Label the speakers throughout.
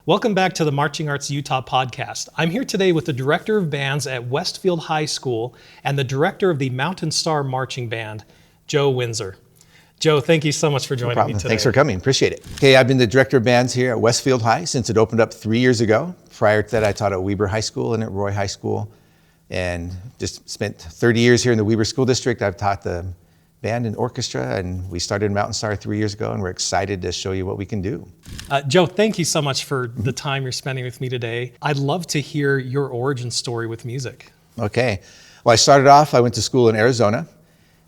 Speaker 1: Welcome back to the Marching Arts Utah podcast. I'm here today with the Director of Bands at Westfield High School and the Director of the Mountain Star Marching Band, Joe Windsor. Joe, thank you so much for joining me today.
Speaker 2: Thanks for coming, appreciate it. Okay, I've been the Director of Bands here at Westfield High since it opened up 3 years ago. Prior to that, I taught at Weber High School and at Roy High School, and just spent 30 years here in the Weber School District. I've taught the band and orchestra, and we started Mountain Star 3 years ago, and we're excited to show you what we can do.
Speaker 1: Joe, thank you so much for the time you're spending with me today. I'd love to hear your origin story with music.
Speaker 2: Okay, well, I started off, I went to school in Arizona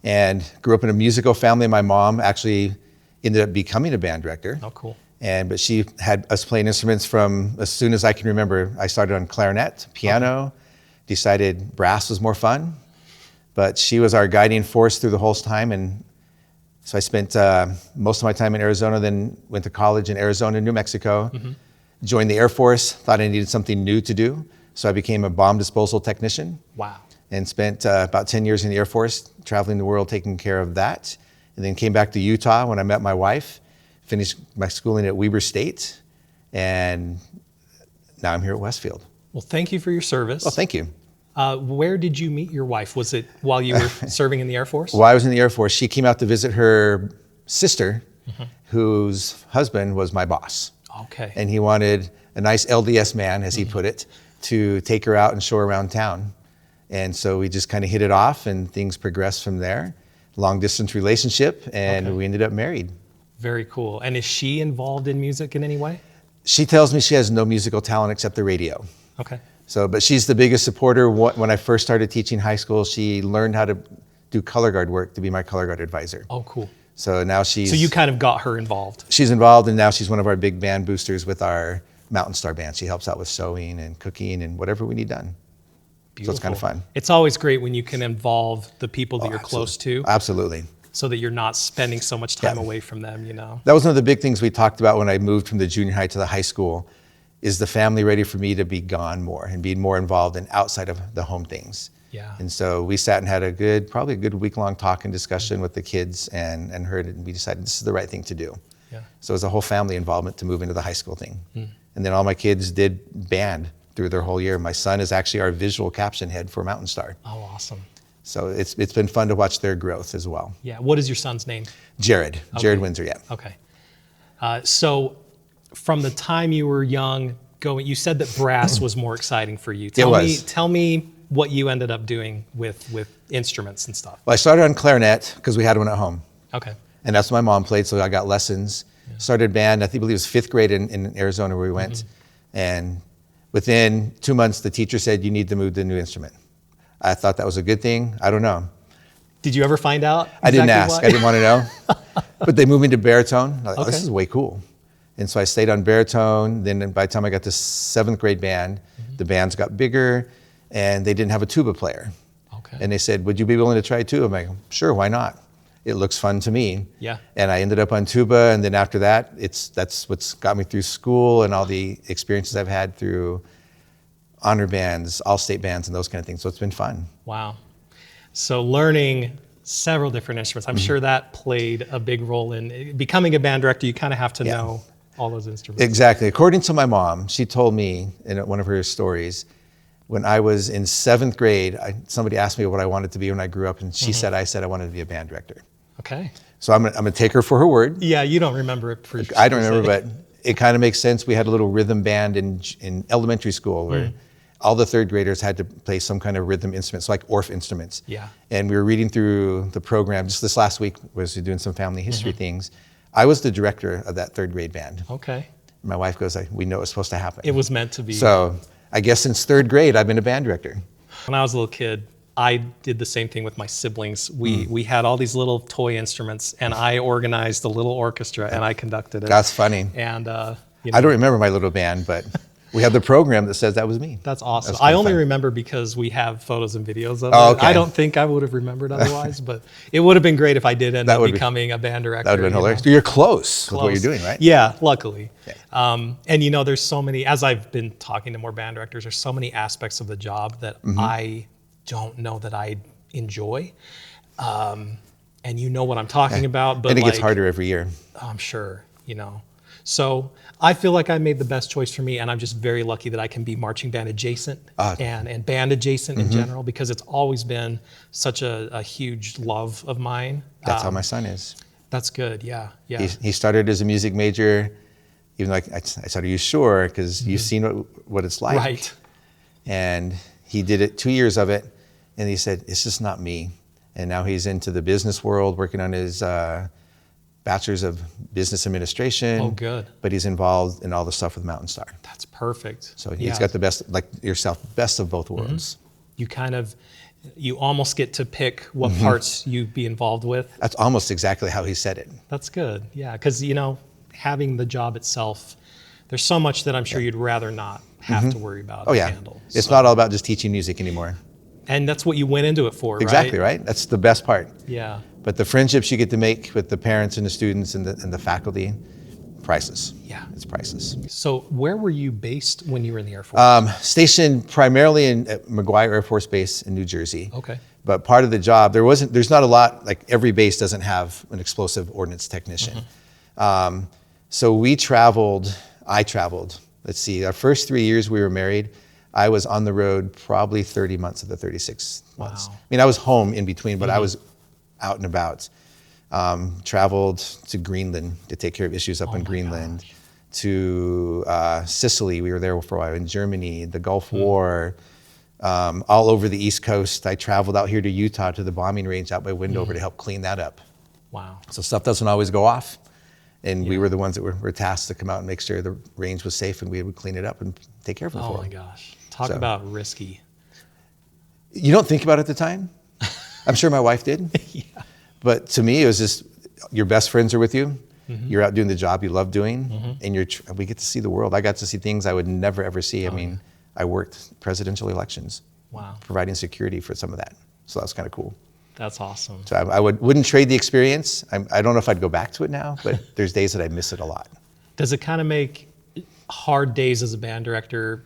Speaker 2: and grew up in a musical family. My mom actually ended up becoming a band director.
Speaker 1: Oh, cool.
Speaker 2: But she had us playing instruments from as soon as I can remember. I started on clarinet, piano, decided brass was more fun. But she was our guiding force through the whole time, and so I spent most of my time in Arizona, then went to college in Arizona and New Mexico, joined the Air Force, thought I needed something new to do, so I became a bomb disposal technician.
Speaker 1: Wow.
Speaker 2: And spent about 10 years in the Air Force, traveling the world taking care of that, and then came back to Utah when I met my wife, finished my schooling at Weber State, and now I'm here at Westfield.
Speaker 1: Well, thank you for your service.
Speaker 2: Well, thank you.
Speaker 1: Where did you meet your wife? Was it while you were serving in the Air Force?
Speaker 2: While I was in the Air Force, she came out to visit her sister, whose husband was my boss.
Speaker 1: Okay.
Speaker 2: And he wanted a nice LDS man, as he put it, to take her out and show her around town. And so we just kind of hit it off, and things progressed from there. Long distance relationship, and we ended up married.
Speaker 1: Very cool. And is she involved in music in any way?
Speaker 2: She tells me she has no musical talent except the radio.
Speaker 1: Okay.
Speaker 2: So, but she's the biggest supporter. When I first started teaching high school, she learned how to do color guard work to be my color guard advisor.
Speaker 1: Oh, cool.
Speaker 2: So now she's...
Speaker 1: So you kind of got her involved.
Speaker 2: She's involved, and now she's one of our big band boosters with our Mountain Star band. She helps out with sewing and cooking and whatever we need done.
Speaker 1: Beautiful.
Speaker 2: So it's kind of fun.
Speaker 1: It's always great when you can involve the people that you're close to.
Speaker 2: Absolutely.
Speaker 1: So that you're not spending so much time away from them, you know?
Speaker 2: That was one of the big things we talked about when I moved from the junior high to the high school. Is the family ready for me to be gone more and be more involved in outside of the home things?
Speaker 1: Yeah.
Speaker 2: And so we sat and had probably a good week-long talk and discussion with the kids and heard it, and we decided this is the right thing to do.
Speaker 1: Yeah.
Speaker 2: So it was a whole family involvement to move into the high school thing. And then all my kids did band through their whole year. My son is actually our visual caption head for Mountain Star.
Speaker 1: Oh, awesome.
Speaker 2: So it's been fun to watch their growth as well.
Speaker 1: Yeah. What is your son's name?
Speaker 2: Jared Windsor, yeah.
Speaker 1: Okay. So from the time you were young, you said that brass was more exciting for you. Tell me what you ended up doing with instruments and stuff.
Speaker 2: Well, I started on clarinet because we had one at home.
Speaker 1: Okay.
Speaker 2: And that's what my mom played, so I got lessons. Yeah. Started band, I believe it was 5th grade in Arizona where we went. And within 2 months, the teacher said, you need to move to a new instrument. I thought that was a good thing. I don't know.
Speaker 1: Did you ever find out?
Speaker 2: I didn't ask.
Speaker 1: Why?
Speaker 2: I didn't want to know. But they moved me to baritone. I thought, oh, this is way cool. And so I stayed on baritone. Then by the time I got to 7th grade band, the bands got bigger, and they didn't have a tuba player.
Speaker 1: Okay.
Speaker 2: And they said, would you be willing to try tuba? I'm like, sure, why not? It looks fun to me.
Speaker 1: Yeah.
Speaker 2: And I ended up on tuba, and then after that, that's what's got me through school and all the experiences I've had through honor bands, all-state bands, and those kind of things. So it's been fun.
Speaker 1: Wow. So learning several different instruments, I'm sure that played a big role in becoming a band director. You kind of have to know all those instruments.
Speaker 2: Exactly. According to my mom, she told me in one of her stories, when I was in 7th grade, somebody asked me what I wanted to be when I grew up, and she said I wanted to be a band director.
Speaker 1: Okay.
Speaker 2: So I'm gonna take her for her word.
Speaker 1: Yeah, you don't remember it.
Speaker 2: I don't remember, but it kind of makes sense. We had a little rhythm band in elementary school where all the 3rd graders had to play some kind of rhythm instruments, like Orff instruments.
Speaker 1: Yeah.
Speaker 2: And we were reading through the program just this last week, was doing some family history things. I was the director of that 3rd grade band.
Speaker 1: Okay.
Speaker 2: My wife goes, we know it's supposed to happen.
Speaker 1: It was meant to be.
Speaker 2: So I guess since 3rd grade, I've been a band director.
Speaker 1: When I was a little kid, I did the same thing with my siblings. We had all these little toy instruments, and I organized the little orchestra, and I conducted it.
Speaker 2: That's funny.
Speaker 1: And
Speaker 2: I don't remember my little band, but we have the program that says that was me.
Speaker 1: That's awesome.
Speaker 2: That's
Speaker 1: I only remember because we have photos and videos of it.
Speaker 2: Okay.
Speaker 1: I don't think I would have remembered otherwise, but it would have been great if I did end up becoming a band director.
Speaker 2: That would have been hilarious. You're close with what you're doing, right?
Speaker 1: Yeah, luckily.
Speaker 2: Okay.
Speaker 1: And there's so many, as I've been talking to more band directors, there's so many aspects of the job that I don't know that I enjoy. And you know what I'm talking about. But
Speaker 2: and it gets harder every year.
Speaker 1: I'm sure, So I feel like I made the best choice for me, and I'm just very lucky that I can be marching band adjacent and band adjacent in general, because it's always been such a huge love of mine.
Speaker 2: That's how my son is.
Speaker 1: That's good. Yeah. Yeah.
Speaker 2: He started as a music major, even like I said, are you sure? Because you've seen what it's like.
Speaker 1: Right.
Speaker 2: And he did it 2 years of it, and he said, it's just not me. And now he's into the business world, working on his Bachelor's of Business Administration.
Speaker 1: Oh, good.
Speaker 2: But he's involved in all the stuff with Mountain Star.
Speaker 1: That's perfect.
Speaker 2: So he's got the best, like yourself, best of both worlds.
Speaker 1: You almost get to pick what parts you be involved with.
Speaker 2: That's almost exactly how he said it.
Speaker 1: That's good. Yeah, because having the job itself, there's so much that I'm sure you'd rather not have to worry about
Speaker 2: Oh
Speaker 1: or
Speaker 2: yeah,
Speaker 1: handle.
Speaker 2: it's not all about just teaching music anymore.
Speaker 1: And that's what you went into it for,
Speaker 2: Exactly, right? That's the best part.
Speaker 1: Yeah.
Speaker 2: But the friendships you get to make with the parents and the students and the faculty, priceless.
Speaker 1: Yeah.
Speaker 2: It's priceless.
Speaker 1: So where were you based when you were in the Air Force?
Speaker 2: Stationed primarily at McGuire Air Force Base in New Jersey.
Speaker 1: Okay.
Speaker 2: But part of the job, there's not a lot, like every base doesn't have an explosive ordnance technician. So I traveled, let's see, our first 3 years we were married, I was on the road probably 30 months of the 36 months.
Speaker 1: Wow.
Speaker 2: I mean, I was home in between, but I was out and about. Traveled to Greenland to take care of issues up in Greenland, to Sicily, we were there for a while, in Germany, the Gulf War, all over the East Coast. I traveled out here to Utah to the bombing range out by Windover to help clean that up.
Speaker 1: Wow.
Speaker 2: So stuff doesn't always go off. And we were the ones that were tasked to come out and make sure the range was safe, and we would clean it up and take care of it for
Speaker 1: Oh
Speaker 2: them.
Speaker 1: my gosh. Talk about risky.
Speaker 2: You don't think about it at the time. I'm sure my wife did.
Speaker 1: Yeah.
Speaker 2: But to me, it was just, your best friends are with you. You're out doing the job you love doing, and we get to see the world. I got to see things I would never, ever see. I worked presidential elections.
Speaker 1: Wow.
Speaker 2: Providing security for some of that. So that was kind of cool.
Speaker 1: That's awesome.
Speaker 2: So I wouldn't trade the experience. I don't know if I'd go back to it now, but there's days that I miss it a lot.
Speaker 1: Does it kind of make hard days as a band director,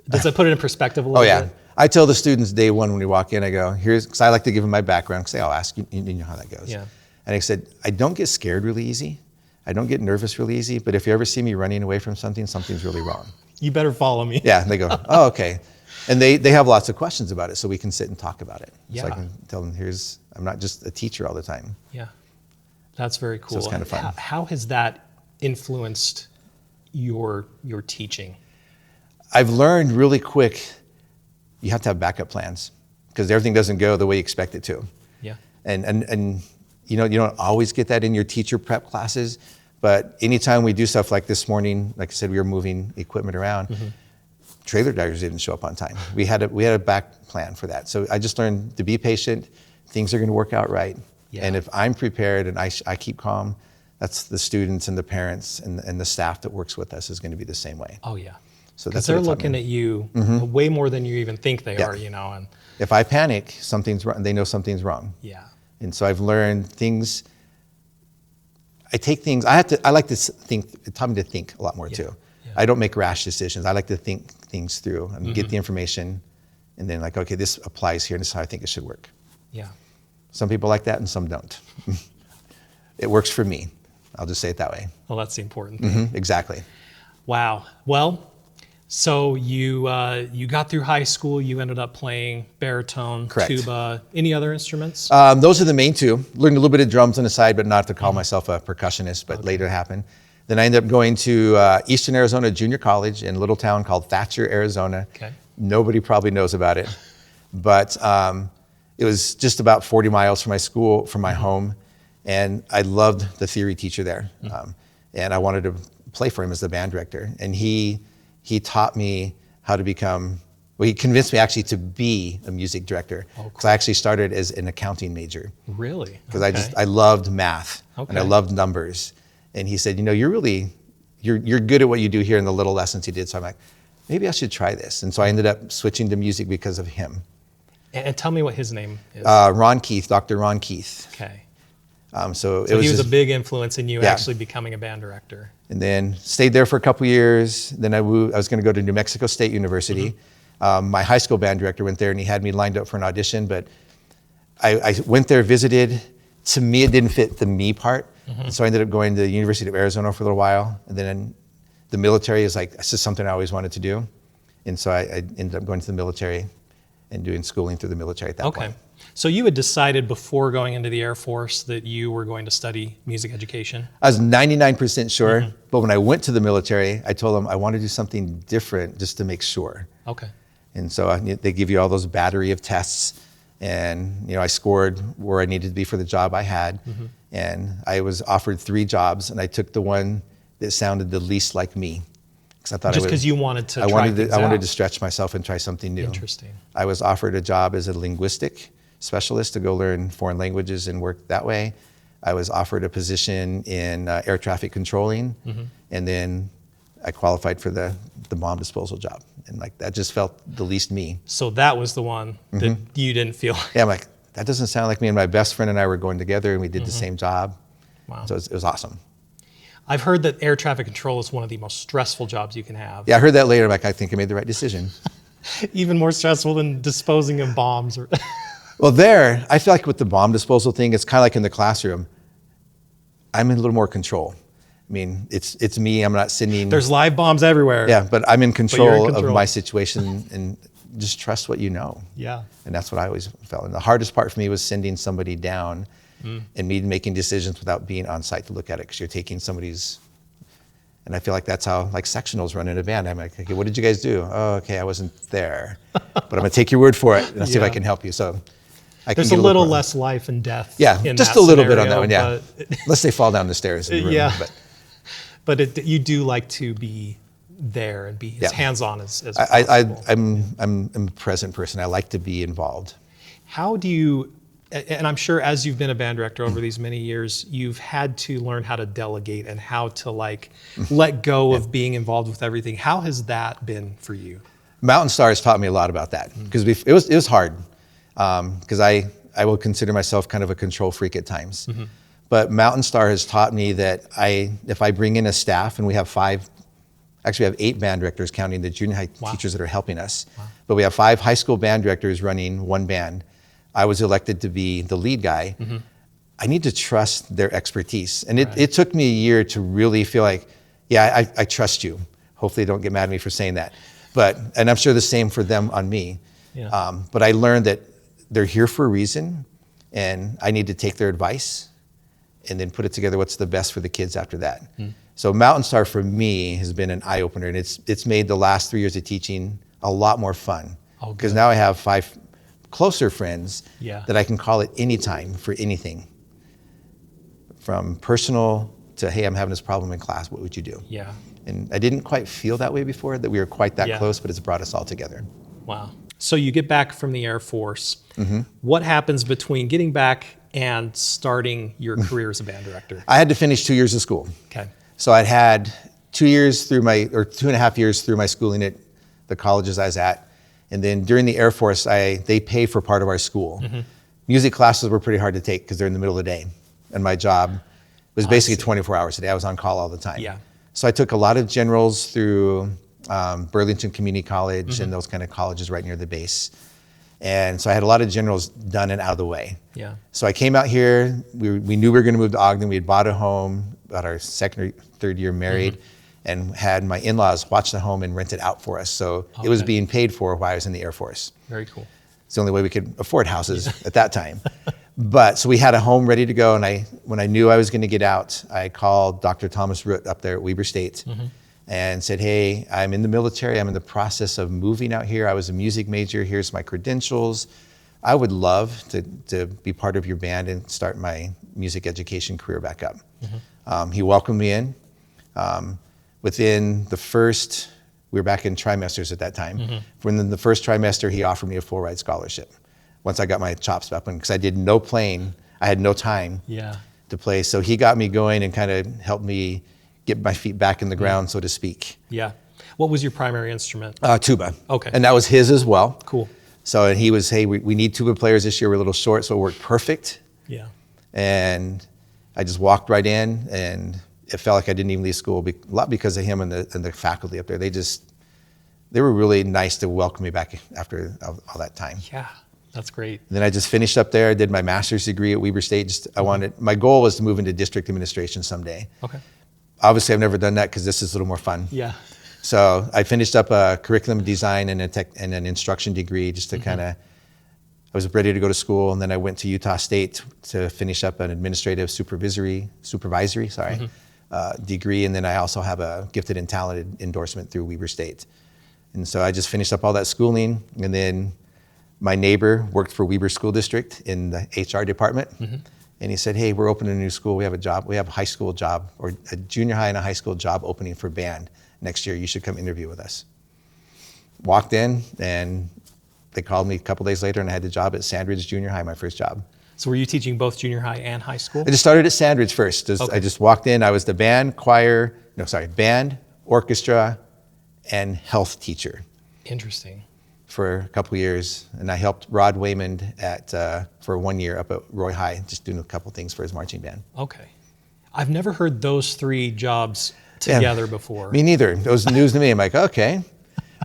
Speaker 1: does it put it in perspective a little
Speaker 2: Oh yeah.
Speaker 1: bit?
Speaker 2: I tell the students day one when we walk in, I go, because I like to give them my background, because I'll ask you, you know how that goes.
Speaker 1: Yeah.
Speaker 2: And I said, I don't get scared really easy. I don't get nervous really easy, but if you ever see me running away from something, something's really wrong.
Speaker 1: You better follow me.
Speaker 2: Yeah, and they go, oh, okay. And they have lots of questions about it, so we can sit and talk about it.
Speaker 1: Yeah.
Speaker 2: So I can tell them, I'm not just a teacher all the time.
Speaker 1: Yeah. That's very cool.
Speaker 2: So it's kind of fun.
Speaker 1: How has that influenced your teaching?
Speaker 2: I've learned really quick, you have to have backup plans, because everything doesn't go the way you expect it to.
Speaker 1: Yeah.
Speaker 2: And you don't always get that in your teacher prep classes, but anytime we do stuff like this morning, like I said, we were moving equipment around, trailer drivers didn't show up on time. We had a back plan for that. So I just learned to be patient, things are gonna work out right.
Speaker 1: Yeah.
Speaker 2: And if I'm prepared and I keep calm, that's the students and the parents and the staff that works with us is gonna be the same way.
Speaker 1: Oh yeah.
Speaker 2: So
Speaker 1: Because
Speaker 2: that's
Speaker 1: they're looking at you way more than you even think they are, and
Speaker 2: if I panic, something's wrong, they know something's wrong.
Speaker 1: yeah.
Speaker 2: And so I've learned things. I like to think, it taught me to think a lot more too.
Speaker 1: Yeah.
Speaker 2: I don't make rash decisions. I like to think things through and get the information and then like, okay, this applies here and this is how I think it should work.
Speaker 1: Yeah.
Speaker 2: Some people like that and some don't. It works for me. I'll just say it that way.
Speaker 1: Well, that's the important thing.
Speaker 2: Exactly.
Speaker 1: Wow. Well, so you got through high school. You ended up playing baritone,
Speaker 2: Correct.
Speaker 1: tuba. Any other instruments?
Speaker 2: Those are the main two. Learned a little bit of drums on the side, but not to call myself a percussionist, but later it happened. Then I ended up going to Eastern Arizona Junior College in a little town called Thatcher, Arizona.
Speaker 1: Okay.
Speaker 2: Nobody probably knows about it, but it was just about 40 miles from my school, from my home, and I loved the theory teacher there. And I wanted to play for him as the band director. And he taught me how to become, well, he convinced me actually to be a music director. Because I actually started as an accounting major.
Speaker 1: Really?
Speaker 2: Because I loved math and I loved numbers. And he said, you're good at what you do here in the little lessons you did. So I'm like, maybe I should try this. And so I ended up switching to music because of him.
Speaker 1: And tell me what his name is.
Speaker 2: Ron Keith, Dr. Ron Keith.
Speaker 1: Okay.
Speaker 2: So
Speaker 1: he was a big influence in you actually becoming a band director.
Speaker 2: And then stayed there for a couple years. Then I was going to go to New Mexico State University. My high school band director went there and he had me lined up for an audition, but I went there, visited. To me, it didn't fit the me part. And so I ended up going to the University of Arizona for a little while. And then the military is like, it's just something I always wanted to do. And so I ended up going to the military and doing schooling through the military at that point.
Speaker 1: So you had decided before going into the Air Force that you were going to study music education?
Speaker 2: I was 99% sure, but when I went to the military, I told them I want to do something different just to make sure.
Speaker 1: Okay.
Speaker 2: And so they give you all those battery of tests, and I scored where I needed to be for the job I had. And I was offered 3 jobs, and I took the one that sounded the least like me. I thought
Speaker 1: just because you wanted to
Speaker 2: I
Speaker 1: try things out.
Speaker 2: wanted to stretch myself and try something new.
Speaker 1: Interesting.
Speaker 2: I was offered a job as a linguistic specialist to go learn foreign languages and work that way. I was offered a position in air traffic controlling, and then I qualified for the bomb disposal job. And like that just felt the least me.
Speaker 1: So that was the one that you didn't feel.
Speaker 2: Yeah, I'm like, that doesn't sound like me. And my best friend and I were going together, and we did the same job.
Speaker 1: Wow.
Speaker 2: So it was awesome.
Speaker 1: I've heard that air traffic control is one of the most stressful jobs you can have.
Speaker 2: Yeah, I heard that later. I'm like, I think I made the right decision.
Speaker 1: Even more stressful than disposing of bombs.
Speaker 2: Well, there, I feel like with the bomb disposal thing, it's kind of like in the classroom. I'm in a little more control. I mean, it's me. I'm not sending.
Speaker 1: There's live bombs everywhere.
Speaker 2: Yeah, but I'm in control
Speaker 1: control
Speaker 2: of my situation, and just trust what you know.
Speaker 1: Yeah.
Speaker 2: And that's what I always felt. And the hardest part for me was sending somebody down and me making decisions without being on site to look at it, because you're taking somebody's. And I feel like that's how like sectionals run in a band. I'm like, okay, what did you guys do? Oh, okay, I wasn't there, but I'm gonna take your word for it and see if I can help you. So
Speaker 1: there's a little less life and death.
Speaker 2: Yeah,
Speaker 1: in
Speaker 2: just
Speaker 1: that
Speaker 2: a little
Speaker 1: scenario,
Speaker 2: bit on that one. Yeah, unless they fall down the stairs in the room.
Speaker 1: Yeah, but you do like to be there and be as hands-on as possible.
Speaker 2: I'm a present person. I like to be involved.
Speaker 1: How do you? And I'm sure as you've been a band director over these many years, you've had to learn how to delegate and how to like let go of being involved with everything. How has that been for you?
Speaker 2: Mountain Star has taught me a lot about that, because it was hard, because I will consider myself kind of a control freak at times. But Mountain Star has taught me that if I bring in a staff, and we have 8 band directors counting the junior high teachers that are helping us, but we have 5 high school band directors running one band. I was elected to be the lead guy. I need to trust their expertise. And it took me a year to really feel like, yeah, I trust you. Hopefully they don't get mad at me for saying that. And I'm sure the same for them on me.
Speaker 1: Yeah.
Speaker 2: But I learned that they're here for a reason, and I need to take their advice and then put it together what's the best for the kids after that. So Mountain Star for me has been an eye-opener, and it's made the last 3 years of teaching a lot more fun. Because now I have 5 closer friends that I can call at any time for anything. From personal to, hey, I'm having this problem in class, what would you do?
Speaker 1: Yeah.
Speaker 2: And I didn't quite feel that way before, that we were quite that close, but it's brought us all together.
Speaker 1: Wow. So you get back from the Air Force. What happens between getting back and starting your career as a band director?
Speaker 2: I had to finish 2 years of school.
Speaker 1: Okay.
Speaker 2: So I'd had 2 years through 2.5 years through my schooling at the colleges I was at. And then during the Air Force, they pay for part of our school. Music classes were pretty hard to take because they're in the middle of the day. And my job was basically 24 hours a day. I was on call all the time.
Speaker 1: Yeah.
Speaker 2: So I took a lot of generals through Burlington Community College and those kind of colleges right near the base. And so I had a lot of generals done and out of the way.
Speaker 1: Yeah.
Speaker 2: So I came out here. We knew we were going to move to Ogden. We had bought a home, about our second or third year married, and had my in-laws watch the home and rent it out for us. So it was being paid for while I was in the Air Force.
Speaker 1: Very cool.
Speaker 2: It's the only way we could afford houses at that time. But so we had a home ready to go, and when I knew I was going to get out, I called Dr. Thomas Root up there at Weber State and said, hey, I'm in the military. I'm in the process of moving out here. I was a music major. Here's my credentials. I would love to be part of your band and start my music education career back up. He welcomed me in. Within the first, we were back in trimesters at that time. Within the first trimester, he offered me a full ride scholarship. Once I got my chops up, because I did no playing, I had no time to play. So he got me going and kind of helped me get my feet back in the ground, so to speak.
Speaker 1: Yeah. What was your primary instrument?
Speaker 2: Tuba.
Speaker 1: Okay.
Speaker 2: And that was his as well.
Speaker 1: Cool.
Speaker 2: So he was, hey, we need tuba players this year. We're a little short, so it worked perfect.
Speaker 1: Yeah.
Speaker 2: And I just walked right in, and it felt like I didn't even leave school, a lot because of him and the faculty up there. They were really nice to welcome me back after all that time.
Speaker 1: Yeah. That's great.
Speaker 2: And then I just finished up there. I did my master's degree at Weber State. My goal was to move into district administration someday.
Speaker 1: Okay.
Speaker 2: Obviously, I've never done that because this is a little more fun.
Speaker 1: Yeah.
Speaker 2: So I finished up a curriculum design and an instruction degree just to kind of, I was ready to go to school, and then I went to Utah State to finish up an administrative supervisory degree, and then I also have a gifted and talented endorsement through Weber State. And so I just finished up all that schooling, and then my neighbor worked for Weber School District in the HR department, and he said, hey, we're opening a new school. We have a job. We have a high school job, or a junior high and a high school job opening for band next year. You should come interview with us. Walked in, and they called me a couple days later, and I had the job at Sandridge Junior High, my first job.
Speaker 1: So were you teaching both junior high and high school?
Speaker 2: I just started at Sandridge first.
Speaker 1: Okay.
Speaker 2: I just walked in. I was the band, band, orchestra, and health teacher
Speaker 1: Interesting.
Speaker 2: for a couple years. And I helped Rod Waymond for 1 year up at Roy High, just doing a couple things for his marching band.
Speaker 1: Okay. I've never heard those three jobs together before.
Speaker 2: Me neither. It was news to me. I'm like, okay.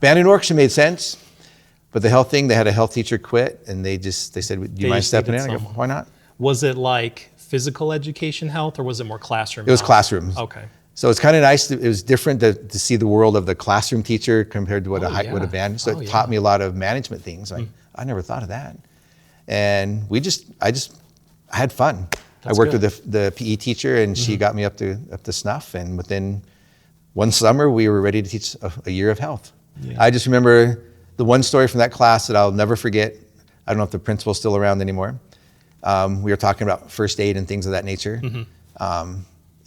Speaker 2: Band and orchestra made sense. But the health thing, they had a health teacher quit, and they said, do you mind stepping in? I go, why not?
Speaker 1: Was it like physical education health, or was it more classroom?
Speaker 2: It was
Speaker 1: health?
Speaker 2: classrooms.
Speaker 1: Okay.
Speaker 2: So it's kind of nice. It was different to see the world of the classroom teacher compared to what what a band. So it taught me a lot of management things. Like I never thought of that. And I had fun.
Speaker 1: That's
Speaker 2: I worked
Speaker 1: good.
Speaker 2: with the PE teacher, and she got me up to snuff. And within one summer, we were ready to teach a year of health.
Speaker 1: Yeah.
Speaker 2: I just remember the one story from that class that I'll never forget. I don't know if the principal's still around anymore. We were talking about first aid and things of that nature.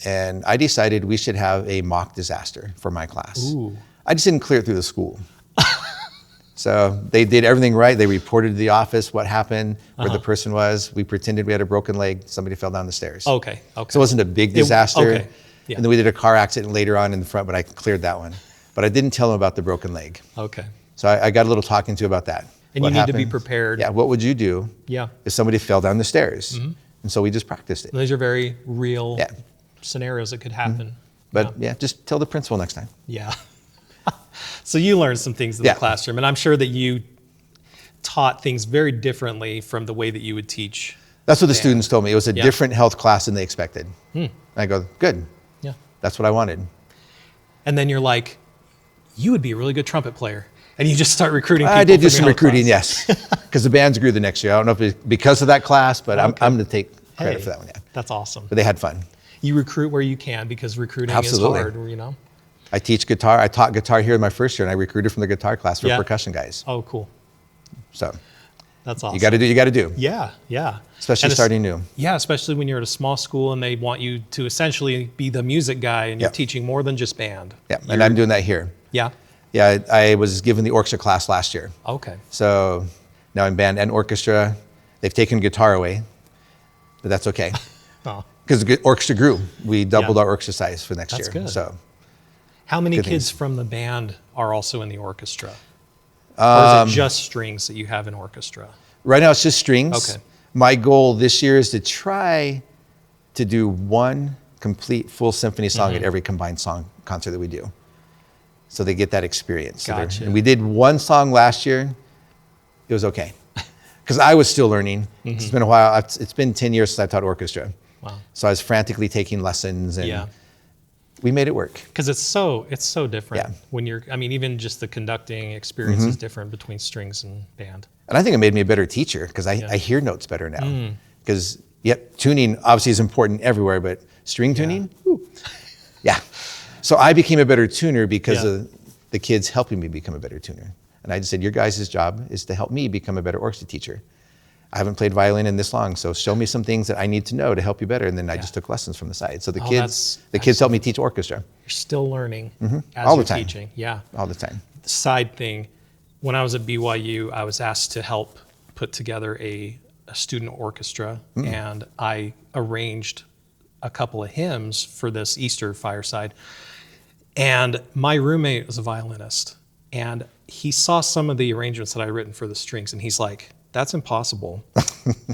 Speaker 2: And I decided we should have a mock disaster for my class.
Speaker 1: Ooh.
Speaker 2: I just didn't clear it through the school. So they did everything right. They reported to the office what happened, where the person was. We pretended we had a broken leg. Somebody fell down the stairs.
Speaker 1: Okay.
Speaker 2: So it wasn't a big disaster.
Speaker 1: Okay. Yeah.
Speaker 2: And then we did a car accident later on in the front, but I cleared that one. But I didn't tell them about the broken leg.
Speaker 1: Okay.
Speaker 2: So I got a little talking to about that.
Speaker 1: And
Speaker 2: What
Speaker 1: you need to be
Speaker 2: happened?
Speaker 1: prepared.
Speaker 2: Yeah, what would you do
Speaker 1: Yeah.
Speaker 2: if somebody fell down the stairs? And so we just practiced it.
Speaker 1: Those are very real
Speaker 2: Yeah.
Speaker 1: scenarios that could happen.
Speaker 2: But yeah, just tell the principal next time.
Speaker 1: Yeah. So you learned some things in the classroom, and I'm sure that you taught things very differently from the way that you would teach.
Speaker 2: That's what the students told me. It was a
Speaker 1: Yeah.
Speaker 2: different health class than they expected. I go, good.
Speaker 1: Yeah.
Speaker 2: That's what I wanted.
Speaker 1: And then you're like, you would be a really good trumpet player. And you just start recruiting people.
Speaker 2: I did do
Speaker 1: from
Speaker 2: some
Speaker 1: your health
Speaker 2: recruiting,
Speaker 1: class.
Speaker 2: yes. Because the bands grew the next year. I don't know if it's because of that class, but I'm going to take credit
Speaker 1: Hey,
Speaker 2: for that one, yeah.
Speaker 1: That's awesome.
Speaker 2: But they had fun.
Speaker 1: You recruit where you can, because recruiting
Speaker 2: Absolutely.
Speaker 1: is hard, you know?
Speaker 2: I teach guitar. I taught guitar here in my first year, and I recruited from the guitar class for percussion guys.
Speaker 1: Oh, cool.
Speaker 2: So
Speaker 1: That's awesome.
Speaker 2: you got to do, you got to do.
Speaker 1: Yeah, yeah.
Speaker 2: Especially
Speaker 1: And
Speaker 2: starting new.
Speaker 1: Yeah, especially when you're at a small school and they want you to essentially be the music guy, and you're teaching more than just band.
Speaker 2: Yeah, and I'm doing that here.
Speaker 1: Yeah.
Speaker 2: Yeah, I was given the orchestra class last year.
Speaker 1: Okay.
Speaker 2: So now in band and orchestra, they've taken guitar away, but that's okay.
Speaker 1: Oh.
Speaker 2: Because the orchestra grew. We doubled our orchestra size for next
Speaker 1: That's
Speaker 2: year.
Speaker 1: good.
Speaker 2: So
Speaker 1: How many
Speaker 2: Good
Speaker 1: kids
Speaker 2: things.
Speaker 1: from the band are also in the orchestra? Or is it just strings that you have in orchestra?
Speaker 2: right now it's just strings.
Speaker 1: Okay.
Speaker 2: My goal this year is to try to do one complete full symphony song at every combined song concert that we do. So they get that experience. So
Speaker 1: Gotcha.
Speaker 2: and we did one song last year. It was okay. Because I was still learning. It's been a while. It's been 10 years since I taught orchestra.
Speaker 1: Wow.
Speaker 2: So I was frantically taking lessons, and
Speaker 1: Yeah.
Speaker 2: we made it work.
Speaker 1: Because it's so different
Speaker 2: Yeah.
Speaker 1: when you're, I mean, even just the conducting experience is different between strings and band.
Speaker 2: And I think it made me a better teacher because I hear notes better now. Because, tuning obviously is important everywhere, but string tuning, yeah. So I became a better tuner because of the kids helping me become a better tuner. And I just said, your guys' job is to help me become a better orchestra teacher. I haven't played violin in this long, so show me some things that I need to know to help you better. And then I just took lessons from the side. So the kids helped me teach orchestra
Speaker 1: You're still learning as
Speaker 2: All
Speaker 1: you're
Speaker 2: the time.
Speaker 1: teaching. Yeah.
Speaker 2: all the time.
Speaker 1: Side thing, when I was at BYU, I was asked to help put together a student orchestra, and I arranged a couple of hymns for this Easter fireside. And my roommate was a violinist, and he saw some of the arrangements that I written for the strings, and he's like, that's impossible.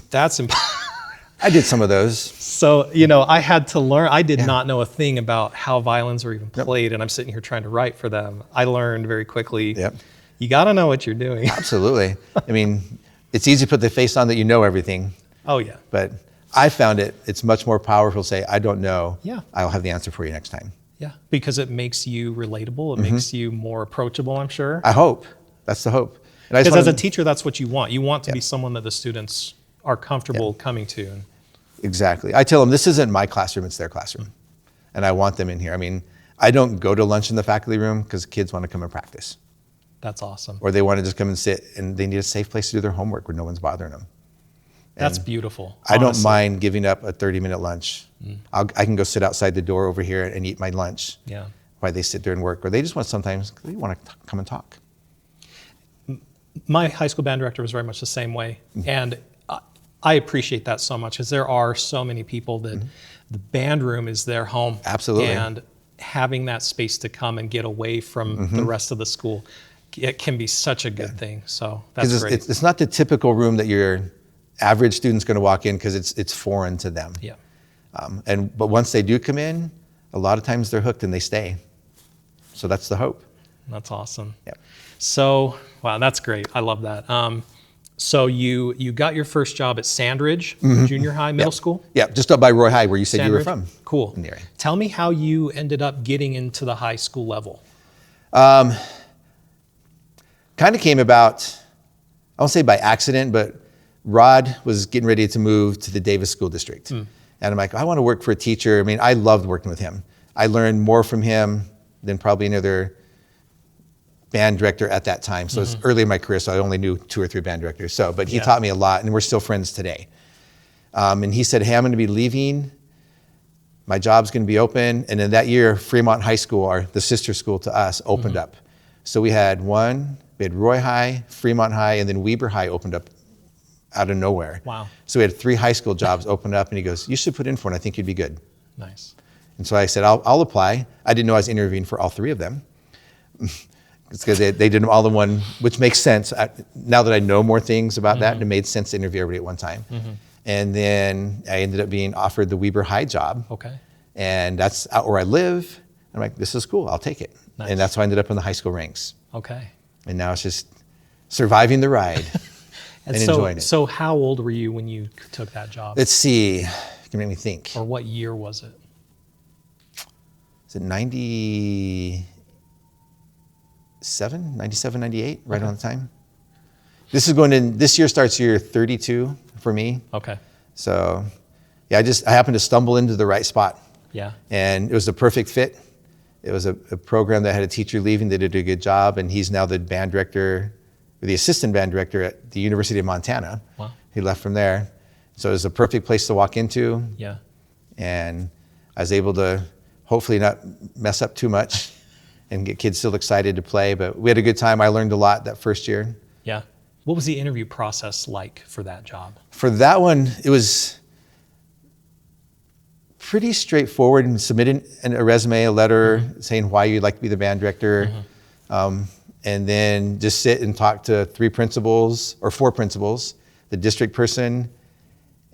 Speaker 1: That's impossible.
Speaker 2: I did some of those.
Speaker 1: So, I had to learn. I did not know a thing about how violins were even played, and I'm sitting here trying to write for them. I learned very quickly.
Speaker 2: Yep.
Speaker 1: You got to know what you're doing.
Speaker 2: Absolutely. I mean, it's easy to put the face on that you know everything.
Speaker 1: Oh, yeah.
Speaker 2: But I found it's much more powerful to say, I don't know.
Speaker 1: Yeah.
Speaker 2: I'll have the answer for you next time.
Speaker 1: Yeah, because it makes you relatable. It makes you more approachable, I'm sure.
Speaker 2: I hope. That's the hope. And I just
Speaker 1: Because as a
Speaker 2: wanna-
Speaker 1: teacher, that's what you want. You want to be someone that the students are comfortable coming to.
Speaker 2: Exactly. I tell them, this isn't my classroom, it's their classroom. And I want them in here. I mean, I don't go to lunch in the faculty room because kids want to come and practice.
Speaker 1: That's awesome.
Speaker 2: Or they want to just come and sit, and they need a safe place to do their homework where no one's bothering them.
Speaker 1: That's beautiful.
Speaker 2: I don't
Speaker 1: honestly.
Speaker 2: mind giving up a 30-minute lunch. I can go sit outside the door over here and eat my lunch
Speaker 1: Yeah.
Speaker 2: while they sit there and work. Or they just want they want to come and talk.
Speaker 1: My high school band director was very much the same way. And I appreciate that so much because there are so many people that the band room is their home.
Speaker 2: Absolutely.
Speaker 1: And having that space to come and get away from the rest of the school, it can be such a good thing. So that's
Speaker 2: Because
Speaker 1: great.
Speaker 2: it's not the typical room that your average student's going to walk in because it's foreign to them.
Speaker 1: Yeah.
Speaker 2: But once they do come in, a lot of times they're hooked and they stay. So that's the hope.
Speaker 1: That's awesome.
Speaker 2: Yep.
Speaker 1: So, wow, that's great. I love that. So you got your first job at Sandridge Junior High, middle school?
Speaker 2: Yeah, just up by Roy High where you said you were
Speaker 1: Sandridge?
Speaker 2: from.
Speaker 1: Cool.
Speaker 2: In the area.
Speaker 1: Tell me how you ended up getting into the high school level.
Speaker 2: Kind of came about, I won't say by accident, but Rod was getting ready to move to the Davis School District. And I'm like, I want to work for a teacher. I mean, I loved working with him. I learned more from him than probably any other band director at that time. So it's early in my career, so I only knew 2 or 3 band directors. But he taught me a lot, and we're still friends today. And he said, hey, I'm going to be leaving. My job's going to be open. And then that year, Fremont High School, the sister school to us, opened up. So we had Roy High, Fremont High, and then Weber High opened up out of nowhere.
Speaker 1: Wow.
Speaker 2: So we had 3 high school jobs opened up, and he goes, you should put in for it. I think you'd be good.
Speaker 1: Nice.
Speaker 2: And so I said, I'll apply. I didn't know I was interviewing for all 3 of them. It's because they did them all in one, which makes sense. Now that I know more things about that, it made sense to interview everybody at one time. And then I ended up being offered the Weber High job.
Speaker 1: Okay.
Speaker 2: And that's out where I live. I'm like, this is cool, I'll take it.
Speaker 1: Nice.
Speaker 2: And that's how I ended up in the high school ranks.
Speaker 1: Okay.
Speaker 2: And now it's just surviving the ride and enjoying it.
Speaker 1: So how old were you when you took that job?
Speaker 2: Let's see, you can make me think.
Speaker 1: Or what year was it?
Speaker 2: Is it 97, 98, right on the time? This year starts year 32 for me.
Speaker 1: Okay.
Speaker 2: So yeah, I happened to stumble into the right spot.
Speaker 1: Yeah.
Speaker 2: And it was a perfect fit. It was a program that had a teacher leaving that did a good job, and he's now the band director, or the assistant band director at the University of Montana.
Speaker 1: Wow.
Speaker 2: He left from there. So it was a perfect place to walk into.
Speaker 1: Yeah.
Speaker 2: And I was able to hopefully not mess up too much and get kids still excited to play. But we had a good time. I learned a lot that first year.
Speaker 1: Yeah. What was the interview process like for that job?
Speaker 2: For that one, it was pretty straightforward, and submitting a resume, a letter saying why you'd like to be the band director. And then just sit and talk to 4 principals, the district person,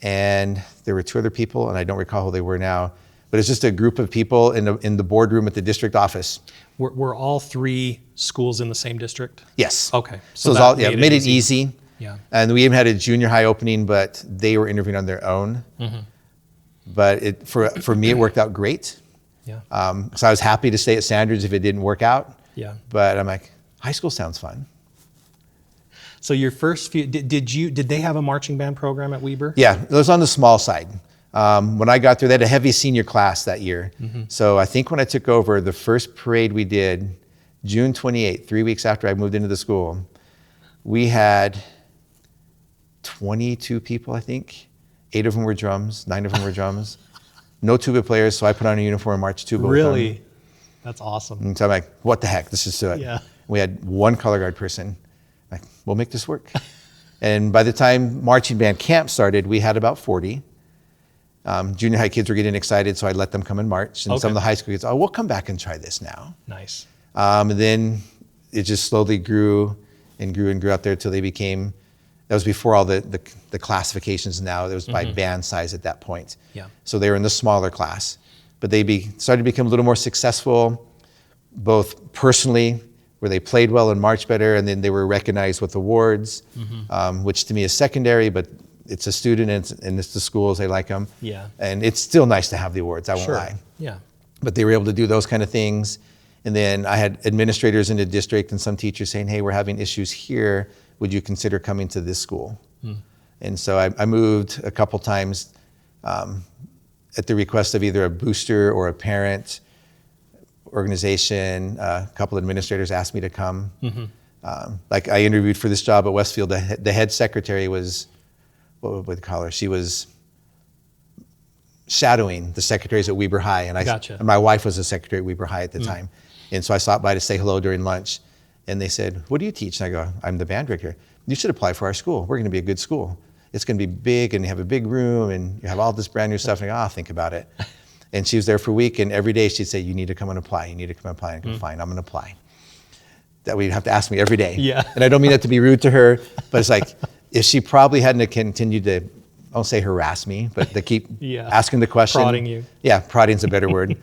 Speaker 2: and there were 2 other people, and I don't recall who they were now. But it's just a group of people in the boardroom at the district office.
Speaker 1: Were all 3 schools in the same district?
Speaker 2: Yes.
Speaker 1: Okay.
Speaker 2: So it was made it easy.
Speaker 1: Yeah.
Speaker 2: And we even had a junior high opening, but they were interviewing on their own. But for me, it worked out great.
Speaker 1: Yeah.
Speaker 2: So I was happy to stay at Sandridge if it didn't work out.
Speaker 1: Yeah.
Speaker 2: But I'm like, high school sounds fun.
Speaker 1: So your first few, did they have a marching band program at Weber?
Speaker 2: Yeah, it was on the small side. When I got there, they had a heavy senior class that year. So I think when I took over, the first parade we did, June 28th, 3 weeks after I moved into the school, we had 22 people, I think. 8 of them were drums, 9 of them were drums. No tuba players, so I put on a uniform and marched tuba with them.
Speaker 1: Really? That's awesome.
Speaker 2: And so I'm like, what the heck, let's just do it.
Speaker 1: Yeah.
Speaker 2: We had 1 color guard person. Like, we'll make this work. And by the time marching band camp started, we had about 40. Junior high kids were getting excited, so I let them come and march. And some of the high school kids, we'll come back and try this now.
Speaker 1: Nice.
Speaker 2: And then it just slowly grew and grew and grew out there until they became, that was before all the classifications now. It was by band size at that point.
Speaker 1: Yeah.
Speaker 2: So they were in the smaller class. But they started to become a little more successful, both personally, where they played well and marched better, and then they were recognized with awards, which to me is secondary, but it's a student and it's the schools, they like them.
Speaker 1: Yeah.
Speaker 2: And it's still nice to have the awards, I won't lie.
Speaker 1: Yeah.
Speaker 2: But they were able to do those kind of things. And then I had administrators in the district and some teachers saying, hey, we're having issues here. Would you consider coming to this school? And so I moved a couple times at the request of either a booster or a parent organization. A couple administrators asked me to come. Like I interviewed for this job at Westfield. The head secretary was, what would we call her? She was shadowing the secretaries at Weber High. And
Speaker 1: Gotcha.
Speaker 2: And my wife was a secretary at Weber High at the time. And so I stopped by to say hello during lunch. And they said, what do you teach? And I go, I'm the band director. You should apply for our school. We're going to be a good school. It's going to be big, and you have a big room, and you have all this brand new stuff. And I go, I'll think about it. And she was there for a week, and every day she'd say, you need to come and apply. You need to come and apply. And I go, fine, I'm going to apply. That way you'd have to ask me every day.
Speaker 1: Yeah.
Speaker 2: And I don't mean that to be rude to her, but it's like, if she probably hadn't continued to, I won't say harass me, but to keep asking the question.
Speaker 1: Prodding you.
Speaker 2: Yeah, prodding's a better word.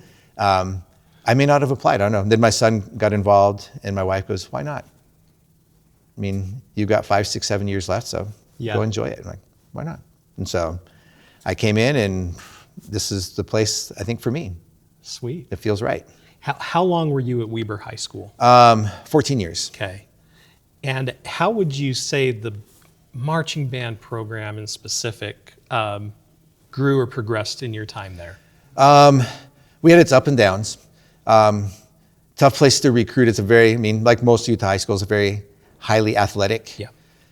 Speaker 2: I may not have applied, I don't know. Then my son got involved, and my wife goes, why not? I mean, you've got 5, 6, 7 years left, so go enjoy it. I'm like, why not? And so I came in, and this is the place, I think, for me.
Speaker 1: Sweet.
Speaker 2: It feels right.
Speaker 1: How long were you at Weber High School?
Speaker 2: 14 years.
Speaker 1: Okay. And how would you say the marching band program in specific grew or progressed in your time there?
Speaker 2: We had its up and downs. Tough place to recruit. It's a very, I mean, like most youth high schools, a very highly athletic.
Speaker 1: Yeah.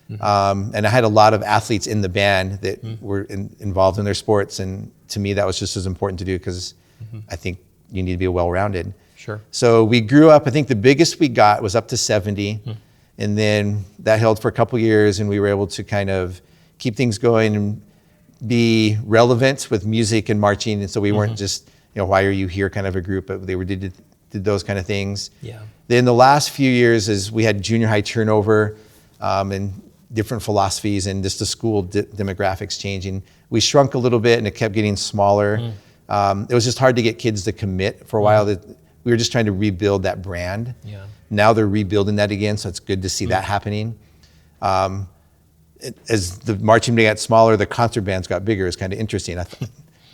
Speaker 2: And I had a lot of athletes in the band that were involved in their sports. And to me, that was just as important to do because I think you need to be well-rounded.
Speaker 1: Sure.
Speaker 2: So we grew up, I think the biggest we got was up to 70. And then that held for a couple years, and we were able to kind of keep things going and be relevant with music and marching. And so we weren't just, why are you here kind of a group, but they did those kind of things.
Speaker 1: Yeah.
Speaker 2: Then the last few years is we had junior high turnover and different philosophies and just the school demographics changing. We shrunk a little bit and it kept getting smaller. It was just hard to get kids to commit for a while. We were just trying to rebuild that brand.
Speaker 1: Yeah.
Speaker 2: Now they're rebuilding that again, so it's good to see that happening. As the marching band got smaller, the concert bands got bigger. It's kind of interesting.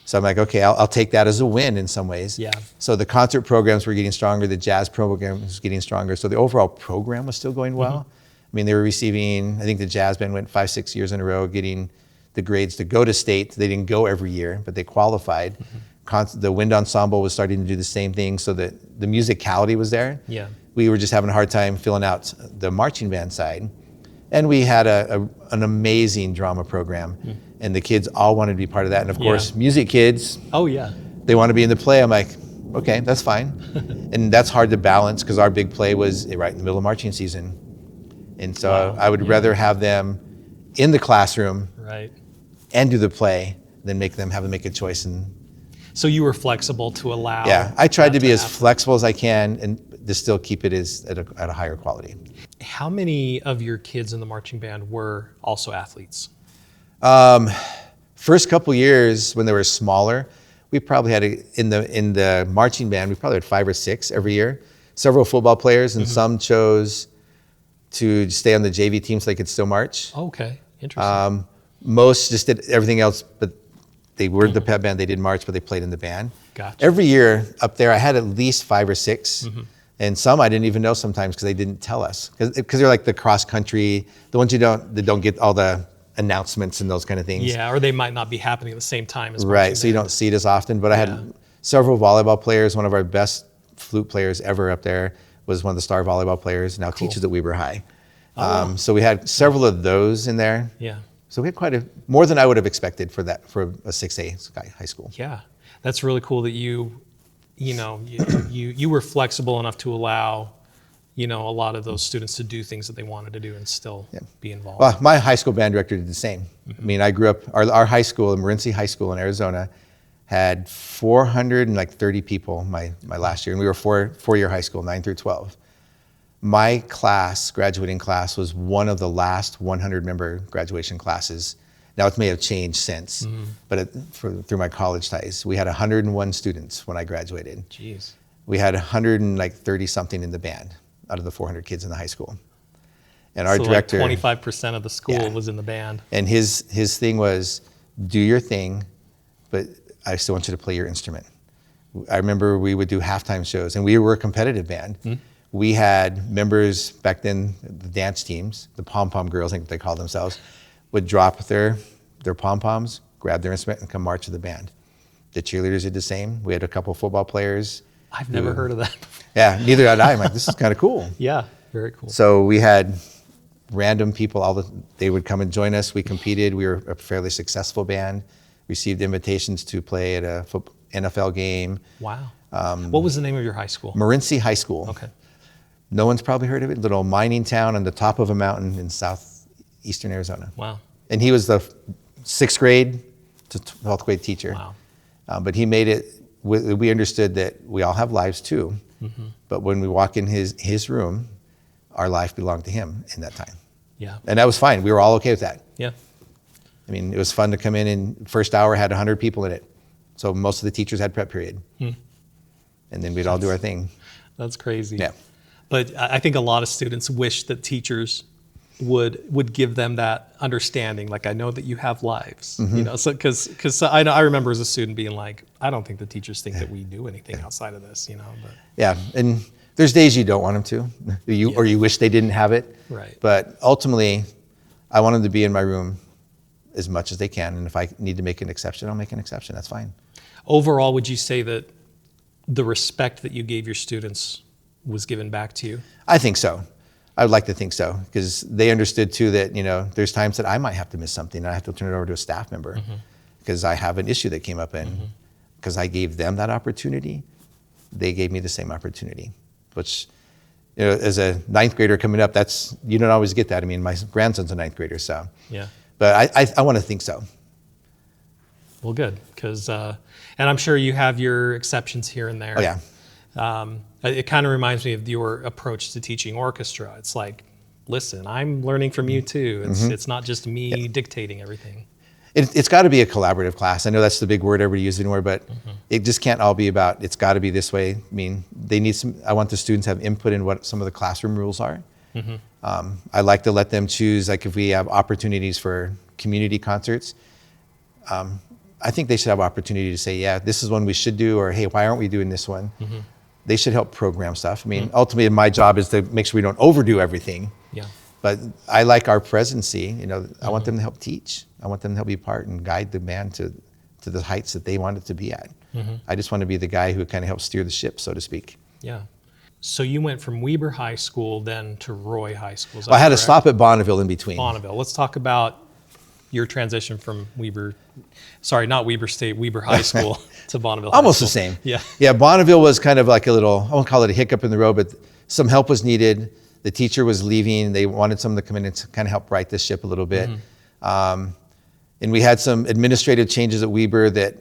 Speaker 2: So I'm like, okay, I'll take that as a win in some ways.
Speaker 1: Yeah.
Speaker 2: So the concert programs were getting stronger, the jazz program was getting stronger. So the overall program was still going well. I mean, they were receiving, I think the jazz band went 5, 6 years in a row getting the grades to go to state. They didn't go every year, but they qualified. The wind ensemble was starting to do the same thing, so that the musicality was there.
Speaker 1: Yeah.
Speaker 2: We were just having a hard time filling out the marching band side. And we had an amazing drama program, and the kids all wanted to be part of that. And of course, music kids,
Speaker 1: Oh, yeah.
Speaker 2: they want to be in the play. I'm like, okay, that's fine. And that's hard to balance because our big play was right in the middle of marching season. And so I would rather have them in the classroom and do the play than make them have to make a choice. And
Speaker 1: so you were flexible to allow.
Speaker 2: yeah, I tried to be as
Speaker 1: happen.
Speaker 2: flexible as I can and to still keep it at a higher quality.
Speaker 1: How many of your kids in the marching band were also athletes?
Speaker 2: First couple years when they were smaller, we probably had in the marching band, we probably had 5 or 6 every year. Several football players, and some chose to stay on the JV team so they could still march.
Speaker 1: Okay, interesting.
Speaker 2: Most just did everything else, but they were the pep band. They did march, but they played in the band.
Speaker 1: Gotcha.
Speaker 2: Every year up there, I had at least 5 or 6. And some I didn't even know sometimes because they didn't tell us. Because they're like the cross country, the ones that don't get all the announcements and those kind of things.
Speaker 1: Yeah, or they might not be happening at the same time as
Speaker 2: right, so you don't see it as often. But I had several volleyball players. One of our best flute players ever up there was one of the star volleyball players, now teaches at Weber High. So we had several of those in there.
Speaker 1: Yeah.
Speaker 2: So we had more than I would have expected for a 6A high school.
Speaker 1: Yeah, that's really cool that you were flexible enough to allow, a lot of those students to do things that they wanted to do and still be involved.
Speaker 2: Well, my high school band director did the same. I mean, I grew up, our high school, Morenci High School in Arizona, had 430 people my last year, and we were four-year high school, 9 through 12. My graduating class, was one of the last 100-member graduation classes. Now it may have changed since, but through my college ties, we had 101 students when I graduated.
Speaker 1: Jeez.
Speaker 2: We had 130 something in the band. out of the 400 kids in the high school. And our
Speaker 1: So
Speaker 2: director,
Speaker 1: like 25% of the school
Speaker 2: Yeah.
Speaker 1: was in the band.
Speaker 2: and his thing was, do your thing, but I still want you to play your instrument. I remember we would do halftime shows, and we were a competitive band. We had members back then, the dance teams, the pom-pom girls, I think they called themselves, would drop their pom-poms, grab their instrument, and come march with the band. The cheerleaders did the same. We had a couple football players.
Speaker 1: I've never heard of that before.
Speaker 2: Yeah, neither had I. I'm like, this is kind of cool.
Speaker 1: Yeah, very cool.
Speaker 2: So we had random people, they would come and join us. We competed. We were a fairly successful band. Received invitations to play at a NFL game.
Speaker 1: Wow. What was the name of your high school?
Speaker 2: Morenci High School.
Speaker 1: Okay.
Speaker 2: No one's probably heard of it. Little mining town on the top of a mountain in southeastern Arizona.
Speaker 1: Wow.
Speaker 2: And he was the 6th grade to 12th grade teacher.
Speaker 1: Wow.
Speaker 2: But he made it, we understood that we all have lives too. But when we walk in his room, our life belonged to him in that time.
Speaker 1: Yeah.
Speaker 2: And that was fine. We were all okay with that.
Speaker 1: Yeah.
Speaker 2: I mean, it was fun to come in, and first hour had 100 people in it. So most of the teachers had prep period. And then we'd all do our thing.
Speaker 1: That's crazy.
Speaker 2: Yeah.
Speaker 1: But I think a lot of students wish that teachers would give them that understanding. Like, I know that you have lives, you know, so because I remember as a student being like, I don't think the teachers think that we do anything outside of this, you know. But
Speaker 2: Yeah, and there's days you don't want them to, or you wish they didn't have it.
Speaker 1: Right.
Speaker 2: But ultimately, I want them to be in my room as much as they can. And if I need to make an exception, I'll make an exception. That's fine.
Speaker 1: Overall, would you say that the respect that you gave your students was given back to you?
Speaker 2: I think so. I would like to think so, because they understood too that, you know, there's times that I might have to miss something and I have to turn it over to a staff member because I have an issue that came up, and because I gave them that opportunity, they gave me the same opportunity, which, you know, as a 9th grader coming up, you don't always get that. I mean, my grandson's a 9th grader, so.
Speaker 1: Yeah.
Speaker 2: But I want to think so.
Speaker 1: Well, good, because and I'm sure you have your exceptions here and there.
Speaker 2: Oh, yeah.
Speaker 1: It kind of reminds me of your approach to teaching orchestra. It's like, listen, I'm learning from you too. It's not just me dictating everything.
Speaker 2: It's got to be a collaborative class. I know that's the big word everybody uses anymore, but it just can't all be about, it's got to be this way. I mean, I want the students to have input in what some of the classroom rules are. I like to let them choose, like if we have opportunities for community concerts, I think they should have opportunity to say, yeah, this is one we should do, or hey, why aren't we doing this one? They should help program stuff. I mean, ultimately my job is to make sure we don't overdo everything.
Speaker 1: Yeah.
Speaker 2: But I like our presidency, you know, I want them to help teach. I want them to help be part and guide the band to the heights that they want it to be at. I just want to be the guy who kind of helps steer the ship, so to speak.
Speaker 1: Yeah. So you went from Weber High School then to Roy High School.
Speaker 2: Well, I had to stop at Bonneville in between.
Speaker 1: Bonneville. Let's talk about your transition from not Weber State, Weber High School to Bonneville
Speaker 2: Almost
Speaker 1: High
Speaker 2: the
Speaker 1: School.
Speaker 2: same.
Speaker 1: Yeah.
Speaker 2: Yeah, Bonneville was kind of like a little, I won't call it a hiccup in the road, but some help was needed. The teacher was leaving. They wanted someone to come in and kind of help right this ship a little bit. And we had some administrative changes at Weber that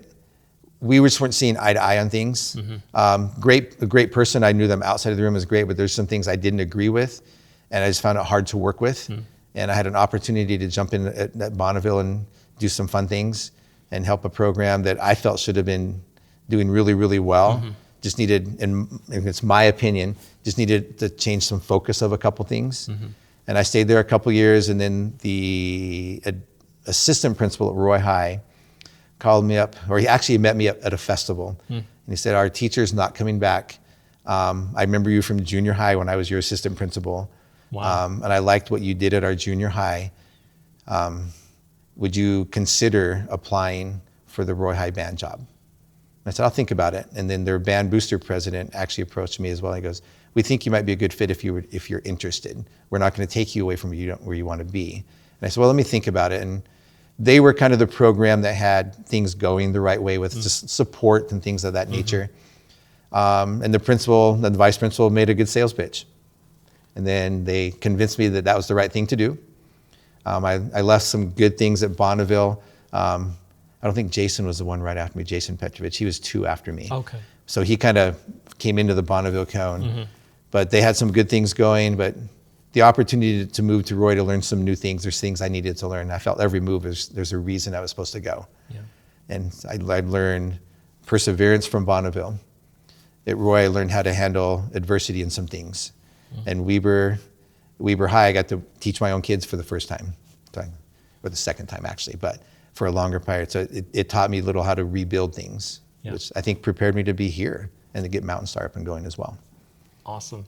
Speaker 2: we just weren't seeing eye to eye on things. A great person. I knew them outside of the room was great, but there's some things I didn't agree with, and I just found it hard to work with. And I had an opportunity to jump in at Bonneville and do some fun things and help a program that I felt should have been doing really, really well. Just needed, and it's my opinion, just needed to change some focus of a couple things. And I stayed there a couple years, and then the assistant principal at Roy High called me up, or he actually met me at a festival. And he said, our teacher's not coming back. I remember you from junior high when I was your assistant principal.
Speaker 1: Wow.
Speaker 2: And I liked what you did at our junior high. Would you consider applying for the Roy High band job? I said, I'll think about it. And then their band booster president actually approached me as well. He goes, we think you might be a good fit if you're interested. We're not going to take you away from where you want to be. And I said, well, let me think about it. And they were kind of the program that had things going the right way with just support and things of that nature. And the principal and the vice principal made a good sales pitch. And then they convinced me that that was the right thing to do. I left some good things at Bonneville. I don't think Jason was the one right after me, Jason Petrovich. He was 2 after me.
Speaker 1: Okay.
Speaker 2: So he kind of came into the Bonneville cone. But they had some good things going, but the opportunity to move to Roy to learn some new things, there's things I needed to learn. I felt every move, there's a reason I was supposed to go.
Speaker 1: Yeah.
Speaker 2: And I learned perseverance from Bonneville. At Roy, I learned how to handle adversity in some things. And Weber High, I got to teach my own kids for the first time, or the second time actually, but for a longer period. So it taught me a little how to rebuild things, which I think prepared me to be here and to get Mountain Star up and going as well.
Speaker 1: Awesome.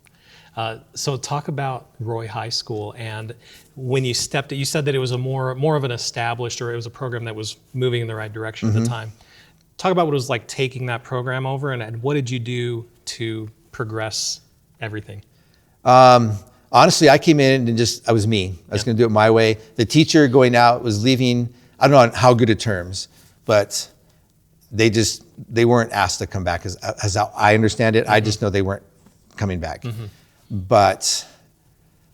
Speaker 1: So talk about Roy High School, and when you stepped, you said that it was a more of an established, or it was a program that was moving in the right direction at the time. Talk about what it was like taking that program over, and what did you do to progress everything?
Speaker 2: Honestly, I came in and I was me. I was going to do it my way. The teacher going out was leaving, I don't know on how good of terms, but they weren't asked to come back as how I understand it. I just know they weren't coming back. But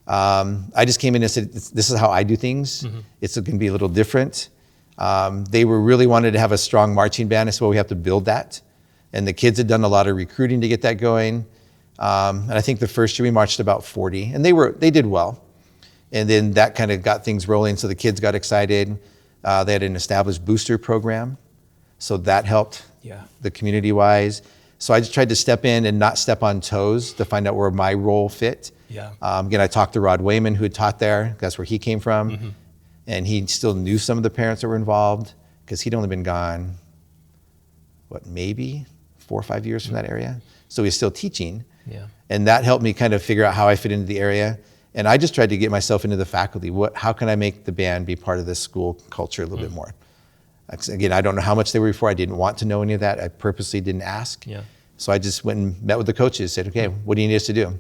Speaker 2: I just came in and said, this is how I do things. It's going to be a little different. They really wanted to have a strong marching band. I said, well, we have to build that. And the kids had done a lot of recruiting to get that going. And I think the first year we marched about 40, and they did well. And then that kind of got things rolling. So the kids got excited. They had an established booster program. So that helped the community-wise. So I just tried to step in and not step on toes to find out where my role fit. Again, I talked to Rod Wayman, who had taught there. That's where he came from. And he still knew some of the parents that were involved because he'd only been gone, maybe 4 or 5 years from that area. So he was still teaching. And that helped me kind of figure out how I fit into the area. And I just tried to get myself into the faculty. How can I make the band be part of this school culture a little bit more? Again, I don't know how much they were before. I didn't want to know any of that. I purposely didn't ask. So I just went and met with the coaches, said, okay, what do you need us to do?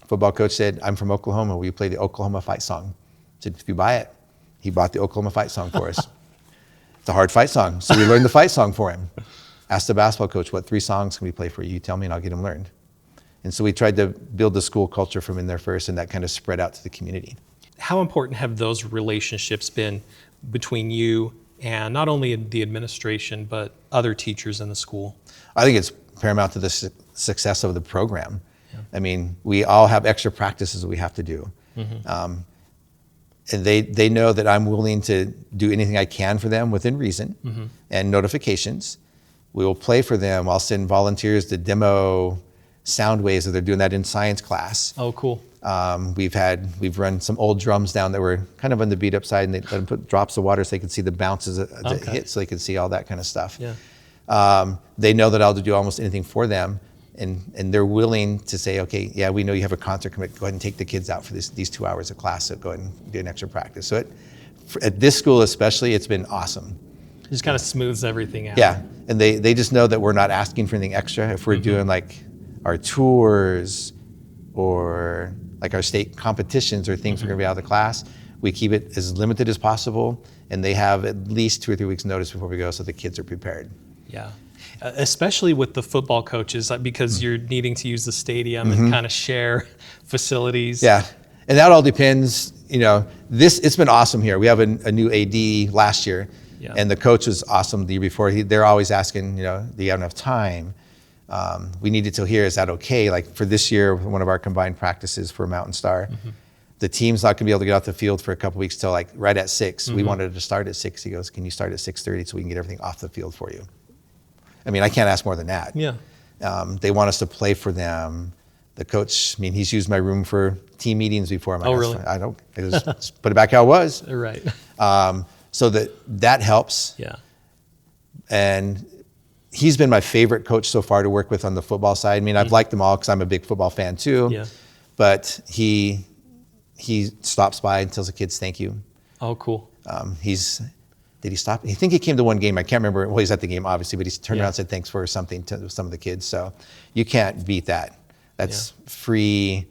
Speaker 2: Football coach said, I'm from Oklahoma. Will you play the Oklahoma fight song? I said, if you buy it. He bought the Oklahoma fight song for us. It's a hard fight song. So we learned the fight song for him. Asked the basketball coach, what 3 songs can we play for you? You tell me and I'll get them learned. And so we tried to build the school culture from in there first, and that kind of spread out to the community.
Speaker 1: How important have those relationships been between you and not only the administration, but other teachers in the school?
Speaker 2: I think it's paramount to the success of the program. I mean, we all have extra practices that we have to do. And they know that I'm willing to do anything I can for them within reason and notifications. We will play for them. I'll send volunteers to demo sound waves, that they're doing that in science class.
Speaker 1: Oh, cool.
Speaker 2: We've run some old drums down that were kind of on the beat up side, and they let them put drops of water so they could see the bounces that hit, so they could see all that kind of stuff. They know that I'll do almost anything for them, and they're willing to say, okay, yeah, we know you have a concert, go ahead and take the kids out for these 2 hours of class, so go ahead and do an extra practice. So at this school especially, it's been awesome.
Speaker 1: It just kind of smooths everything out.
Speaker 2: Yeah, and they just know that we're not asking for anything extra. If we're doing like our tours or like our state competitions or things we're gonna be out of the class, we keep it as limited as possible, and they have at least 2 or 3 weeks notice before we go, so the kids are prepared.
Speaker 1: Especially with the football coaches, because you're needing to use the stadium and kind of share facilities.
Speaker 2: And that all depends. It's been awesome here. We have a new AD last year, and the coach was awesome the year before. They're always asking, do you have enough time? We need it till here. Is that okay? Like for this year, one of our combined practices for Mountain Star, the team's not gonna be able to get off the field for a couple weeks till like right at 6. We wanted to start at 6. He goes, can you start at 6:30 so we can get everything off the field for you? I mean, I can't ask more than that. They want us to play for them. The coach, he's used my room for team meetings before. I'm like,
Speaker 1: really?
Speaker 2: I don't. I just put it back how it was.
Speaker 1: Right.
Speaker 2: So that helps. And he's been my favorite coach so far to work with on the football side. I've liked them all because I'm a big football fan too. But he stops by and tells the kids thank you.
Speaker 1: Oh, cool.
Speaker 2: Did he stop? I think he came to one game. I can't remember. Well, he's at the game, obviously, but he turned around and said thanks for something to some of the kids. So you can't beat that. That's free.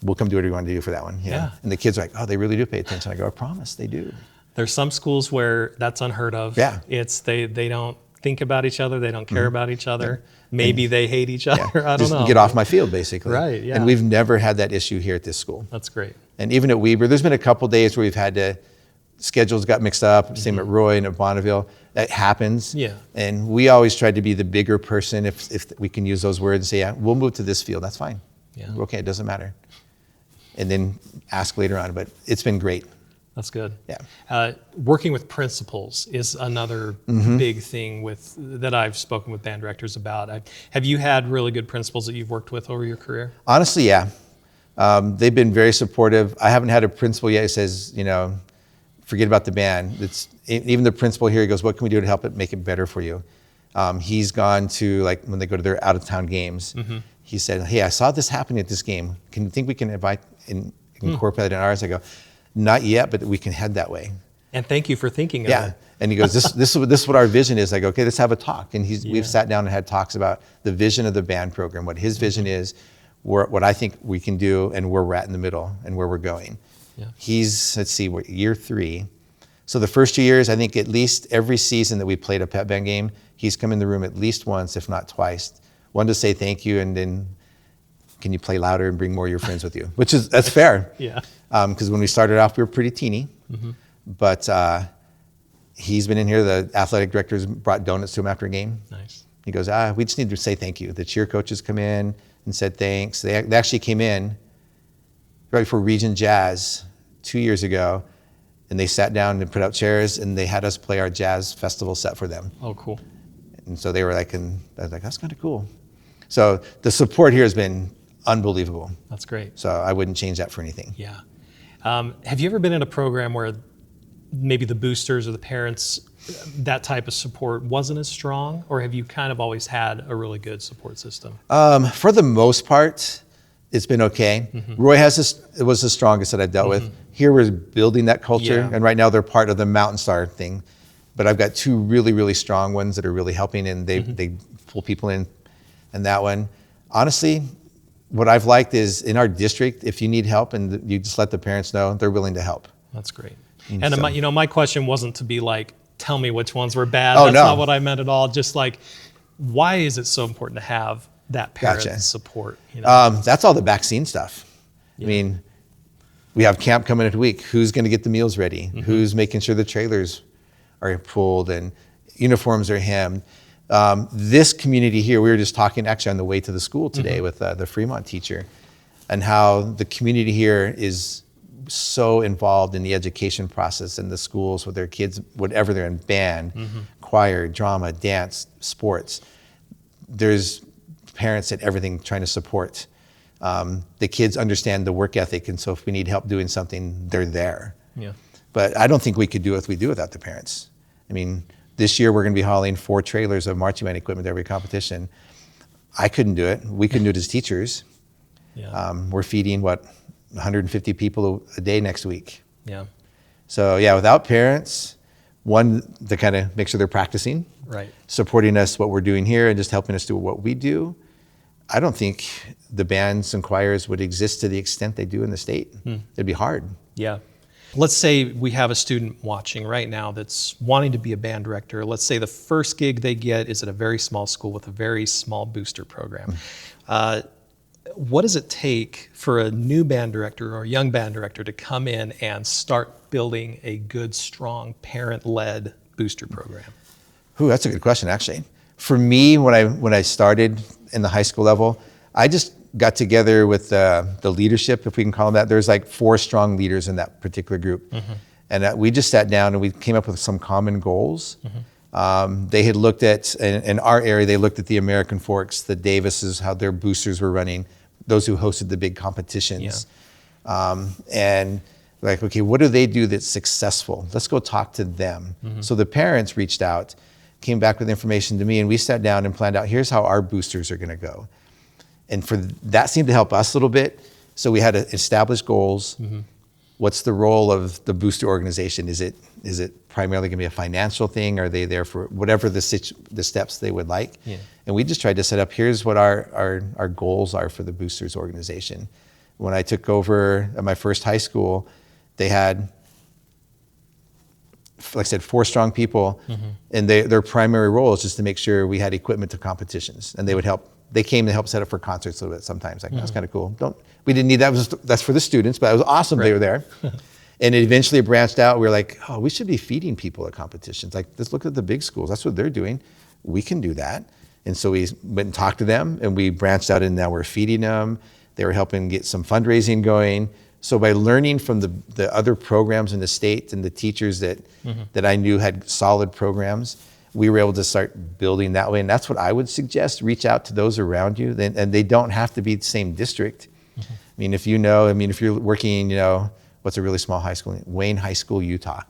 Speaker 2: We'll come do whatever you want to do for that one. And the kids are like, oh, they really do pay attention. I go, I promise they do.
Speaker 1: There's some schools where that's unheard of. It's they don't think about each other. They don't care about each other. Maybe they hate each other. I don't know.
Speaker 2: Get off my field, basically.
Speaker 1: Right,
Speaker 2: And we've never had that issue here at this school.
Speaker 1: That's great.
Speaker 2: And even at Weber, there's been a couple days where we've had to, schedules got mixed up, same at Roy and at Bonneville. That happens. And we always try to be the bigger person, if we can use those words, and say, we'll move to this field. That's fine. We're okay, it doesn't matter. And then ask later on, but it's been great.
Speaker 1: That's good. Working with principals is another big thing that I've spoken with band directors about. Have you had really good principals that you've worked with over your career?
Speaker 2: Honestly, yeah. They've been very supportive. I haven't had a principal yet who says, forget about the band. Even the principal here, he goes, what can we do to help it make it better for you? He's gone to, like, when they go to their out-of-town games, he said, hey, I saw this happening at this game. Can you think we can incorporate it in ours? I go, not yet, but we can head that way.
Speaker 1: And thank you for thinking of it.
Speaker 2: And he goes, this is what our vision is. I go, okay, let's have a talk. And we've sat down and had talks about the vision of the band program, what his vision is, what I think we can do, and where we're at in the middle and where we're going. Yeah. He's, let's see, we're year 3. So the first 2 years, I think at least every season that we played a pep band game, he's come in the room at least once, if not twice. One to say thank you, and then can you play louder and bring more of your friends with you? That's fair. Yeah. Because when we started off, we were pretty teeny. But he's been in here. The athletic directors brought donuts to him after a game. Nice. He goes, we just need to say thank you. The cheer coaches come in and said thanks. They actually came in right before Region Jazz 2 years ago, and they sat down and put out chairs, and they had us play our jazz festival set for them. Oh, cool. And so they were like, and I was like, that's kind of cool. So the support here has been unbelievable. That's great. So I wouldn't change that for anything. Yeah. Have you ever been in a program where maybe the boosters or the parents, that type of support wasn't as strong, or have you kind of always had a really good support system? For the most part, it's been okay. Roy was the strongest that I've dealt with. Here we're building that culture, and right now they're part of the Mountain Star thing. But I've got 2 really, really strong ones that are really helping, and they pull people in. And that one, honestly, what I've liked is in our district, if you need help and you just let the parents know, they're willing to help. That's great. And so, my question wasn't to be like, tell me which ones were bad. That's not what I meant at all. Just like, why is it so important to have that parent support? That's all the vaccine stuff. Yeah. I mean, we have camp coming in a week. Who's going to get the meals ready? Who's making sure the trailers are pulled and uniforms are hemmed? This community here, we were just talking actually on the way to the school today with the Fremont teacher, and how the community here is so involved in the education process in the schools with their kids, whatever they're in, band, choir, drama, dance, sports. There's parents at everything trying to support. The kids understand the work ethic, and so if we need help doing something, they're there. Yeah. But I don't think we could do what we do without the parents. I mean, this year we're going to be hauling 4 trailers of marching band equipment to every competition. I couldn't do it. We couldn't do it as teachers. Yeah. We're feeding, 150 people a day next week. Yeah. So without parents, one, to kind of make sure they're practicing, right, supporting us what we're doing here and just helping us do what we do, I don't think the bands and choirs would exist to the extent they do in the state. It'd be hard. Yeah. Let's say we have a student watching right now that's wanting to be a band director. Let's say the first gig they get is at a very small school with a very small booster program. What does it take for a new band director or a young band director to come in and start building a good, strong, parent-led booster program? Ooh, that's a good question, actually. For me, when I started in the high school level, I just got together with the leadership, if we can call them that. There's like 4 strong leaders in that particular group. And we just sat down and we came up with some common goals. They had looked at, in our area, they looked at the American Forks, the Davises, how their boosters were running, those who hosted the big competitions. And like, okay, what do they do that's successful? Let's go talk to them. So the parents reached out, came back with information to me, and we sat down and planned out, here's how our boosters are gonna go. And that seemed to help us a little bit. So we had to establish goals. What's the role of the booster organization? Is it primarily going to be a financial thing? Are they there for whatever the steps they would like? Yeah. And we just tried to set up, here's what our goals are for the boosters organization. When I took over at my first high school, they had, like I said, 4 strong people, and their primary role is just to make sure we had equipment to competitions, and they would help. They came to help set up for concerts a little bit sometimes. Like, that's kind of cool. We didn't need that. That's for the students, but it was awesome they were there. And it eventually branched out. We were like, oh, we should be feeding people at competitions. Like, let's look at the big schools. That's what they're doing. We can do that. And so we went and talked to them, and we branched out, and now we're feeding them. They were helping get some fundraising going. So by learning from the other programs in the state and the teachers that I knew had solid programs, we were able to start building that way. And that's what I would suggest. Reach out to those around you. And they don't have to be the same district. mean, if you're working, what's a really small high school? Wayne High School, Utah.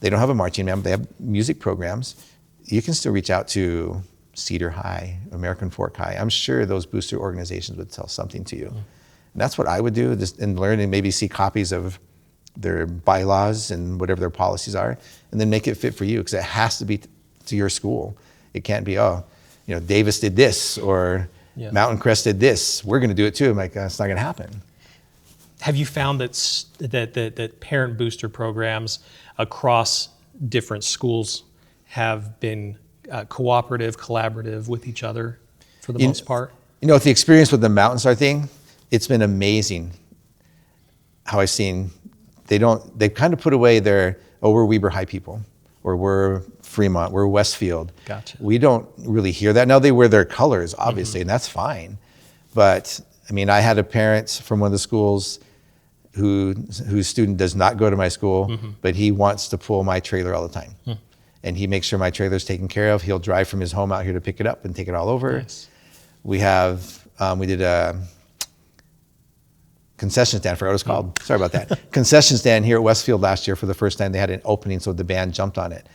Speaker 2: They don't have a marching band, but they have music programs. You can still reach out to Cedar High, American Fork High. I'm sure those booster organizations would tell something to you. And that's what I would do, just and learn and maybe see copies of their bylaws and whatever their policies are, and then make it fit for you, because it has to be to your school. It can't be, Davis did this, or Mountain Crest did this. We're going to do it too. I'm like, that's not going to happen.
Speaker 1: Have you found that parent booster programs across different schools have been cooperative, collaborative with each other for the most part?
Speaker 2: With the experience with the Mountain Star thing, it's been amazing how I've seen they've kind of put away we're Weber High people, or we're Fremont, we're Westfield.
Speaker 1: Gotcha.
Speaker 2: We don't really hear that. Now they wear their colors, obviously, and that's fine. But I had a parent from one of the schools whose student does not go to my school, but he wants to pull my trailer all the time. And he makes sure my trailer's taken care of. He'll drive from his home out here to pick it up and take it all over.
Speaker 1: Nice.
Speaker 2: We did a concession stand, I forgot what it was called. Sorry about that. Concession stand here at Westfield last year for the first time. They had an opening, so the band jumped on it.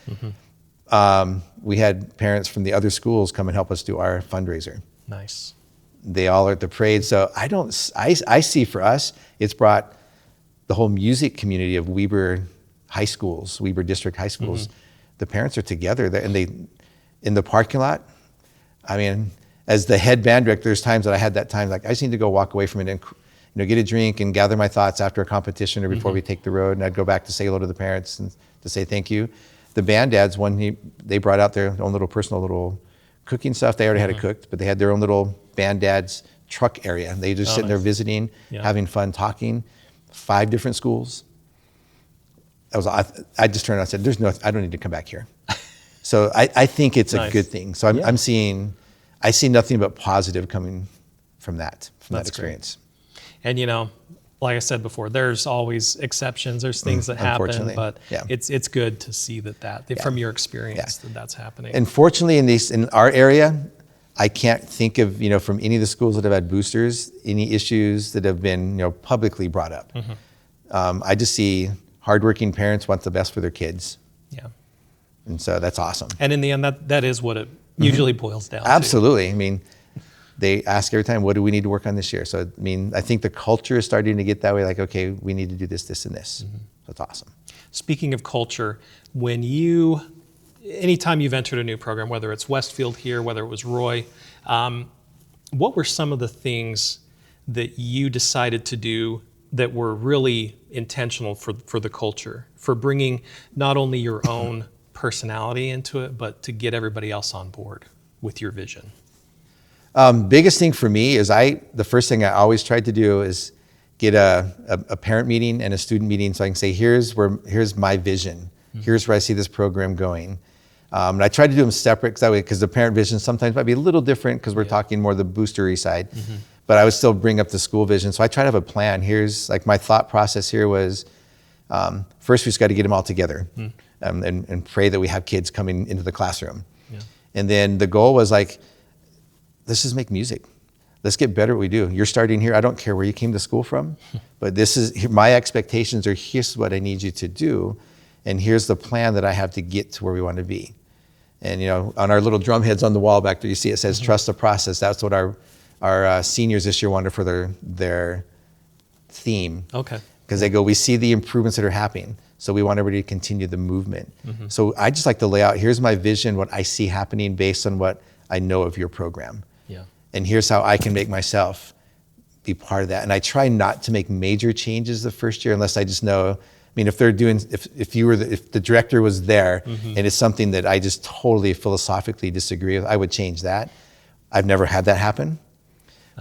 Speaker 2: We had parents from the other schools come and help us do our fundraiser.
Speaker 1: Nice.
Speaker 2: They all are at the parade. So I see for us, it's brought the whole music community of Weber high schools, Weber district high schools. The parents are together and in the parking lot. As the head band director, there's times that I had that time, like I just need to go walk away from it and get a drink and gather my thoughts after a competition or before we take the road. And I'd go back to say hello to the parents and to say thank you. The band dads, they brought out their own little personal cooking stuff. They already had it cooked, but they had their own little band dads truck area. They just sitting there visiting, having fun, talking. 5 different schools. I just turned around and said, I don't need to come back here. So I think it's a good thing. So I see nothing but positive coming from that experience.
Speaker 1: Great. And like I said before, there's always exceptions. There's things that happen, but it's good to see that from your experience that's happening.
Speaker 2: And fortunately, in our area, I can't think of from any of the schools that have had boosters any issues that have been publicly brought up. I just see hardworking parents want the best for their kids. Yeah, and so that's awesome.
Speaker 1: And in the end, that is what it usually boils down to.
Speaker 2: Absolutely. They ask every time, what do we need to work on this year? So, I think the culture is starting to get that way, like, okay, we need to do this, this, and this. That's awesome.
Speaker 1: Speaking of culture, anytime you've entered a new program, whether it's Westfield here, whether it was Roy, what were some of the things that you decided to do that were really intentional for the culture, for bringing not only your own personality into it, but to get everybody else on board with your vision?
Speaker 2: Biggest thing for me is the first thing I always tried to do is get a parent meeting and a student meeting so I can say, here's my vision. Here's where I see this program going. And I tried to do them separate because the parent vision sometimes might be a little different because we're talking more the boostery side. But I would still bring up the school vision. So I try to have a plan. Here's my thought process here was, first we just got to get them all together and pray that we have kids coming into the classroom. And then the goal was let's just make music. Let's get better at what we do. You're starting here. I don't care where you came to school from, but my expectations are, here's what I need you to do. And here's the plan that I have to get to where we want to be. And on our little drum heads on the wall back there, you see it says, trust the process. That's what our seniors this year wanted for their theme. Okay. Because they go, we see the improvements that are happening. So we want everybody to continue the movement. So I just like to lay out, here's my vision, what I see happening based on what I know of your program. And here's how I can make myself be part of that. And I try not to make major changes the first year unless I just know, if the director was there and it's something that I just totally philosophically disagree with, I would change that. I've never had that happen.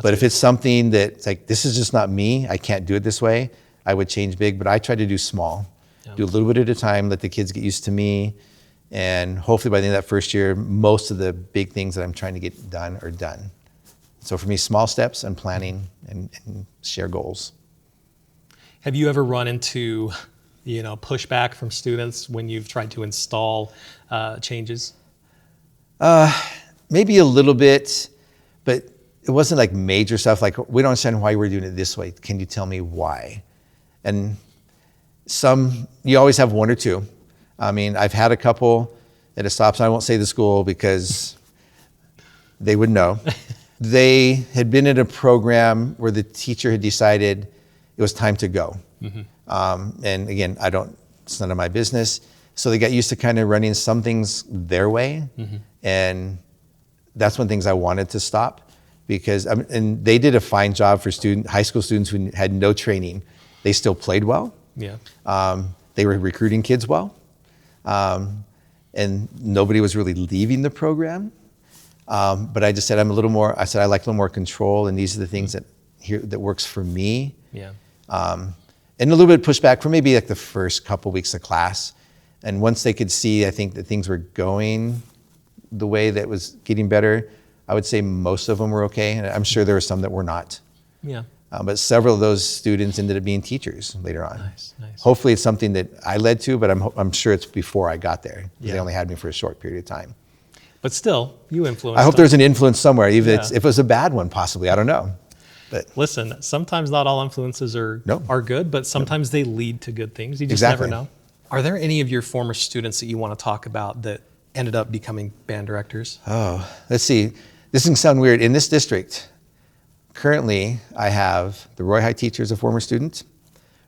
Speaker 2: But if it's something that's this is just not me, I can't do it this way, I would change big. But I try to do small, do a little bit at a time, let the kids get used to me. And hopefully by the end of that first year, most of the big things that I'm trying to get done are done. So for me, small steps and planning and share goals.
Speaker 1: Have you ever run into, pushback from students when you've tried to install changes?
Speaker 2: Maybe a little bit, but it wasn't like major stuff. Like, we don't understand why we're doing it this way. Can you tell me why? And you always have one or two. I mean, I've had a couple at a stop sign. I won't say the school because they would know. They had been in a program where the teacher had decided it was time to go. And again, it's none of my business. So they got used to kind of running some things their way. And that's one things I wanted to stop, because, and they did a fine job for high school students who had no training. They still played well.
Speaker 1: Yeah.
Speaker 2: They were recruiting kids well. And nobody was really leaving the program. But I just said, I like a little more control, and these are the things that works for me.
Speaker 1: Yeah.
Speaker 2: And a little bit of pushback for maybe like the first couple weeks of class. And once they could see, I think, that things were going the way that was getting better, I would say most of them were okay. And I'm sure there were some that were not.
Speaker 1: Yeah.
Speaker 2: But several of those students ended up being teachers later on.
Speaker 1: Nice.
Speaker 2: Hopefully it's something that I led to, but I'm sure it's before I got there.
Speaker 1: Yeah.
Speaker 2: They only had me for a short period of time.
Speaker 1: But still, you influenced
Speaker 2: I hope
Speaker 1: them.
Speaker 2: there's an influence somewhere, even if it was a bad one, possibly. I don't know. But
Speaker 1: listen, sometimes not all influences are good, but sometimes they lead to good things. You just never know. Are there any of your former students that you want to talk about that ended up becoming band directors?
Speaker 2: Oh, let's see. This can sound weird. In this district, currently, I have the Roy High teacher is a former student.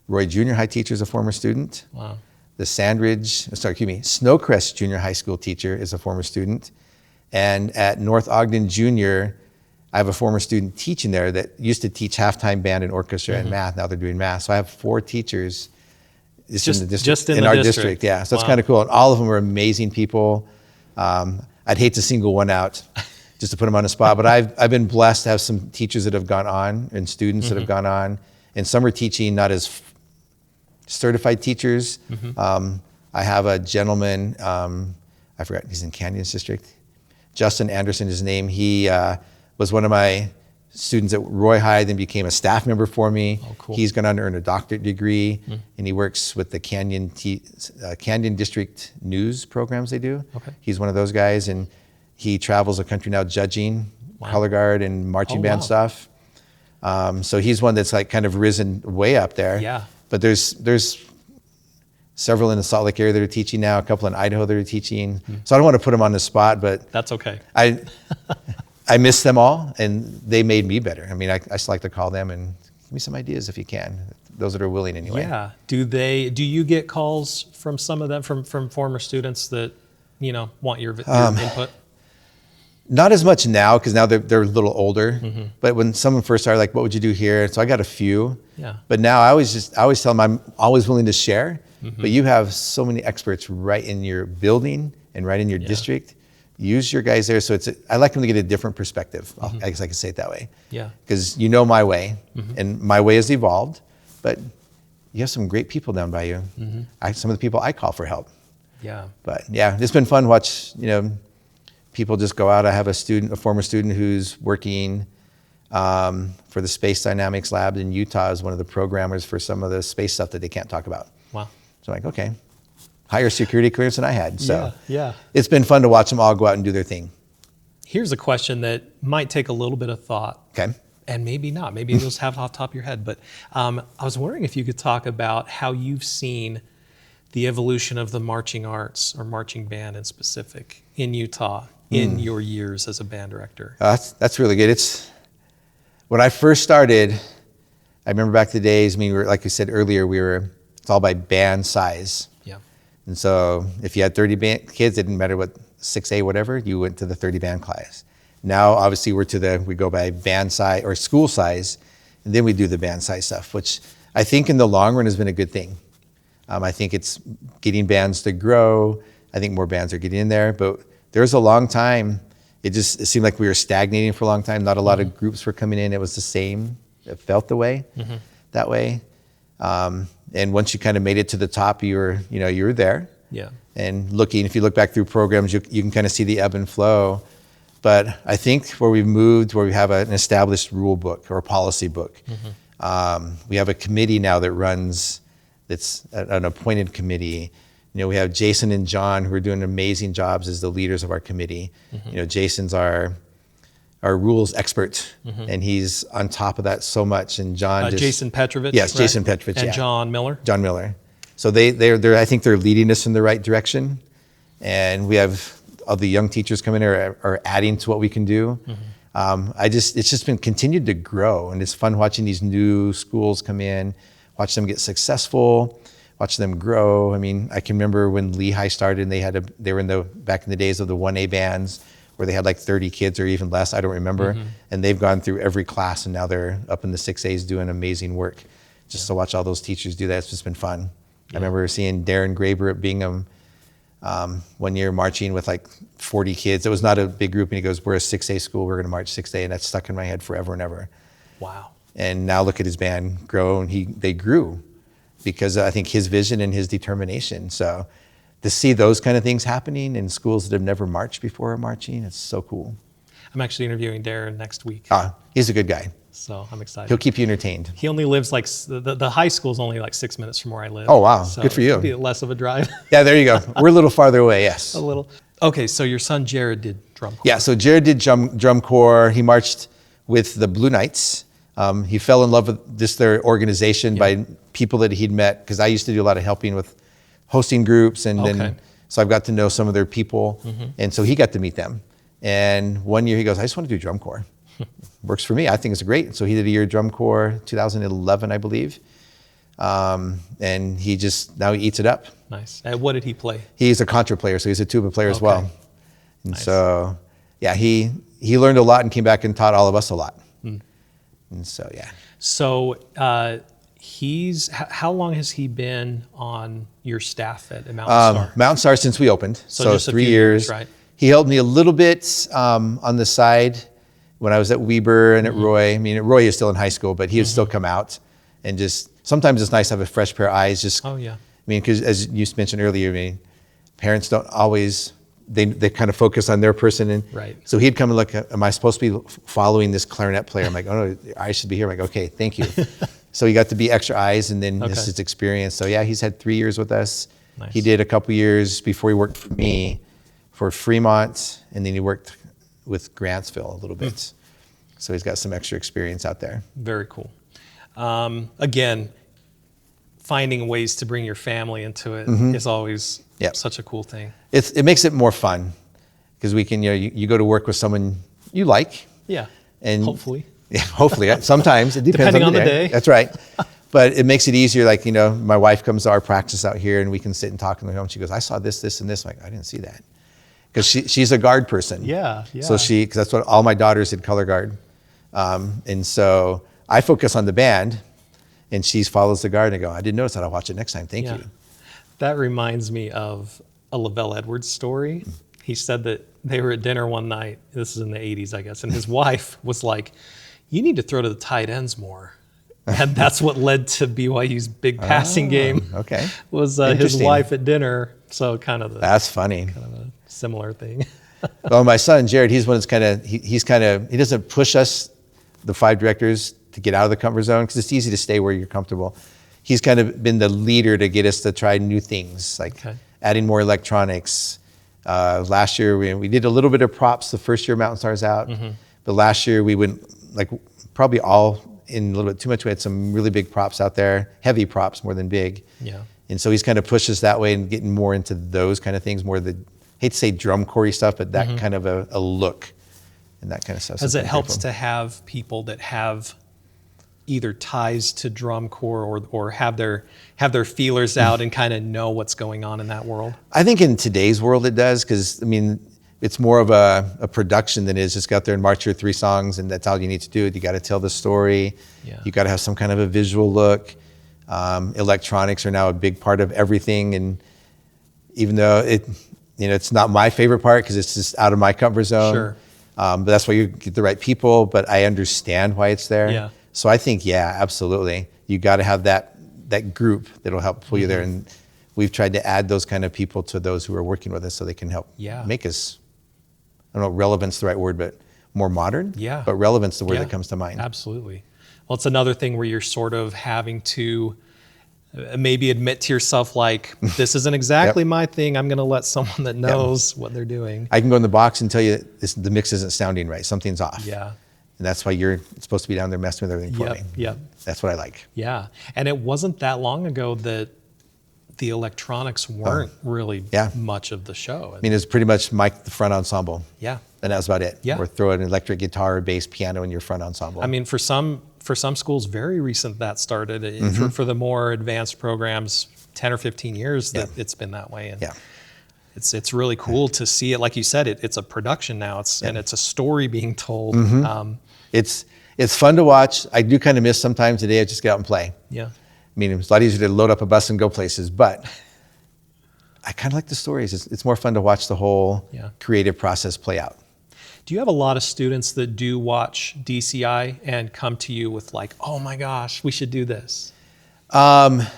Speaker 2: Roy Junior High teacher is a former student.
Speaker 1: Wow.
Speaker 2: The Snowcrest Junior High School teacher is a former student. And at North Ogden Junior, I have a former student teaching there that used to teach halftime band and orchestra and math. Now they're doing math. So I have 4 teachers in our district. Yeah, so that's kind of cool. And all of them are amazing people. I'd hate to single one out just to put them on the spot, but I've been blessed to have some teachers that have gone on and students that have gone on. And some are teaching not as certified teachers. I have a gentleman, I forgot, he's in Canyons District. Justin Anderson is his name. He was one of my students at Roy High, then became a staff member for me.
Speaker 1: Oh, cool.
Speaker 2: He's gone on to earn a doctorate degree, and he works with the Canyon District news programs they do.
Speaker 1: Okay.
Speaker 2: He's one of those guys, and he travels the country now judging color guard and marching band stuff. So he's one that's like kind of risen way up there.
Speaker 1: Yeah.
Speaker 2: But there's several in the Salt Lake area that are teaching now, a couple in Idaho that are teaching. So I don't want to put them on the spot, but
Speaker 1: That's okay.
Speaker 2: I miss them all, and they made me better. I mean, I just like to call them and give me some ideas if you can. Those that are willing anyway.
Speaker 1: Yeah. Do you get calls from some of them, from former students that, want your input?
Speaker 2: Not as much now, because now they're a little older. But when someone first started, like, what would you do here? So I got a few.
Speaker 1: Yeah.
Speaker 2: But now I always tell them I'm always willing to share. But you have so many experts right in your building and right in your district. Use your guys there. So I like them to get a different perspective. I guess I can say it that way.
Speaker 1: Yeah.
Speaker 2: Because my way, and my way has evolved. But you have some great people down by you. Some of the people I call for help.
Speaker 1: Yeah.
Speaker 2: But yeah, it's been fun to watch, people just go out. I have a former student who's working for the Space Dynamics Lab in Utah as one of the programmers for some of the space stuff that they can't talk about.
Speaker 1: Wow.
Speaker 2: So I'm like, okay, higher security clearance than I had. So
Speaker 1: yeah.
Speaker 2: It's been fun to watch them all go out and do their thing.
Speaker 1: Here's a question that might take a little bit of thought.
Speaker 2: Okay.
Speaker 1: And maybe not. Maybe you'll just have it off the top of your head. But I was wondering if you could talk about how you've seen the evolution of the marching arts, or marching band in specific, in Utah in your years as a band director.
Speaker 2: That's really good. When I first started, I remember back to the days, we were, like we said earlier, it's all by band size.
Speaker 1: Yeah.
Speaker 2: And so if you had 30 kids, it didn't matter what 6A, whatever, you went to the 30 band class. Now, obviously, we go by band size or school size, and then we do the band size stuff, which I think in the long run has been a good thing. I think it's getting bands to grow. I think more bands are getting in there, but there's a long time, it seemed like we were stagnating for a long time. Not a lot of groups were coming in. It was the same. It felt the way, that way. And once you kind of made it to the top, you were there.
Speaker 1: Yeah.
Speaker 2: And if you look back through programs, you can kind of see the ebb and flow. But I think where we've moved, where we have an established rule book or a policy book, we have a committee now that runs, it's an appointed committee. We have Jason and John who are doing amazing jobs as the leaders of our committee. Jason's our our rules expert, and he's on top of that so much. And John,
Speaker 1: Jason Petrovich.
Speaker 2: yes,
Speaker 1: right?
Speaker 2: Jason Petrovich,
Speaker 1: and
Speaker 2: yeah.
Speaker 1: John Miller.
Speaker 2: John Miller. So they're I think they're leading us in the right direction, and we have all the young teachers coming in are adding to what we can do. It's just been continued to grow, and it's fun watching these new schools come in, watch them get successful, watch them grow. I mean, I can remember when Lehigh started, and they were back in the days of the 1A bands, where they had like 30 kids or even less, I don't remember. And they've gone through every class, and now they're up in the 6As doing amazing work. Just to watch all those teachers do that, it's just been fun. I remember seeing Darren Graber at Bingham one year marching with like 40 kids. It was not a big group, and he goes, we're a 6A school, we're gonna march 6A, and that's stuck in my head forever and ever.
Speaker 1: Wow.
Speaker 2: And now look at his band grow, and they grew because I think his vision and his determination. So to see those kind of things happening in schools that have never marched before are marching, it's so cool.
Speaker 1: I'm actually interviewing Darren next week.
Speaker 2: He's a good guy.
Speaker 1: So I'm excited.
Speaker 2: He'll keep you entertained.
Speaker 1: He only lives like, the high school's only like 6 minutes from where I live.
Speaker 2: Oh, wow.
Speaker 1: So
Speaker 2: Good for you.
Speaker 1: It'll be less of a drive.
Speaker 2: Yeah, there you go. We're a little farther away, yes.
Speaker 1: A little. Okay, so your son Jared did drum corps.
Speaker 2: Yeah, so Jared did drum corps. He marched with the Blue Knights. He fell in love with their organization by people that he'd met, because I used to do a lot of helping with hosting groups, and then so I've got to know some of their people, and so he got to meet them. And one year he goes, I just want to do drum corps. Works for me. I think it's great. So he did a year of drum corps, 2011, I believe. And now he eats it up.
Speaker 1: Nice. And what did he play?
Speaker 2: He's a contra player, so he's a tuba player as well. And so, yeah, he learned a lot and came back and taught all of us a lot. And so, yeah.
Speaker 1: So how long has he been on your staff at Mountain Star?
Speaker 2: Mountain Star since we opened, so
Speaker 1: just a
Speaker 2: 3
Speaker 1: few
Speaker 2: years.
Speaker 1: right?
Speaker 2: He helped me a little bit on the side when I was at Weber and at Roy. I mean, Roy is still in high school, but he would still come out and sometimes it's nice to have a fresh pair of eyes.
Speaker 1: Oh, yeah.
Speaker 2: I mean, because as you mentioned earlier, I mean, parents don't always, they kind of focus on their person. And
Speaker 1: right.
Speaker 2: So he'd come and look, am I supposed to be following this clarinet player? I'm like, oh no, I should be here. I'm like, okay, thank you. So he got to be extra eyes, and then this is his experience. So yeah, he's had 3 years with us.
Speaker 1: Nice.
Speaker 2: He did a couple years before he worked for me for Fremont, and then he worked with Grantsville a little bit. So he's got some extra experience out there.
Speaker 1: Very cool. Again, finding ways to bring your family into it is always such a cool thing.
Speaker 2: It makes it more fun, because we can, you go to work with someone you like.
Speaker 1: Yeah,
Speaker 2: and
Speaker 1: hopefully.
Speaker 2: Yeah, hopefully. Sometimes it depends
Speaker 1: Depending
Speaker 2: on the day.
Speaker 1: day.
Speaker 2: That's right. But it makes it easier. Like, my wife comes to our practice out here, and we can sit and talk in the home. She goes, I saw this, this, and this. I'm like, I didn't see that. Because she's a guard person.
Speaker 1: Yeah.
Speaker 2: So because that's what all my daughters did, color guard. And so I focus on the band, and she follows the guard, and I go, I didn't notice that. I'll watch it next time. Thank you.
Speaker 1: That reminds me of a Lavelle Edwards story. He said that they were at dinner one night. This is in the 80s, I guess. And his wife was like, you need to throw to the tight ends more. And that's what led to BYU's big passing game.
Speaker 2: Okay.
Speaker 1: Was his wife at dinner. So
Speaker 2: that's funny.
Speaker 1: Kind of a similar thing.
Speaker 2: Well, my son, Jared, he's one that's he doesn't push us, the 5 directors, to get out of the comfort zone, because it's easy to stay where you're comfortable. He's kind of been the leader to get us to try new things, like adding more electronics. Last year, we did a little bit of props the first year Mountain Star's out. But last year, we went probably all in a little bit too much. We had some really big props out there, heavy props more than big.
Speaker 1: Yeah.
Speaker 2: And so he's kind of pushed us that way and getting more into those kind of things, more hate to say drum corey stuff, but that kind of a look and that kind of stuff.
Speaker 1: As it helps to have people that have either ties to drum corps or have their feelers out and kind of know what's going on in that world.
Speaker 2: I think in today's world it does, because I mean, it's more of a production than it is just go out there and march your 3 songs and that's all you need to do. You got to tell the story.
Speaker 1: Yeah.
Speaker 2: You got to have some kind of a visual look. Electronics are now a big part of everything, and even though it's not my favorite part, because it's just out of my comfort zone.
Speaker 1: Sure.
Speaker 2: But that's why you get the right people. But I understand why it's there.
Speaker 1: Yeah.
Speaker 2: So I think, absolutely, you got to have that group that'll help pull you there, and we've tried to add those kind of people to those who are working with us, so they can help make us. I don't know, relevance the right word, but more modern.
Speaker 1: Yeah.
Speaker 2: But relevance the word that comes to mind.
Speaker 1: Absolutely. Well, it's another thing where you're sort of having to maybe admit to yourself, like, this isn't exactly my thing. I'm going to let someone that knows what they're doing.
Speaker 2: I can go in the box and tell you the mix isn't sounding right. Something's off.
Speaker 1: Yeah.
Speaker 2: And that's why you're supposed to be down there messing with everything for me.
Speaker 1: Yep.
Speaker 2: That's what I like.
Speaker 1: Yeah. And it wasn't that long ago that the electronics weren't really much of the show.
Speaker 2: I mean, it's pretty much the front ensemble.
Speaker 1: Yeah.
Speaker 2: And that was about it.
Speaker 1: Yeah.
Speaker 2: Or throw an electric guitar or bass piano in your front ensemble.
Speaker 1: I mean, for some schools, very recent that started. For the more advanced programs, 10 or 15 years that it's been that way. And it's really cool to see it. Like you said, it's a production now. And it's a story being told.
Speaker 2: It's fun to watch. I do kind of miss sometimes today. I just get out and play.
Speaker 1: Yeah.
Speaker 2: I mean, it's a lot easier to load up a bus and go places, but I kind of like the stories. It's more fun to watch the whole creative process play out.
Speaker 1: Do you have a lot of students that do watch DCI and come to you with like, oh my gosh, we should do this?
Speaker 2: At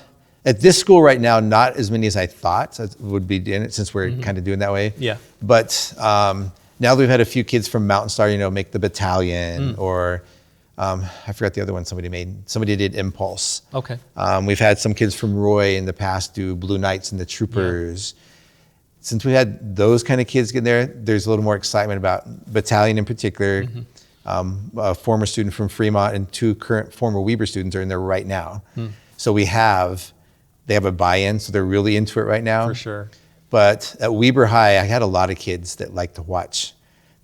Speaker 2: this school right now, not as many as I thought would be in it, since we're kind of doing that way.
Speaker 1: Yeah.
Speaker 2: But now that we've had a few kids from Mountain Star, make the battalion, or I forgot the other one somebody made. Somebody did Impulse.
Speaker 1: Okay.
Speaker 2: We've had some kids from Roy in the past do Blue Knights and the Troopers. Yeah. Since we had those kind of kids get there, there's a little more excitement about battalion in particular. A former student from Fremont and two current former Weber students are in there right now. So they have a buy-in, so they're really into it right now.
Speaker 1: For sure.
Speaker 2: But at Weber High, I had a lot of kids that like to watch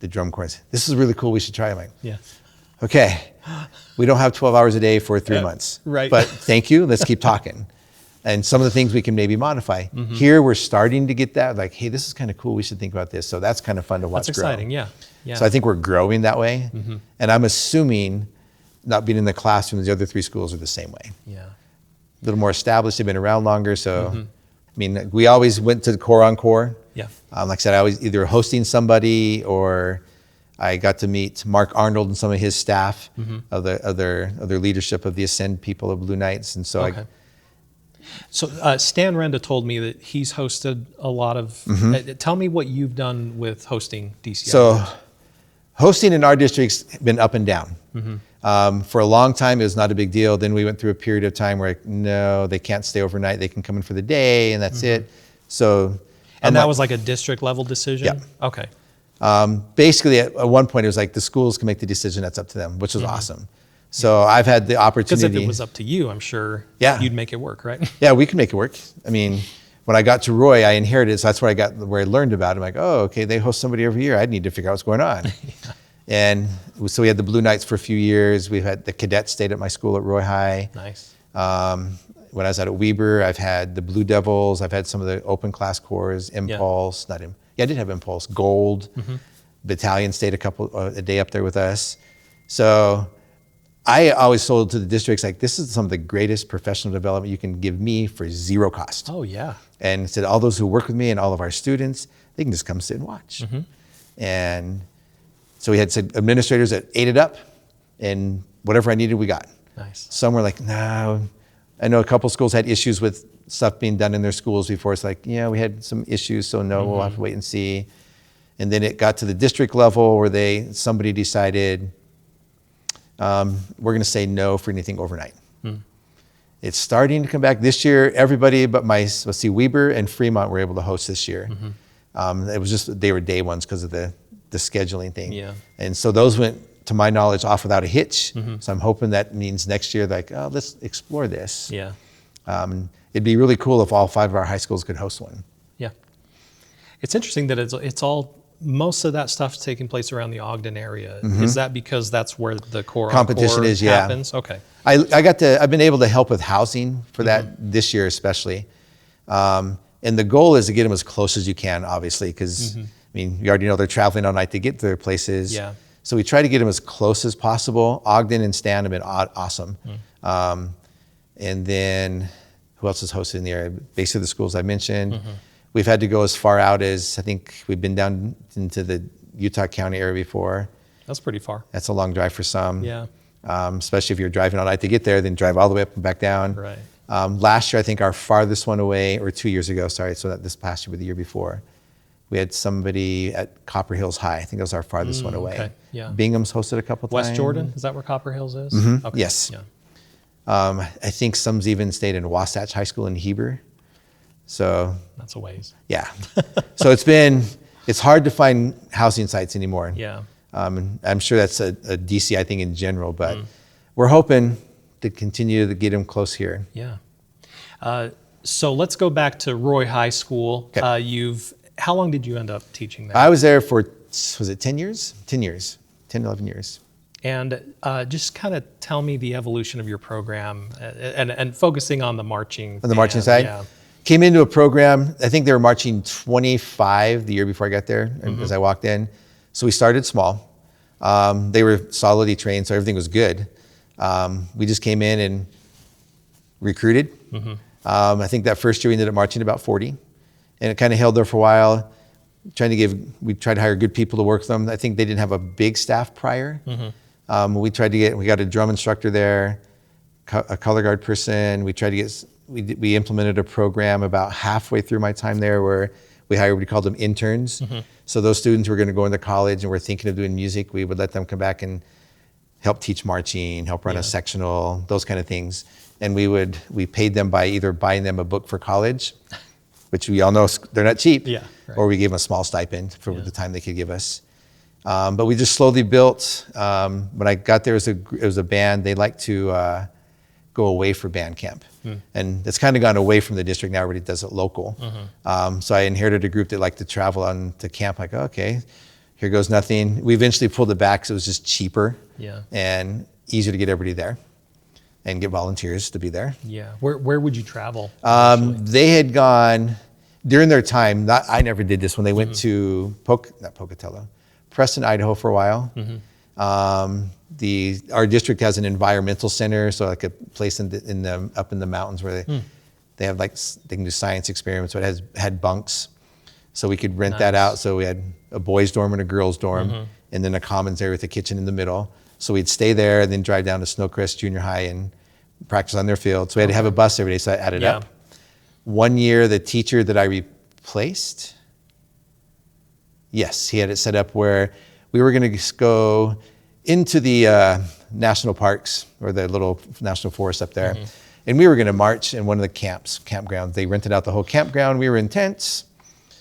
Speaker 2: the drum corps. This is really cool, we should try it. I'm like, okay, we don't have 12 hours a day for 3 months.
Speaker 1: Right.
Speaker 2: But thank you, let's keep talking. And some of the things we can maybe modify. Here, we're starting to get that, like, hey, this is kind of cool, we should think about this. So that's kind of fun to watch
Speaker 1: That's
Speaker 2: grow.
Speaker 1: exciting, yeah.
Speaker 2: So I think we're growing that way. And I'm assuming, not being in the classroom, the other three schools are the same way.
Speaker 1: Yeah.
Speaker 2: A little more established, they've been around longer. So, I mean, we always went to the corps on corps.
Speaker 1: Yeah.
Speaker 2: Like I said, I was either hosting somebody, or I got to meet Mark Arnold and some of his staff of the other leadership of the Ascend people of Blue Knights. And so
Speaker 1: So Stan Renda told me that he's hosted a lot of, tell me what you've done with hosting DCI.
Speaker 2: So hosting in our district's been up and down. For a long time, it was not a big deal. Then we went through a period of time where, no, they can't stay overnight. They can come in for the day, and that's it. So,
Speaker 1: and that was like a district level decision?
Speaker 2: Yeah.
Speaker 1: Okay.
Speaker 2: Basically, at one point, it was like the schools can make the decision. That's up to them, which was awesome. So I've had the opportunity.
Speaker 1: Because if it was up to you, I'm sure you'd make it work, right?
Speaker 2: Yeah, we can make it work. I mean, when I got to Roy, I inherited, so that's where I learned about it. I'm like, oh, okay, they host somebody over here. I need to figure out what's going on. And so we had the Blue Knights for a few years. We've had the cadets stayed at my school at Roy High.
Speaker 1: Nice.
Speaker 2: When I was out at Weber, I've had the Blue Devils. I've had some of the open class corps, Impulse. I did have Impulse. Gold. Battalion stayed a day up there with us. So I always sold to the districts like, this is some of the greatest professional development you can give me for zero cost.
Speaker 1: Oh, yeah.
Speaker 2: And said all those who work with me and all of our students, they can just come sit and watch. And so we had administrators that ate it up, and whatever I needed, we got.
Speaker 1: Nice.
Speaker 2: Some were like, no. I know a couple schools had issues with stuff being done in their schools before. It's like, yeah, we had some issues, so no, we'll have to wait and see. And then it got to the district level where somebody decided, we're going to say no for anything overnight. It's starting to come back this year. Everybody but Weber and Fremont were able to host this year. It was just, they were day ones because of the scheduling thing.
Speaker 1: Yeah.
Speaker 2: And so those went, to my knowledge, off without a hitch. So I'm hoping that means next year, like, oh, let's explore this.
Speaker 1: Yeah.
Speaker 2: It'd be really cool if all 5 of our high schools could host one.
Speaker 1: Yeah. It's interesting that it's all, most of that stuff's taking place around the Ogden area. Is that because that's where the core
Speaker 2: competition is?
Speaker 1: happens? Okay.
Speaker 2: I've been able to help with housing for that this year especially. And the goal is to get them as close as you can, obviously, because I mean, you already know they're traveling all night to get to their places. Yeah. So we try to get them as close as possible. Ogden and Stan have been awesome. And then who else is hosted in the area? Basically the schools I mentioned. We've had to go as far out as, I think we've been down into the Utah County area before.
Speaker 1: That's pretty far.
Speaker 2: That's a long drive for some.
Speaker 1: Yeah.
Speaker 2: Especially if you're driving all night to get there, then drive all the way up and back down.
Speaker 1: Right.
Speaker 2: Last year, I think our farthest one away, or 2 years ago, sorry, so that this past year or the year before, we had somebody at Copper Hills High. I think that was our farthest one away.
Speaker 1: Okay. Yeah.
Speaker 2: Bingham's hosted a couple times.
Speaker 1: West Jordan, is that where Copper Hills is?
Speaker 2: Okay. Yes. I think some's even stayed in Wasatch High School in Heber. So
Speaker 1: That's a ways.
Speaker 2: yeah. So it's hard to find housing sites anymore.
Speaker 1: Yeah.
Speaker 2: And I'm sure that's a DCI thing in general, but we're hoping to continue to get them close here.
Speaker 1: Yeah. So let's go back to Roy High School.
Speaker 2: Okay.
Speaker 1: How long did you end up teaching there?
Speaker 2: I was there for, was it 10 years? 10 years, 10, 11 years.
Speaker 1: And just kind of tell me the evolution of your program and focusing on the marching.
Speaker 2: On the marching side?
Speaker 1: Yeah.
Speaker 2: Came into a program, I think they were marching 25 the year before I got there as I walked in. So we started small. They were solidly trained, so everything was good. We just came in and recruited. I think that first year we ended up marching about 40. And it kind of held there for a while. We tried to hire good people to work with them. I think they didn't have a big staff prior. We got a drum instructor there, a color guard person. We implemented a program about halfway through my time there where we hired, we called them interns. So those students who were going to go into college and were thinking of doing music, we would let them come back and help teach marching, help run a sectional, those kind of things. And we paid them by either buying them a book for college, which we all know they're not cheap, or we gave them a small stipend for the time they could give us. But we just slowly built. When I got there, it was a band. They like to go away for band camp. And it's kind of gone away from the district now. Everybody does it local. So I inherited a group that liked to travel on to camp. Like, okay, here goes nothing. We eventually pulled it back because it was just cheaper and easier to get everybody there and get volunteers to be there.
Speaker 1: Yeah. Where would you travel?
Speaker 2: They had gone during their time. I never did this when they went to Preston, Idaho for a while. Our district has an environmental center, so like a place up in the mountains where they have they can do science experiments. So it had bunks, so we could rent that out. So we had a boys' dorm and a girls' dorm, and then a commons area with a kitchen in the middle. So we'd stay there and then drive down to Snowcrest Junior High and practice on their field. So we had to have a bus every day. So I added up. One year, the teacher that I replaced, yes, he had it set up where we were going to go into the national parks or the little national forest up there. And we were going to march in one of the campgrounds. They rented out the whole campground. We were in tents.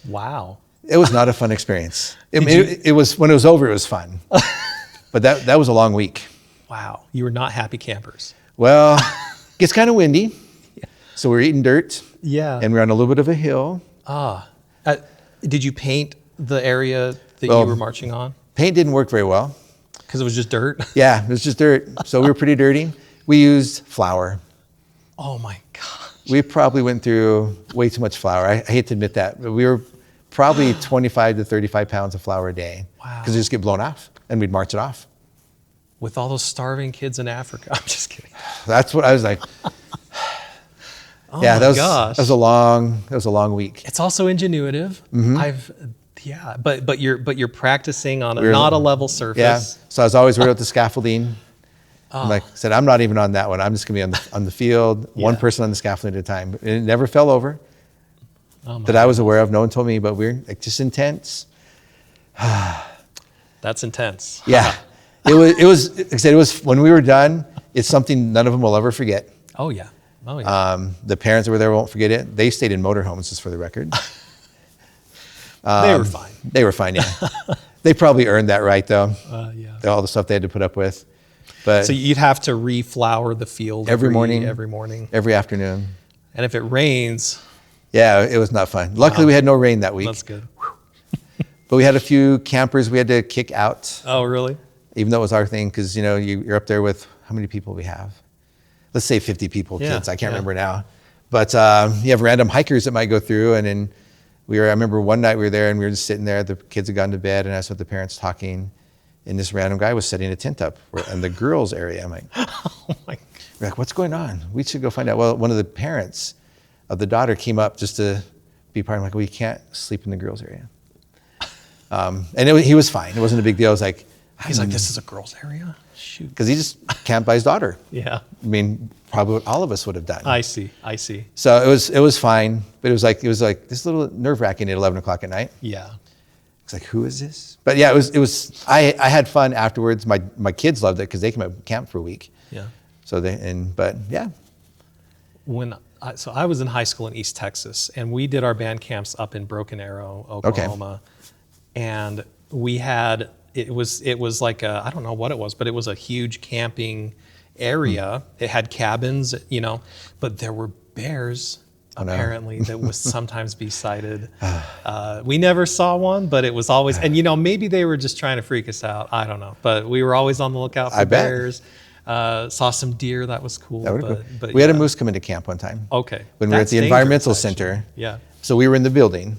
Speaker 1: Wow.
Speaker 2: It was not a fun experience. It was, when it was over, it was fun. But that was a long week.
Speaker 1: Wow. You were not happy campers.
Speaker 2: Well, it gets kind of windy. So we were eating dirt.
Speaker 1: Yeah.
Speaker 2: And we're on a little bit of a hill.
Speaker 1: Did you paint the area that you were marching on?
Speaker 2: Paint didn't work very well.
Speaker 1: Because it was just dirt?
Speaker 2: Yeah, it was just dirt. So we were pretty dirty. We used flour.
Speaker 1: Oh my gosh.
Speaker 2: We probably went through way too much flour. I hate to admit that, but we were probably 25 to 35 pounds of flour a day.
Speaker 1: Wow.
Speaker 2: Because it just get blown off and we'd march it off.
Speaker 1: With all those starving kids in Africa. I'm just kidding.
Speaker 2: That's what I was like.
Speaker 1: Oh my gosh.
Speaker 2: That was a long week.
Speaker 1: It's also ingenuitive. But you're practicing on not a level surface.
Speaker 2: Yeah. So I was always worried about the scaffolding. I said, I'm not even on that one. I'm just gonna be on the field, one person on the scaffolding at a time. And it never fell over that I was aware of. No one told me, but we're just intense.
Speaker 1: That's intense.
Speaker 2: Yeah. It was, like I said, it was, when we were done, it's something none of them will ever forget.
Speaker 1: Oh yeah. Oh yeah.
Speaker 2: The parents that were there won't forget it. They stayed in motorhomes, just for the record.
Speaker 1: They were fine.
Speaker 2: They were fine, yeah. They probably earned that right, though. All the stuff they had to put up with. But
Speaker 1: so you'd have to reflower the field
Speaker 2: every morning, every afternoon.
Speaker 1: And if it rains.
Speaker 2: Yeah, it was not fun. Luckily, we had no rain that week.
Speaker 1: That's good.
Speaker 2: But we had a few campers we had to kick out.
Speaker 1: Oh, really?
Speaker 2: Even though it was our thing, because you're up there with how many people we have? Let's say 50 people, kids. I can't remember now. But you have random hikers that might go through, and then I remember one night we were there and we were just sitting there. The kids had gone to bed, and I was with the parents talking, and this random guy was setting a tent up in the girls' area. I'm like,
Speaker 1: oh my!
Speaker 2: We're like, what's going on? We should go find out. Well, one of the parents of the daughter came up just to be part. I'm like, well, you can't sleep in the girls' area. And he was fine. It wasn't a big deal. I was like,
Speaker 1: he's like, this is a girls' area? Shoot.
Speaker 2: Because he just camped by his daughter.
Speaker 1: Yeah.
Speaker 2: I mean, probably what all of us would have done.
Speaker 1: I see.
Speaker 2: So it was fine, but it was like this little nerve-wracking at 11 o'clock at night.
Speaker 1: Yeah.
Speaker 2: It's like, who is this? But yeah, it was. I had fun afterwards. My kids loved it because they came up camp for a week.
Speaker 1: Yeah.
Speaker 2: So but yeah.
Speaker 1: So I was in high school in East Texas, and we did our band camps up in Broken Arrow, Oklahoma. And we had, it was like I don't know what it was, but it was a huge camping area. It had cabins, but there were bears apparently that would sometimes be sighted. We never saw one, but it was always, and maybe they were just trying to freak us out. I don't know, but we were always on the lookout for bears. Saw some deer. That was cool.
Speaker 2: But we had a moose come into camp one time.
Speaker 1: Okay.
Speaker 2: When we were at the environmental center.
Speaker 1: Yeah.
Speaker 2: So we were in the building,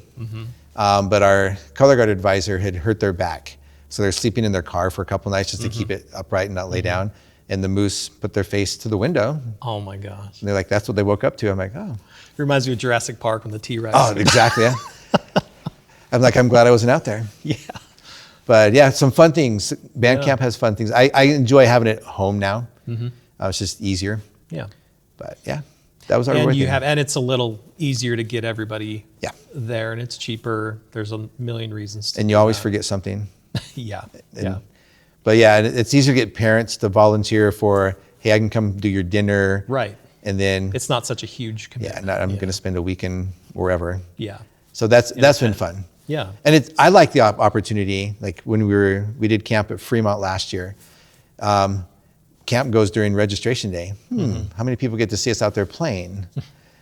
Speaker 2: but our color guard advisor had hurt their back. So they're sleeping in their car for a couple nights just to keep it upright and not lay down. And the moose put their face to the window.
Speaker 1: Oh my gosh.
Speaker 2: And they're like, that's what they woke up to. I'm like, oh.
Speaker 1: It reminds me of Jurassic Park when the T-Rex.
Speaker 2: Oh, exactly. Yeah. I'm like, I'm glad I wasn't out there.
Speaker 1: Yeah.
Speaker 2: But yeah, some fun things. Band camp has fun things. I enjoy having it home now. It's just easier.
Speaker 1: Yeah.
Speaker 2: But yeah, that was our
Speaker 1: and
Speaker 2: thing.
Speaker 1: And it's a little easier to get everybody there, and it's cheaper. There's a million reasons to
Speaker 2: and you always forget something.
Speaker 1: Yeah.
Speaker 2: But yeah, it's easier to get parents to volunteer for, hey, I can come do your dinner.
Speaker 1: Right.
Speaker 2: And then
Speaker 1: it's not such a huge commitment.
Speaker 2: Yeah, I'm going to spend a weekend wherever.
Speaker 1: Yeah.
Speaker 2: So that's been fun.
Speaker 1: Yeah.
Speaker 2: And I like the opportunity. Like when we did camp at Fremont last year. Camp goes during registration day. How many people get to see us out there playing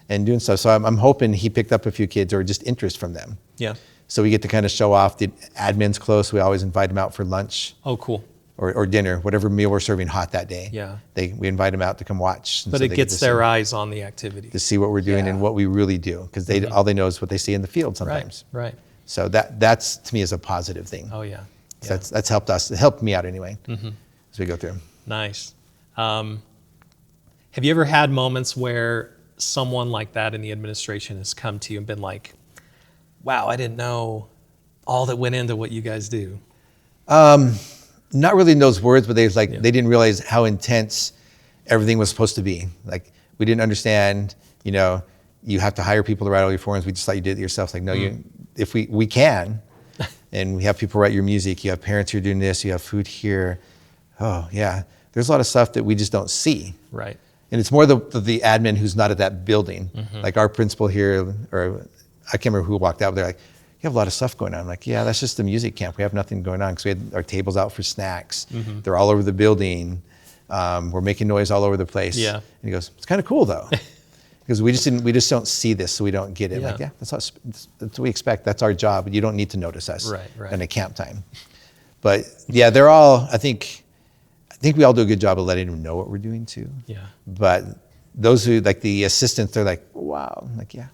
Speaker 2: and doing stuff? So I'm hoping he picked up a few kids or just interest from them.
Speaker 1: Yeah.
Speaker 2: So we get to kind of show off. The admin's close. We always invite them out for lunch.
Speaker 1: Oh, cool.
Speaker 2: Or dinner, whatever meal we're serving hot that day.
Speaker 1: Yeah.
Speaker 2: We invite them out to come watch.
Speaker 1: But it gets their eyes on the activity.
Speaker 2: To see what we're doing and what we really do. Because all they know is what they see in the field sometimes.
Speaker 1: Right.
Speaker 2: So that's to me is a positive thing.
Speaker 1: Oh yeah.
Speaker 2: So that's helped us. It helped me out anyway as we go through.
Speaker 1: Nice. Have you ever had moments where someone like that in the administration has come to you and been like, wow, I didn't know all that went into what you guys do?
Speaker 2: Not really in those words, but they didn't realize how intense everything was supposed to be. Like we didn't understand, you have to hire people to write all your forms. We just thought you did it yourself. Like, no, if we can, and we have people write your music, you have parents who are doing this, you have food here. Oh yeah, there's a lot of stuff that we just don't see. Right. And it's more the admin who's not at that building. Like our principal here, or I can't remember who walked out, but they're like, you have a lot of stuff going on. I'm like, yeah, that's just the music camp. We have nothing going on because we had our tables out for snacks. They're all over the building. We're making noise all over the place. Yeah. And he goes, it's kind of cool though. Because we just don't see this, so we don't get it. Like, that's what we expect. That's our job. You don't need to notice us in a camp time. But yeah, they're all, I think we all do a good job of letting them know what we're doing too. Yeah. But those who, like the assistants, they're like, wow. I'm like, yeah.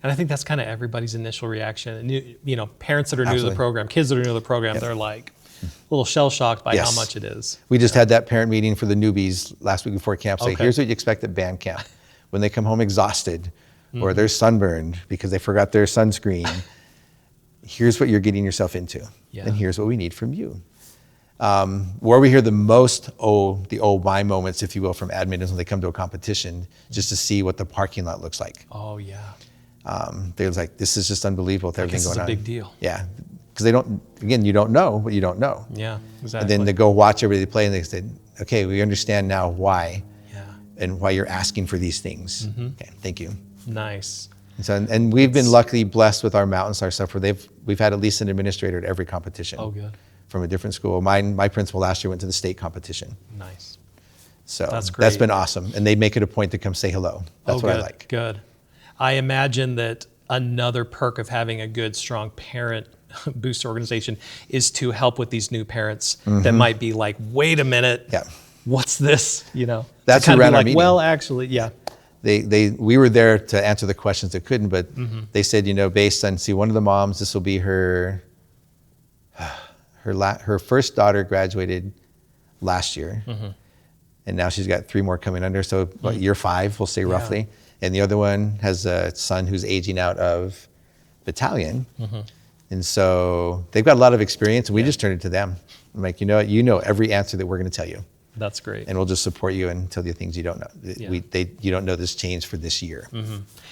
Speaker 1: And I think that's kind of everybody's initial reaction. Parents that are new to the program, kids that are new to the program, they're like a little shell-shocked by how much it is.
Speaker 2: We just had that parent meeting for the newbies last week before camp. Say, here's what you expect at band camp. When they come home exhausted or they're sunburned because they forgot their sunscreen, here's what you're getting yourself into. Yeah. And here's what we need from you. Where we hear the most, the oh my moments, if you will, from admin is when they come to a competition just to see what the parking lot looks like.
Speaker 1: Oh, yeah.
Speaker 2: They're like, this is just unbelievable with everything going on.
Speaker 1: It's a big deal.
Speaker 2: Yeah. Because you don't know what you don't know.
Speaker 1: Yeah, exactly.
Speaker 2: And then they go watch everybody play and they say, okay, we understand now why. And why you're asking for these things. Okay, thank you.
Speaker 1: Nice.
Speaker 2: And we've been luckily blessed with our Mountain Star stuff where we've had at least an administrator at every competition.
Speaker 1: Oh, good.
Speaker 2: From a different school. My principal last year went to the state competition.
Speaker 1: Nice.
Speaker 2: So that's been awesome. And they make it a point to come say hello. That's what I like.
Speaker 1: Good. I imagine that another perk of having a good, strong parent booster organization is to help with these new parents that might be like, wait a minute. Yeah. What's this?
Speaker 2: That's who ran our meeting.
Speaker 1: Well, actually, yeah.
Speaker 2: We were there to answer the questions that couldn't, but they said, based on, one of the moms, this will be her first daughter graduated last year, and now she's got 3 more coming under. So about year 5, we'll say roughly. And the other one has a son who's aging out of battalion, and so they've got a lot of experience. And we just turned it to them. I'm like, you know every answer that we're going to tell you.
Speaker 1: That's great.
Speaker 2: And we'll just support you and tell you things you don't know. You don't know this change for this year.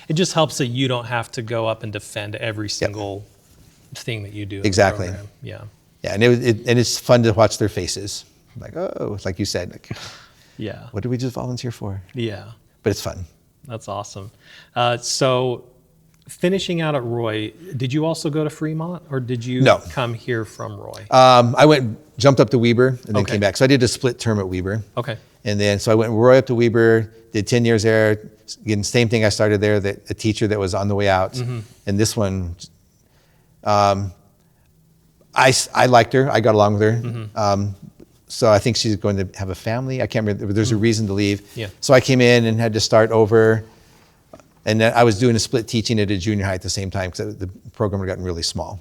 Speaker 1: It just helps that you don't have to go up and defend every single thing that you do.
Speaker 2: Exactly.
Speaker 1: In the program. Yeah.
Speaker 2: Yeah, and it's fun to watch their faces. Like, oh, like you said,
Speaker 1: Yeah.
Speaker 2: What did we just volunteer for?
Speaker 1: Yeah.
Speaker 2: But it's fun.
Speaker 1: That's awesome. So finishing out at Roy, did you also go to Fremont or did you
Speaker 2: No.
Speaker 1: come here from Roy?
Speaker 2: I jumped up to Weber and then
Speaker 1: Okay.
Speaker 2: came back. So I did a split term at Weber.
Speaker 1: Okay.
Speaker 2: And then, so I went Roy up to Weber, did 10 years there. Again, same thing. I started there, a teacher that was on the way out. And this one, I liked her. I got along with her. So I think she's going to have a family. I can't remember. There's a reason to leave.
Speaker 1: Yeah.
Speaker 2: So I came in and had to start over. And then I was doing a split teaching at a junior high at the same time because the program had gotten really small.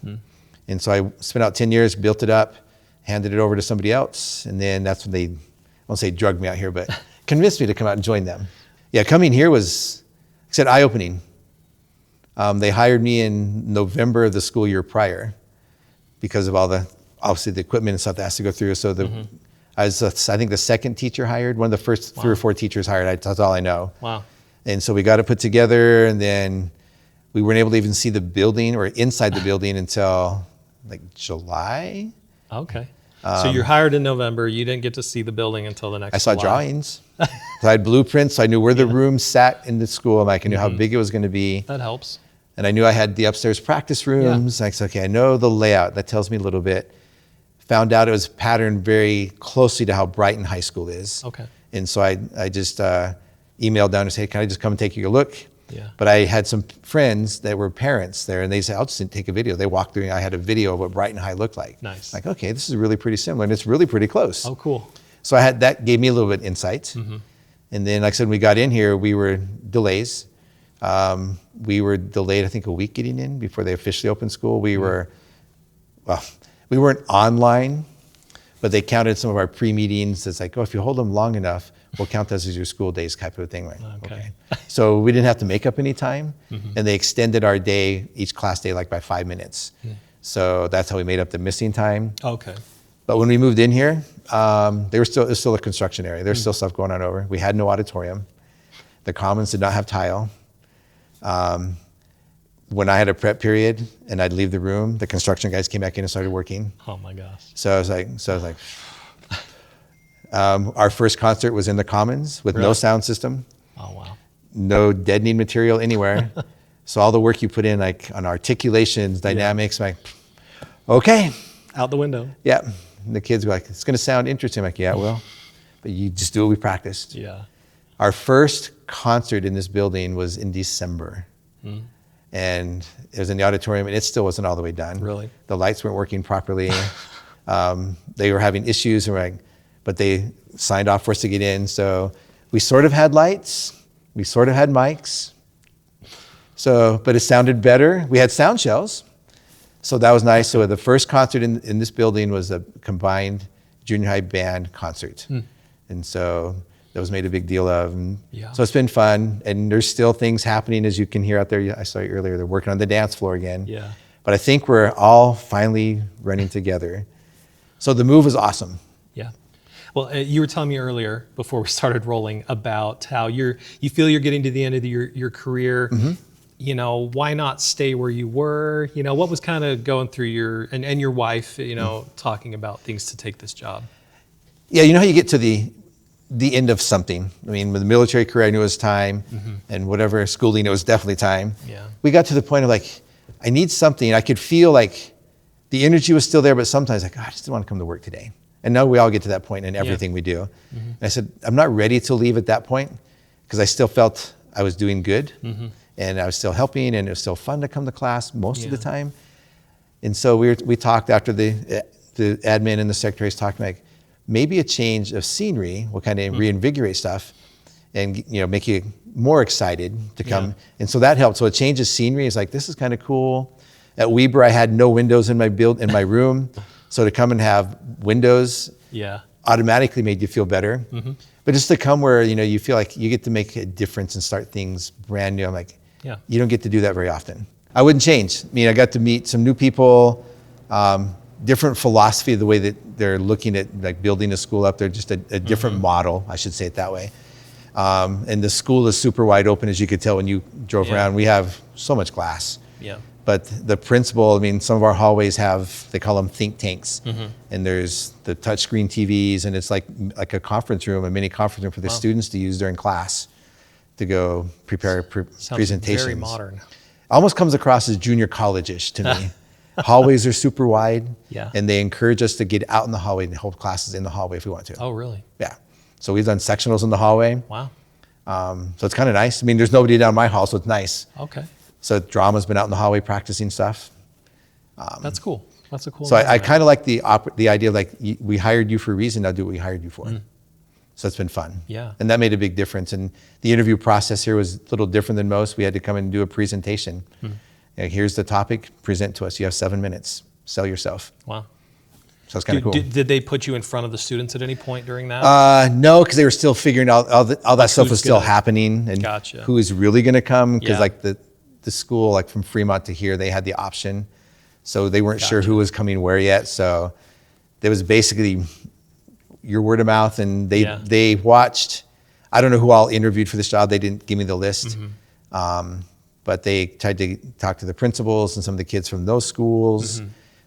Speaker 2: And so I spent out 10 years, built it up, handed it over to somebody else. And then that's when they, I won't say drugged me out here, but convinced me to come out and join them. Yeah, coming here was, like I said, eye-opening. They hired me in November of the school year prior because of all obviously the equipment and stuff that has to go through. So I was, I think the second teacher hired, one of the first 3 or 4 teachers hired. That's all I know.
Speaker 1: Wow.
Speaker 2: And so we got it put together, and then we weren't able to even see the building or inside the building until like July.
Speaker 1: Okay. So you're hired in November. You didn't get to see the building until the next
Speaker 2: I saw
Speaker 1: July.
Speaker 2: drawings. So I had blueprints. So I knew where the room sat in the school. I knew how big it was going to be.
Speaker 1: That helps.
Speaker 2: And I knew I had the upstairs practice rooms. I said, okay, I know the layout. That tells me a little bit. Found out it was patterned very closely to how Brighton High School is.
Speaker 1: Okay.
Speaker 2: And so I just emailed down and said, can I just come and take a look?
Speaker 1: Yeah.
Speaker 2: But I had some friends that were parents there, and they said, I'll just take a video. They walked through, and I had a video of what Brighton High looked like.
Speaker 1: Nice.
Speaker 2: Like, okay, this is really pretty similar, and it's really pretty close.
Speaker 1: Oh, cool.
Speaker 2: So that gave me a little bit of insight. And then, like I said, when we got in here, we were delays. We were delayed, I think, a week getting in before they officially opened school. We weren't online, but they counted some of our pre-meetings. It's like, oh, if you hold them long enough, we'll count those as your school days type of thing. Like, okay. So we didn't have to make up any time, and they extended our day, each class day, like by 5 minutes. So that's how we made up the missing time.
Speaker 1: Okay.
Speaker 2: But when we moved in here, it was still a construction area. There's still stuff going on over. We had no auditorium. The commons did not have tile. When I had a prep period and I'd leave the room, the construction guys came back in and started working.
Speaker 1: Oh my gosh.
Speaker 2: So I was like, our first concert was in the commons with no sound system.
Speaker 1: Oh wow.
Speaker 2: No deadening material anywhere. So all the work you put in, like on articulations, dynamics, like, okay.
Speaker 1: Out the window.
Speaker 2: Yeah. And the kids were like, it's going to sound interesting. I'm like, yeah, it will. But you just do what we practiced.
Speaker 1: Yeah.
Speaker 2: Our first concert in this building was in December. And it was in the auditorium, and it still wasn't all the way done.
Speaker 1: Really?
Speaker 2: The lights weren't working properly. They were having issues, but they signed off for us to get in. So we sort of had lights. We sort of had mics. But it sounded better. We had sound shells. So that was nice. So the first concert in this building was a combined junior high band concert. And so that was made a big deal of. And so it's been fun. And there's still things happening, as you can hear out there. I saw you earlier. They're working on the dance floor again.
Speaker 1: Yeah.
Speaker 2: But I think we're all finally running together. So the move was awesome.
Speaker 1: Yeah. Well, you were telling me earlier before we started rolling about how you feel you're getting to the end of your career. You know, why not stay where you were? You know, what was kind of going through and your wife, talking about things to take this job?
Speaker 2: Yeah, you know how you get to the end of something. I mean, with the military career, I knew it was time, and whatever schooling, it was definitely time.
Speaker 1: Yeah.
Speaker 2: We got to the point of like, I need something. I could feel like the energy was still there, but sometimes like, I just didn't want to come to work today. And now we all get to that point in everything we do. And I said, I'm not ready to leave at that point because I still felt I was doing good, and I was still helping, and it was still fun to come to class most of the time. And so we talked after the admin and the secretaries talked, like, maybe a change of scenery will kind of reinvigorate stuff and make you more excited to come. And so that helped. So a change of scenery is like, this is kind of cool. At Weber, I had no windows in my room. So to come and have windows automatically made you feel better. But just to come where you feel like you get to make a difference and start things brand new, I'm like, you don't get to do that very often. I wouldn't change. I mean, I got to meet some new people, different philosophy of the way that they're looking at like building a school up there, just a different model, I should say it that way. And the school is super wide open, as you could tell when you drove around. We have so much glass. But the principal, I mean, some of our hallways have, they call them think tanks. And there's the touchscreen TVs, and it's like a conference room, a mini conference room for the students to use during class to go prepare presentations.
Speaker 1: Very modern.
Speaker 2: Almost comes across as junior college-ish to me. Hallways are super wide, and they encourage us to get out in the hallway and hold classes in the hallway if we want to.
Speaker 1: Oh, really?
Speaker 2: Yeah. So we've done sectionals in the hallway.
Speaker 1: Wow.
Speaker 2: So it's kind of nice. I mean, there's nobody down my hall, so it's nice.
Speaker 1: Okay.
Speaker 2: So drama's been out in the hallway practicing stuff.
Speaker 1: That's cool. That's a cool.
Speaker 2: So I kind of like the idea of like, we hired you for a reason, now do what we hired you for. So it's been fun.
Speaker 1: Yeah.
Speaker 2: And that made a big difference. And the interview process here was a little different than most. We had to come in and do a presentation. Here's the topic, present to us. You have 7 minutes, sell yourself.
Speaker 1: Wow.
Speaker 2: So it's kind of cool.
Speaker 1: Did they put you in front of the students at any point during that?
Speaker 2: No, because they were still figuring out, all that stuff was still happening. And
Speaker 1: Gotcha.
Speaker 2: who is really going to come, because like the school, like from Fremont to here, they had the option. So they weren't sure who was coming where yet. So there was basically your word of mouth, and they watched. I don't know who all interviewed for this job. They didn't give me the list. But they tried to talk to the principals and some of the kids from those schools,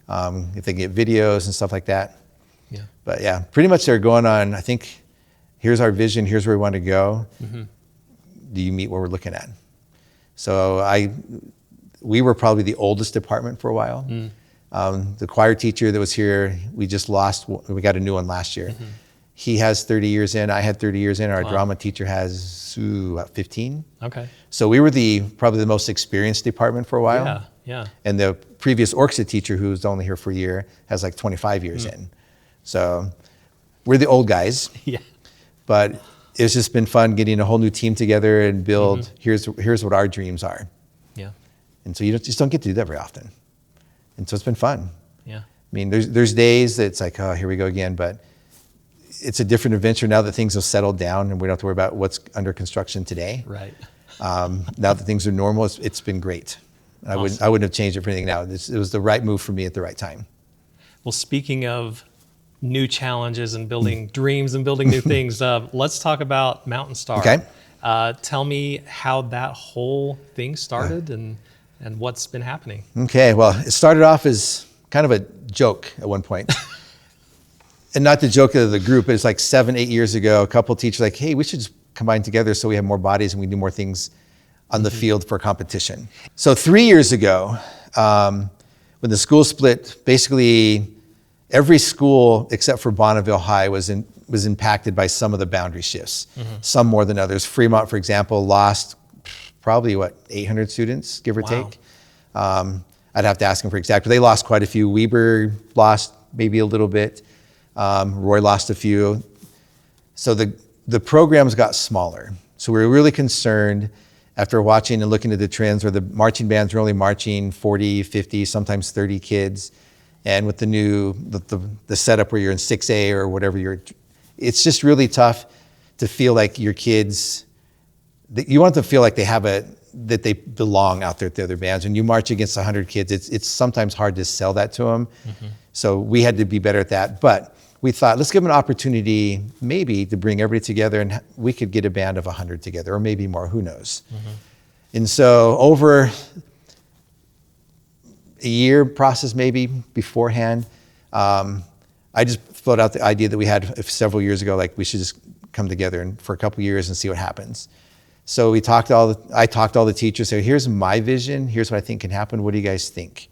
Speaker 2: if they can get videos and stuff like that.
Speaker 1: Yeah.
Speaker 2: But yeah, pretty much they're going on, I think, here's our vision, here's where we want to go. Do you meet what we're looking at? So we were probably the oldest department for a while. The choir teacher that was here, we just lost, we got a new one last year. He has 30 years in, I had 30 years in, our drama teacher has 15.
Speaker 1: Okay.
Speaker 2: So we were probably the most experienced department for a while.
Speaker 1: Yeah, yeah.
Speaker 2: And the previous orchestra teacher, who was only here for a year, has like 25 years in. So we're the old guys.
Speaker 1: Yeah.
Speaker 2: But it's just been fun getting a whole new team together and build, here's what our dreams are.
Speaker 1: Yeah.
Speaker 2: And so you just don't get to do that very often. And so it's been fun.
Speaker 1: Yeah.
Speaker 2: I mean, there's days that it's like, oh, here we go again. But it's a different adventure now that things have settled down and we don't have to worry about what's under construction today.
Speaker 1: Right.
Speaker 2: Now that things are normal, it's been great. Awesome. I wouldn't have changed it for anything now. It was the right move for me at the right time.
Speaker 1: Well, speaking of new challenges and building dreams and building new things, let's talk about Mountain Star.
Speaker 2: Okay.
Speaker 1: Tell me how that whole thing started and what's been happening.
Speaker 2: Okay, well, it started off as kind of a joke at one point. And not the joke of the group, but it's like 7-8 years ago, a couple teachers like, hey, we should just combine together so we have more bodies and we do more things on the field for competition. So 3 years ago, when the school split, basically every school except for Bonneville High was impacted by some of the boundary shifts, some more than others. Fremont, for example, lost probably 800 students, give or take. I'd have to ask them for exact, but they lost quite a few. Weber lost maybe a little bit. Roy lost a few. So the programs got smaller. So we were really concerned after watching and looking at the trends where the marching bands were only marching 40, 50, sometimes 30 kids. And with the new, the setup where you're in 6A or whatever it's just really tough to feel like your kids, you want them to feel like that they belong out there at the other bands. When you march against 100 kids, it's sometimes hard to sell that to them. So we had to be better at that. But we thought, let's give them an opportunity maybe to bring everybody together and we could get a band of 100 together or maybe more, who knows. And so over a year process maybe beforehand, I just floated out the idea that we had several years ago, like we should just come together and for a couple years and see what happens. So I talked to all the teachers, said, here's my vision, here's what I think can happen, what do you guys think?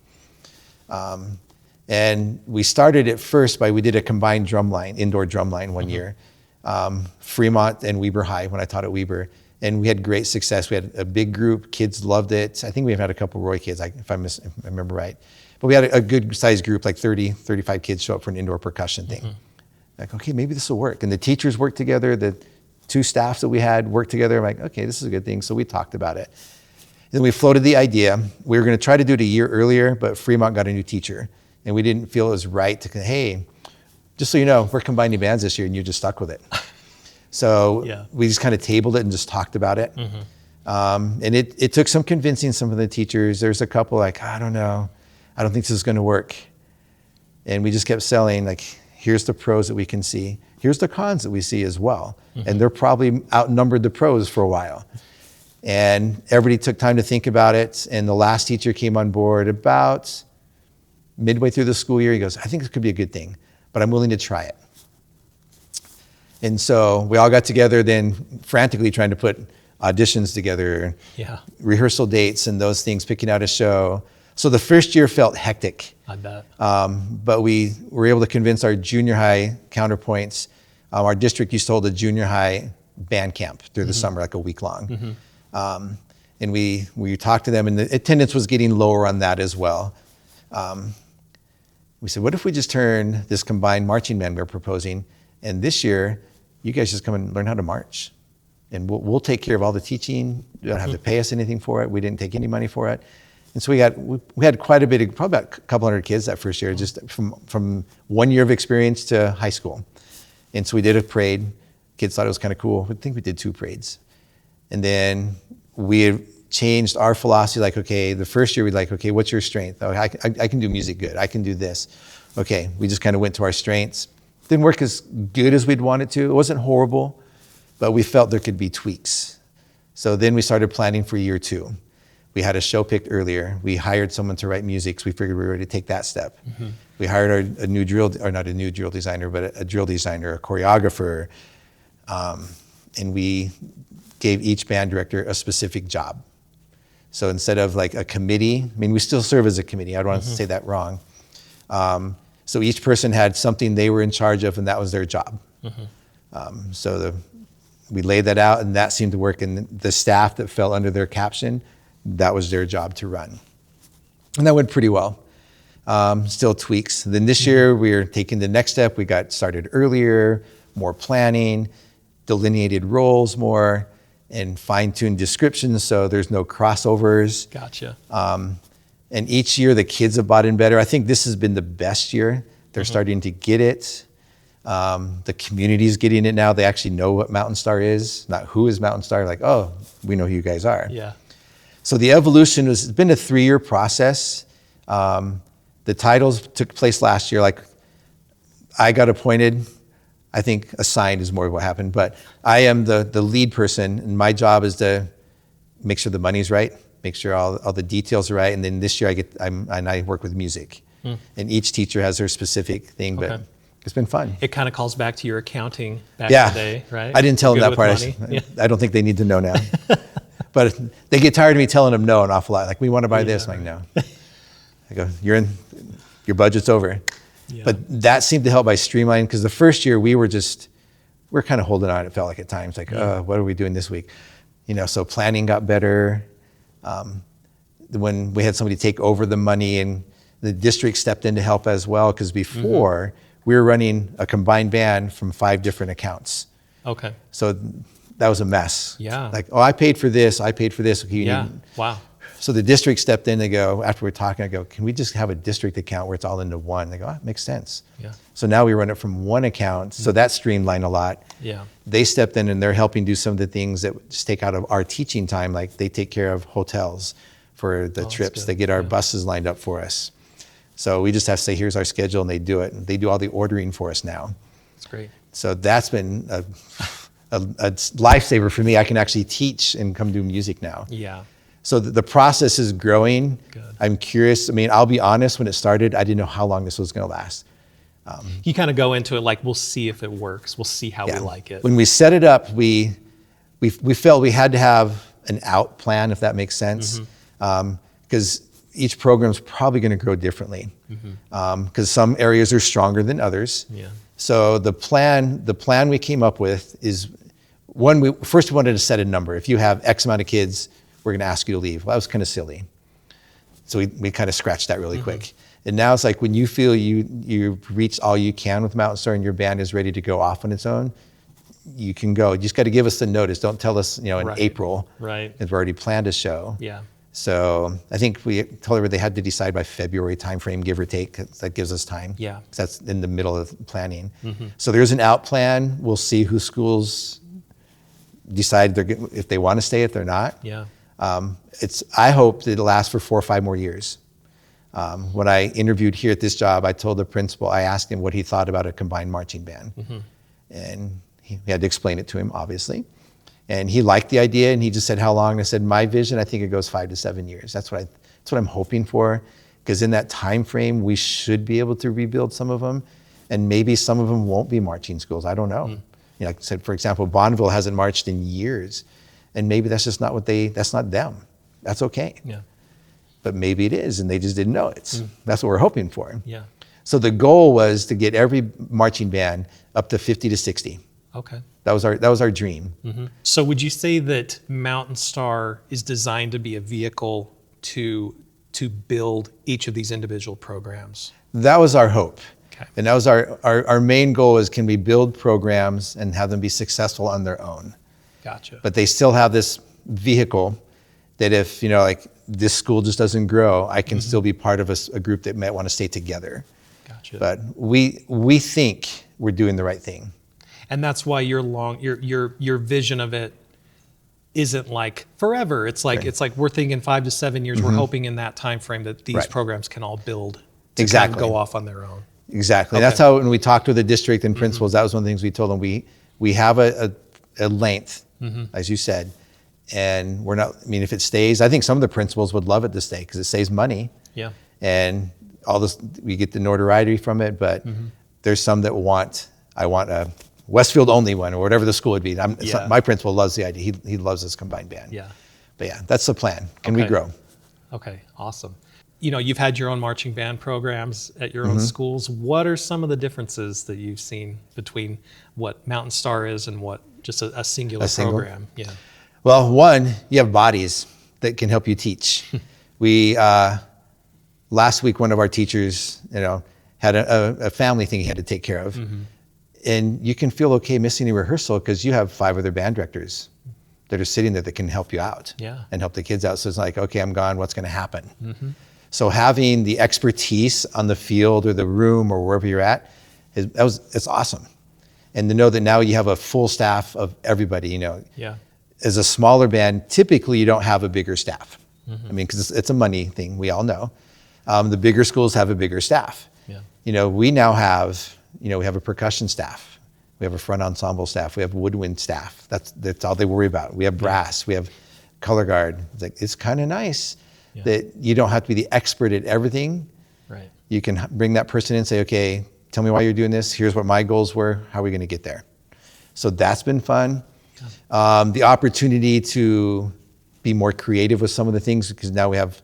Speaker 2: And we started at first we did a combined indoor drum line one year, Fremont and Weber High when I taught at Weber. And we had great success. We had a big group, kids loved it. I think we even had a couple Roy kids, if I remember right. But we had a good sized group, like 30, 35 kids show up for an indoor percussion thing. Like, okay, maybe this will work. And the teachers worked together, the 2 staffs that we had worked together. I'm like, okay, this is a good thing. So we talked about it. Then we floated the idea. We were gonna try to do it a year earlier, but Fremont got a new teacher. And we didn't feel it was right to, hey, just so you know, we're combining bands this year and you just stuck with it. So we just kind of tabled it and just talked about it. And it took some convincing some of the teachers. There's a couple like, I don't know, I don't think this is gonna work. And we just kept selling like, here's the pros that we can see. Here's the cons that we see as well. And they're probably outnumbered the pros for a while. And everybody took time to think about it. And the last teacher came on board about midway through the school year. He goes, I think this could be a good thing, but I'm willing to try it. And so we all got together then frantically trying to put auditions together, rehearsal dates and those things, picking out a show. So the first year felt hectic.
Speaker 1: I bet.
Speaker 2: But we were able to convince our junior high counterpoints. Our district used to hold a junior high band camp through the summer, like a week long. And we talked to them, and the attendance was getting lower on that as well. We said, what if we just turn this combined marching band we're proposing, and this year, you guys just come and learn how to march. And we'll take care of all the teaching. You don't have to pay us anything for it. We didn't take any money for it. And so we had quite a bit of, probably about a couple hundred kids that first year, just from 1 year of experience to high school. And so we did a parade. Kids thought it was kind of cool. I think we did 2 parades. And then we changed our philosophy, like, okay, the first year we'd like, okay, what's your strength? Oh, I can do music good. I can do this. Okay, we just kind of went to our strengths. Didn't work as good as we'd wanted to. It wasn't horrible, but we felt there could be tweaks. So then we started planning for year 2. We had a show picked earlier. We hired someone to write music, so we figured we were ready to take that step. We hired a new drill, or not a new drill designer, but a drill designer, a choreographer, and we gave each band director a specific job. So instead of like a committee, I mean, we still serve as a committee. I don't want to say that wrong. So each person had something they were in charge of, and that was their job. We laid that out, and that seemed to work. And the staff that fell under their caption, that was their job to run. And that went pretty well. Still tweaks. Then this year, we are taking the next step. We got started earlier, more planning, delineated roles more, and fine-tuned descriptions so there's no crossovers.
Speaker 1: Gotcha.
Speaker 2: And each year the kids have bought in better. I think this has been the best year. They're starting to get it. The community's getting it now. They actually know what Mountain Star is, not who is Mountain Star. Like, oh, we know who you guys are.
Speaker 1: Yeah.
Speaker 2: So the evolution it's been a 3-year process. The titles took place last year. Like, I got appointed. I think assigned is more of what happened, but I am the lead person, and my job is to make sure the money's right, make sure all the details are right, and then this year I work with music, and each teacher has their specific thing, but it's been fun.
Speaker 1: It kind of calls back to your accounting back in the day, right?
Speaker 2: I didn't tell them that part. I don't think they need to know now, but they get tired of me telling them no an awful lot. Like, we want to buy this. I'm like, no. I go, your budget's over. Yeah. But that seemed to help by streamlining, because the first year we're kind of holding on, it felt like at times, like, what are we doing this week? So planning got better. When we had somebody take over the money, and the district stepped in to help as well, because before we were running a combined band from 5 different accounts.
Speaker 1: Okay.
Speaker 2: So that was a mess.
Speaker 1: Yeah.
Speaker 2: Like, oh, I paid for this. Okay,
Speaker 1: wow.
Speaker 2: So the district stepped in. They go, after we're talking, I go, can we just have a district account where it's all into one? They go, it makes sense.
Speaker 1: Yeah.
Speaker 2: So now we run it from one account. So that streamlined a lot.
Speaker 1: Yeah.
Speaker 2: They stepped in, and they're helping do some of the things that just take out of our teaching time. Like, they take care of hotels for the trips. They get our buses lined up for us. So we just have to say, here's our schedule, and they do it. And they do all the ordering for us now.
Speaker 1: That's great.
Speaker 2: So that's been a lifesaver for me. I can actually teach and come do music now.
Speaker 1: Yeah.
Speaker 2: So the process is growing.
Speaker 1: Good.
Speaker 2: I'm curious. I mean, I'll be honest, when it started, I didn't know how long this was going to last.
Speaker 1: You kind of go into it like, we'll see if it works. We'll see how we like it.
Speaker 2: When we set it up, we felt we had to have an out plan, if that makes sense, because each program's probably going to grow differently, because some areas are stronger than others.
Speaker 1: Yeah.
Speaker 2: So the plan we came up with is, one, we wanted to set a number. If you have X amount of kids, we're going to ask you to leave. Well, that was kind of silly. So we kind of scratched that really quick. And now it's like, when you feel you've reached all you can with Mountain Star and your band is ready to go off on its own, you can go. You just got to give us the notice. Don't tell us, in April.
Speaker 1: Right.
Speaker 2: Because we've already planned a show.
Speaker 1: Yeah.
Speaker 2: So I think we told her they had to decide by February timeframe, give or take. That gives us time.
Speaker 1: Yeah.
Speaker 2: Because that's in the middle of planning. So there's an out plan. We'll see who schools decide if they want to stay, if they're not.
Speaker 1: Yeah.
Speaker 2: I hope that it'll last for 4 or 5 more years. When I interviewed here at this job, I told the principal, I asked him what he thought about a combined marching band. And he had to explain it to him, obviously. And he liked the idea, and he just said, how long? And I said, my vision, I think it goes 5 to 7 years. That's what I'm hoping for, because in that time frame, we should be able to rebuild some of them, and maybe some of them won't be marching schools. I don't know. You know, like I said, for example, Bonneville hasn't marched in years, and maybe that's just not that's not them. That's okay.
Speaker 1: Yeah.
Speaker 2: But maybe it is, and they just didn't know it. That's what we're hoping for.
Speaker 1: Yeah.
Speaker 2: So the goal was to get every marching band up to 50 to 60.
Speaker 1: Okay.
Speaker 2: That was our dream.
Speaker 1: So would you say that Mountain Star is designed to be a vehicle to build each of these individual programs?
Speaker 2: That was our hope.
Speaker 1: Okay.
Speaker 2: And that was our main goal is, can we build programs and have them be successful on their own?
Speaker 1: Gotcha.
Speaker 2: But they still have this vehicle that if, you know, like this school just doesn't grow, I can still be part of a group that might want to stay together.
Speaker 1: Gotcha.
Speaker 2: But we think we're doing the right thing.
Speaker 1: And that's why your vision of it isn't like forever. It's like it's like we're thinking 5 to 7 years. We're hoping in that time frame that these programs can all build to
Speaker 2: Exactly.
Speaker 1: kind of go off on their own.
Speaker 2: Exactly.
Speaker 1: Okay.
Speaker 2: That's how, when we talked with the district and principals, that was one of the things we told them. We have a length, as you said, and we're not, I mean, if it stays, I think some of the principals would love it to stay because it saves money.
Speaker 1: Yeah.
Speaker 2: And all this, we get the notoriety from it, but there's some that I want a Westfield only one, or whatever the school would be. My principal loves the idea. He loves this combined band.
Speaker 1: Yeah.
Speaker 2: But yeah, that's the plan. Can we grow?
Speaker 1: Okay, awesome. You know, you've had your own marching band programs at your own schools. What are some of the differences that you've seen between what Mountain Star is and what just a single program? Yeah.
Speaker 2: Well, one, you have bodies that can help you teach. We, last week, one of our teachers, you know, had a family thing he had to take care of. And you can feel okay missing a rehearsal because you have 5 other band directors that are sitting there that can help you out and help the kids out. So it's like, okay, I'm gone. What's going to happen? So having the expertise on the field or the room or wherever you're at, it's awesome. And to know that now you have a full staff of everybody, you know.
Speaker 1: Yeah.
Speaker 2: As a smaller band, typically you don't have a bigger staff. I mean, because it's a money thing, we all know. The bigger schools have a bigger staff.
Speaker 1: Yeah.
Speaker 2: You know, we now have, you know, we have a percussion staff. We have a front ensemble staff. We have woodwind staff. That's all they worry about. We have brass. We have color guard. It's kind of nice that you don't have to be the expert at everything.
Speaker 1: Right.
Speaker 2: You can bring that person in and say, okay, tell me why you're doing this. Here's what my goals were. How are we going to get there? So that's been fun. The opportunity to be more creative with some of the things, because now we have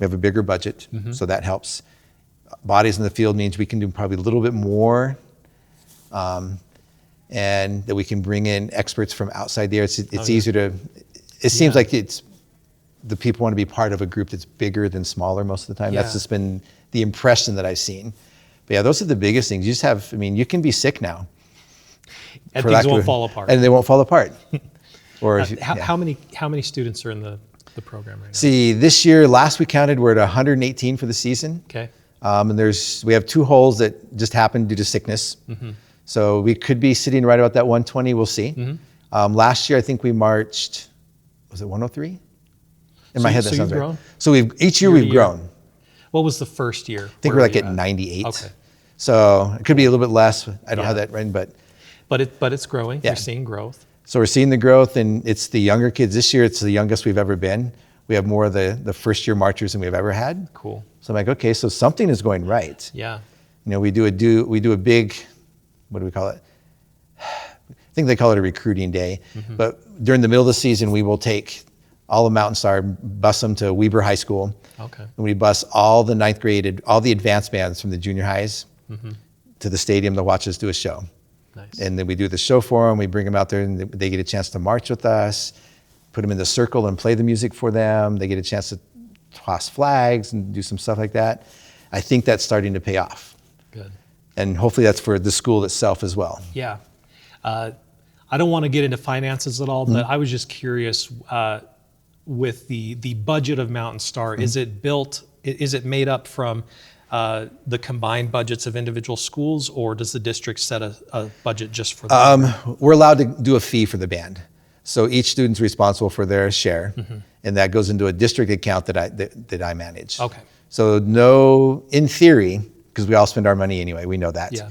Speaker 2: a bigger budget, so that helps. Bodies in the field means we can do probably a little bit more, and that we can bring in experts from outside there. It's easier to. It seems like the people want to be part of a group that's bigger than smaller most of the time. That's just been the impression that I've seen. But yeah, those are the biggest things. You just have. I mean, you can be sick now.
Speaker 1: And things won't fall apart.
Speaker 2: And they won't fall apart. Or
Speaker 1: how many students are in the program right now?
Speaker 2: See, this year, last we counted, we're at 118 for the season.
Speaker 1: Okay.
Speaker 2: And we have 2 holes that just happened due to sickness. So we could be sitting right about that 120. We'll see. Last year, I think we marched. Was it 103? In my head, that sounds right. Grown? So each year we've grown.
Speaker 1: What was the first year?
Speaker 2: I think we're like at 98.
Speaker 1: Okay.
Speaker 2: So it could be a little bit less. I don't have that right,
Speaker 1: but it's growing. You're seeing growth.
Speaker 2: So we're seeing the growth, and it's the younger kids. This year, it's the youngest we've ever been. We have more of the first-year marchers than we've ever had.
Speaker 1: Cool.
Speaker 2: So I'm like, okay, so something is going right.
Speaker 1: Yeah.
Speaker 2: You know, we do a big, what do we call it? I think they call it a recruiting day. But during the middle of the season, we will take all of Mountain Star, bus them to Weber High School. Okay. And we bus all the 9th grade, all the advanced bands from the junior highs to the stadium to watch us do a show. Nice. And then we do the show for them. We bring them out there, and they get a chance to march with us, put them in the circle and play the music for them. They get a chance to toss flags and do some stuff like that. I think that's starting to pay off.
Speaker 1: Good.
Speaker 2: And hopefully that's for the school itself as well.
Speaker 1: Yeah. I don't want to get into finances at all, but I was just curious, with the budget of Mountain Star, is it made up from the combined budgets of individual schools, or does the district set a budget just for them?
Speaker 2: We're allowed to do a fee for the band. So each student's responsible for their share, and that goes into a district account that I manage.
Speaker 1: Okay.
Speaker 2: So no, in theory, because we all spend our money anyway, we know that.
Speaker 1: Yeah.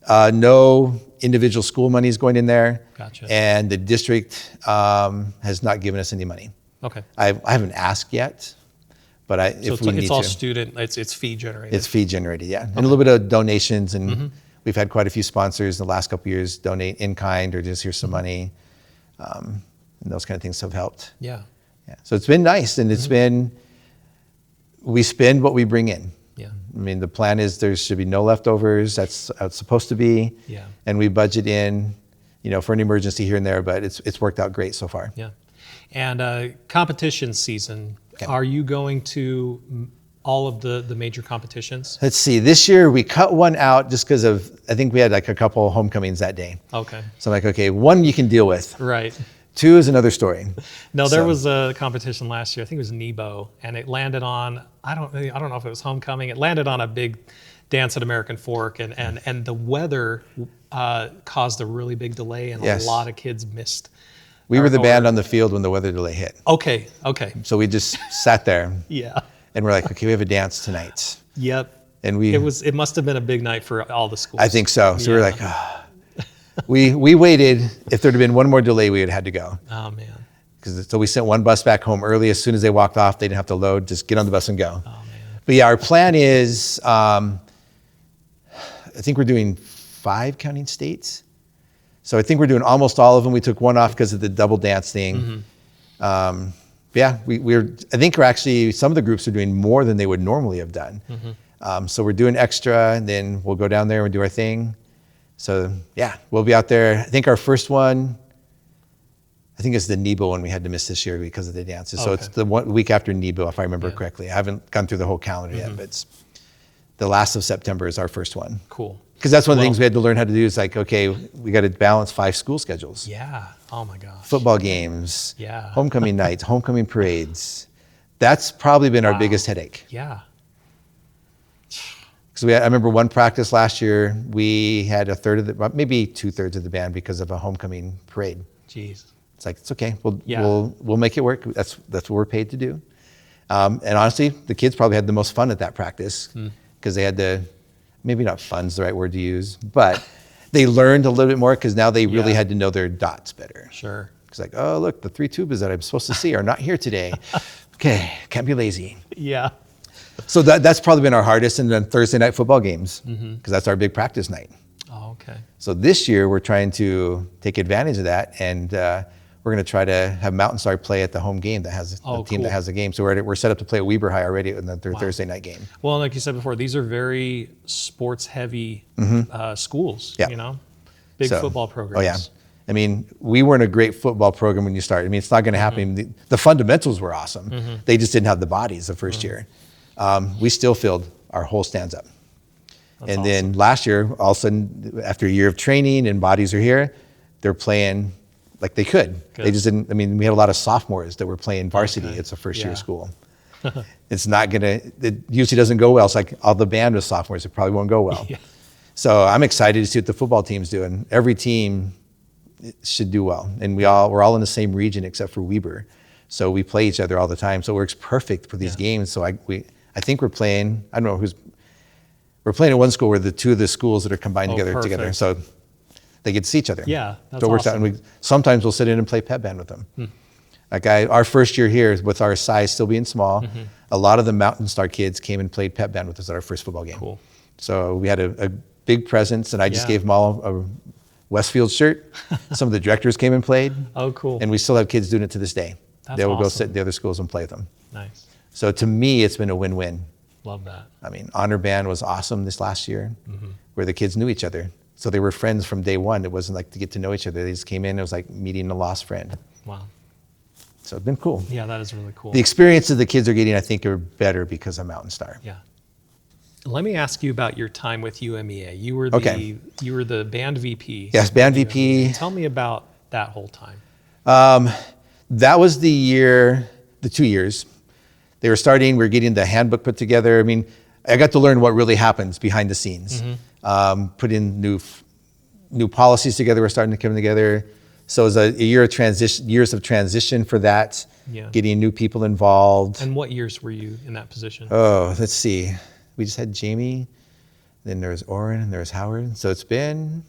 Speaker 2: No individual school money is going in there.
Speaker 1: Gotcha.
Speaker 2: And the district has not given us any money.
Speaker 1: Okay.
Speaker 2: I haven't asked yet, but
Speaker 1: So
Speaker 2: if we need
Speaker 1: it's all
Speaker 2: to.
Speaker 1: student, it's fee generated.
Speaker 2: It's fee generated, yeah. And a little bit of donations, and we've had quite a few sponsors in the last couple of years donate in kind or just here's some money. And those kind of things have helped.
Speaker 1: Yeah.
Speaker 2: Yeah. So it's been nice, and it's been, we spend what we bring in.
Speaker 1: Yeah.
Speaker 2: I mean, the plan is there should be no leftovers. That's how it's supposed to be.
Speaker 1: Yeah.
Speaker 2: And we budget in, for an emergency here and there, but it's worked out great so far.
Speaker 1: Yeah. And competition season,
Speaker 2: Okay.
Speaker 1: are you going to all of the major competitions?
Speaker 2: Let's see. This year we cut one out just because I think we had like a couple homecomings that day.
Speaker 1: Okay.
Speaker 2: So I'm like, okay, one you can deal with.
Speaker 1: Right.
Speaker 2: Two is another story.
Speaker 1: No, there
Speaker 2: So-
Speaker 1: was a competition last year. I think it was Nebo, and it landed on, I don't know if it was homecoming. It landed on a big dance at American Fork, and the weather caused a really big delay, and
Speaker 2: Yes.
Speaker 1: a lot of kids missed.
Speaker 2: We were the
Speaker 1: Or-
Speaker 2: band on the field when the weather delay hit.
Speaker 1: Okay.
Speaker 2: So we just sat there
Speaker 1: Yeah.
Speaker 2: and we're like, okay, we have a dance tonight.
Speaker 1: Yep.
Speaker 2: And
Speaker 1: It must have been a big night for all the schools.
Speaker 2: I think so. So we were
Speaker 1: Yeah.
Speaker 2: like, we waited. If there'd have been one more delay, we would have had to go.
Speaker 1: Oh man.
Speaker 2: So we sent one bus back home early. As soon as they walked off, they didn't have to load, just get on the bus and go.
Speaker 1: Oh man.
Speaker 2: But yeah, our plan is, I think we're doing 5 counting states. So I think we're doing almost all of them. We took one off because of the double dance thing. Yeah, I think we're actually, some of the groups are doing more than they would normally have done. So we're doing extra, and then we'll go down there and do our thing. So yeah, we'll be out there. I think our first one, I think it's the Nebo one we had to miss this year because of the dances. So it's the week after Nebo, if I remember correctly. I haven't gone through the whole calendar yet, but it's the last of September is our first one.
Speaker 1: Cool.
Speaker 2: Because that's one of the things we had to learn how to do is like, okay, we got to balance 5 school schedules.
Speaker 1: Yeah. Oh my gosh.
Speaker 2: Football games,
Speaker 1: Yeah.
Speaker 2: homecoming nights, homecoming parades. That's probably been our biggest headache.
Speaker 1: Yeah.
Speaker 2: Because I remember one practice last year, we had a third of maybe 2/3 of the band because of a homecoming parade.
Speaker 1: Jeez.
Speaker 2: It's like, it's okay,
Speaker 1: Yeah.
Speaker 2: we'll make it work. That's what we're paid to do. And honestly, the kids probably had the most fun at that practice because they had to, maybe not fun's the right word to use, but they learned a little bit more because now they really had to know their dots better.
Speaker 1: Sure.
Speaker 2: It's like, oh, look, the 3 tubas that I'm supposed to see are not here today. Okay, can't be lazy.
Speaker 1: Yeah.
Speaker 2: So that's probably been our hardest. And then Thursday night football games, because that's our big practice night.
Speaker 1: Oh, okay.
Speaker 2: So this year we're trying to take advantage of that, and we're going to try to have Mountain Star play at the home game that has the team that has the game. So we're set up to play at Weber High already in their Thursday night game.
Speaker 1: Well, like you said before, these are very sports-heavy schools.
Speaker 2: Yeah.
Speaker 1: Big football programs.
Speaker 2: Oh yeah. I mean, we weren't a great football program when you started. I mean, it's not going to happen. The fundamentals were awesome. They just didn't have the bodies the first year. We still filled our whole stands up.
Speaker 1: That's
Speaker 2: and then last year, all of a sudden, after a year of training and bodies are here, they're playing like they could.
Speaker 1: Good.
Speaker 2: They just didn't. I mean, we had a lot of sophomores that were playing varsity.
Speaker 1: Okay.
Speaker 2: It's a first year
Speaker 1: Yeah.
Speaker 2: of school. It's not going to, it usually doesn't go well. It's like all the band was sophomores. It probably won't go well.
Speaker 1: Yeah.
Speaker 2: So I'm excited to see what the football team's doing. Every team should do well. And we're all in the same region except for Weber. So we play each other all the time. So it works perfect for these games. So I think we're playing, I don't know we're playing at one school where the 2 of the schools that are combined together.
Speaker 1: Perfect.
Speaker 2: So they get to see each other.
Speaker 1: Yeah, that's
Speaker 2: so it works
Speaker 1: awesome.
Speaker 2: out. And sometimes we'll sit in and play pep band with them. Like our first year here, with our size still being small, a lot of the Mountain Star kids came and played pep band with us at our first football game.
Speaker 1: Cool.
Speaker 2: So we had a big presence, and I just gave them all a Westfield shirt. Some of the directors came and played.
Speaker 1: Oh, cool.
Speaker 2: And we still have kids doing it to this day.
Speaker 1: That's
Speaker 2: they will go
Speaker 1: awesome.
Speaker 2: sit in the other schools and play with them.
Speaker 1: Nice.
Speaker 2: So to me, it's been a win-win.
Speaker 1: Love that.
Speaker 2: I mean, Honor Band was awesome this last year, where the kids knew each other. So they were friends from day one. It wasn't like to get to know each other. They just came in. It was like meeting a lost friend.
Speaker 1: Wow.
Speaker 2: So it's been cool.
Speaker 1: Yeah, that is really cool.
Speaker 2: The experiences the kids are getting, I think, are better because of Mountain Star.
Speaker 1: Yeah. Let me ask you about your time with UMEA. You were the band VP.
Speaker 2: Yes, band VP.
Speaker 1: Tell me about that whole time.
Speaker 2: That was the 2 years. They were starting, we were getting the handbook put together. I mean, I got to learn what really happens behind the scenes. Put in new policies together, we're starting to come together. So it was a years of transition for that, getting new people involved.
Speaker 1: And what years were you in that position?
Speaker 2: Oh, let's see. We just had Jamie. Then there's Orrin, and there's Howard. So it's been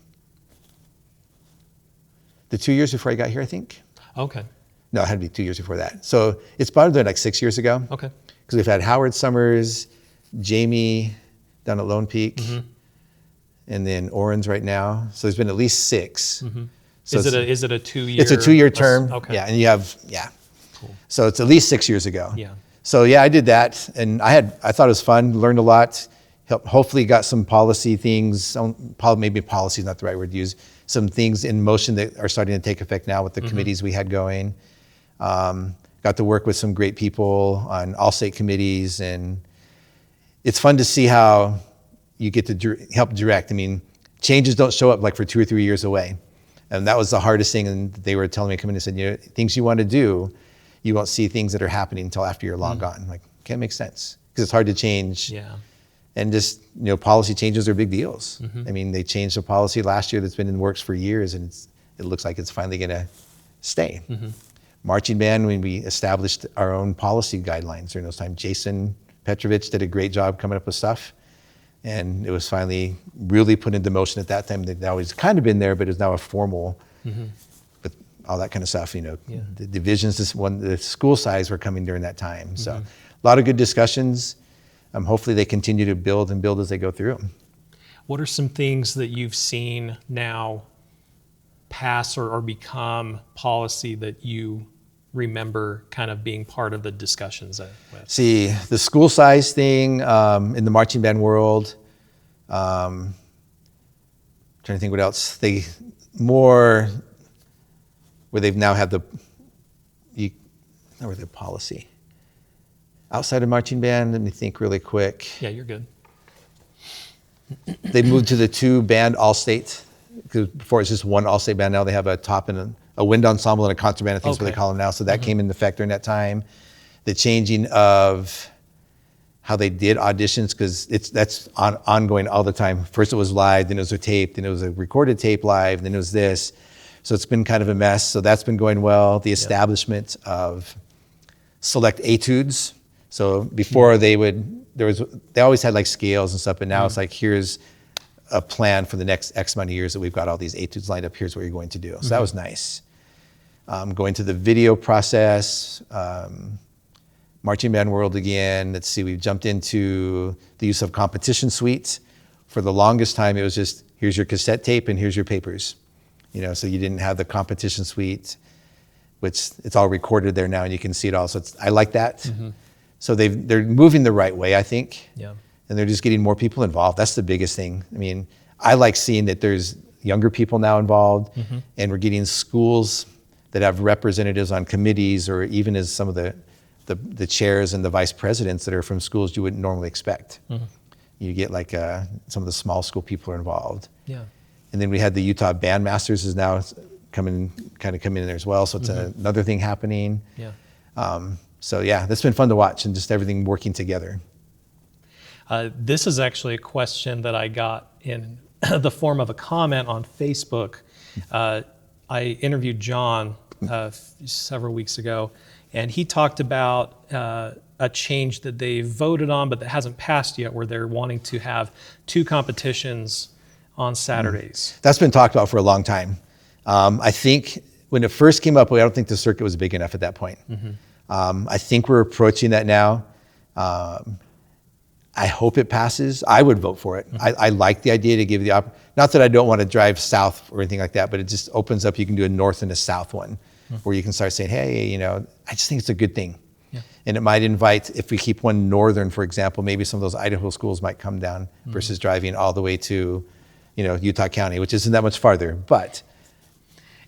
Speaker 2: the 2 years before I got here, I think.
Speaker 1: Okay.
Speaker 2: No, it had to be 2 years before that. So it's probably like 6 years ago.
Speaker 1: Okay.
Speaker 2: Because we've had Howard Summers, Jamie down at Lone Peak, and then Orrin's right now. So there's been at least 6. So
Speaker 1: Is it a 2-year?
Speaker 2: It's a 2-year term.
Speaker 1: Okay.
Speaker 2: Yeah, and you have,
Speaker 1: Cool.
Speaker 2: So it's at least 6 years ago.
Speaker 1: Yeah.
Speaker 2: So yeah, I did that, and I thought it was fun, learned a lot, hopefully got some policy things, maybe policy is not the right word to use, some things in motion that are starting to take effect now with the committees we had going. Got to work with some great people on all state committees, and it's fun to see how you get to help direct. I mean, changes don't show up like for 2 or 3 years away. And that was the hardest thing, and they were telling me, come in and said, things you want to do, you won't see things that are happening until after you're long gone. I'm like, okay, it makes sense. Because it's hard to change.
Speaker 1: Yeah.
Speaker 2: And just, policy changes are big deals. I mean, they changed the policy last year that's been in the works for years, and it looks like it's finally going to stay. Marching band, when we established our own policy guidelines during those times, Jason Petrovich did a great job coming up with stuff. And it was finally really put into motion at that time. They'd always kind of been there, but it's now a formal, with all that kind of stuff, the divisions, the school size were coming during that time. So a lot of good discussions. Hopefully they continue to build and build as they go through them.
Speaker 1: What are some things that you've seen now pass or become policy that you remember kind of being part of the discussions with?
Speaker 2: See, the school size thing in the marching band world, trying to think what else. Where they've now had the policy. Outside of marching band, let me think really quick.
Speaker 1: Yeah, you're good.
Speaker 2: They moved to the 2-band all-state, because before it's just one all-state band. Now they have a top and a wind ensemble and a concert band, I think is what they call them now. So that came into effect during that time. The changing of how they did auditions, because that's ongoing all the time. First it was live, then it was a tape, then it was a recorded tape live, then it was this. So it's been kind of a mess. So that's been going well. The establishment of select etudes. So before they always had like scales and stuff, but now it's like, here's a plan for the next X amount of years that we've got all these etudes lined up. Here's what you're going to do. So that was nice. Going to the video process, marching band world again. Let's see, we've jumped into the use of competition suites. For the longest time, it was just, here's your cassette tape and here's your papers. So you didn't have the competition suite, which it's all recorded there now and you can see it all. So I like that. So they're moving the right way, I think.
Speaker 1: Yeah.
Speaker 2: And they're just getting more people involved. That's the biggest thing. I mean, I like seeing that there's younger people now involved, and we're getting schools that have representatives on committees, or even as some of the chairs and the vice presidents that are from schools you wouldn't normally expect. You get like some of the small school people are involved.
Speaker 1: Yeah.
Speaker 2: And then we had the Utah Bandmasters is now coming in there as well. So it's another thing happening.
Speaker 1: Yeah.
Speaker 2: So yeah, that's been fun to watch, and just everything working together.
Speaker 1: This is actually a question that I got in the form of a comment on Facebook. I interviewed John several weeks ago, and he talked about a change that they voted on but that hasn't passed yet, where they're wanting to have 2 competitions on Saturdays.
Speaker 2: That's been talked about for a long time. I think when it first came up, I don't think the circuit was big enough at that point. I think we're approaching that now. I hope it passes. I would vote for it. I like the idea to give the not that I don't want to drive south or anything like that, but it just opens up. You can do a north and a south one, where you can start saying, hey, I just think it's a good thing.
Speaker 1: Yeah.
Speaker 2: And it might invite, if we keep one northern, for example, maybe some of those Idaho schools might come down versus driving all the way to, Utah County, which isn't that much farther, but.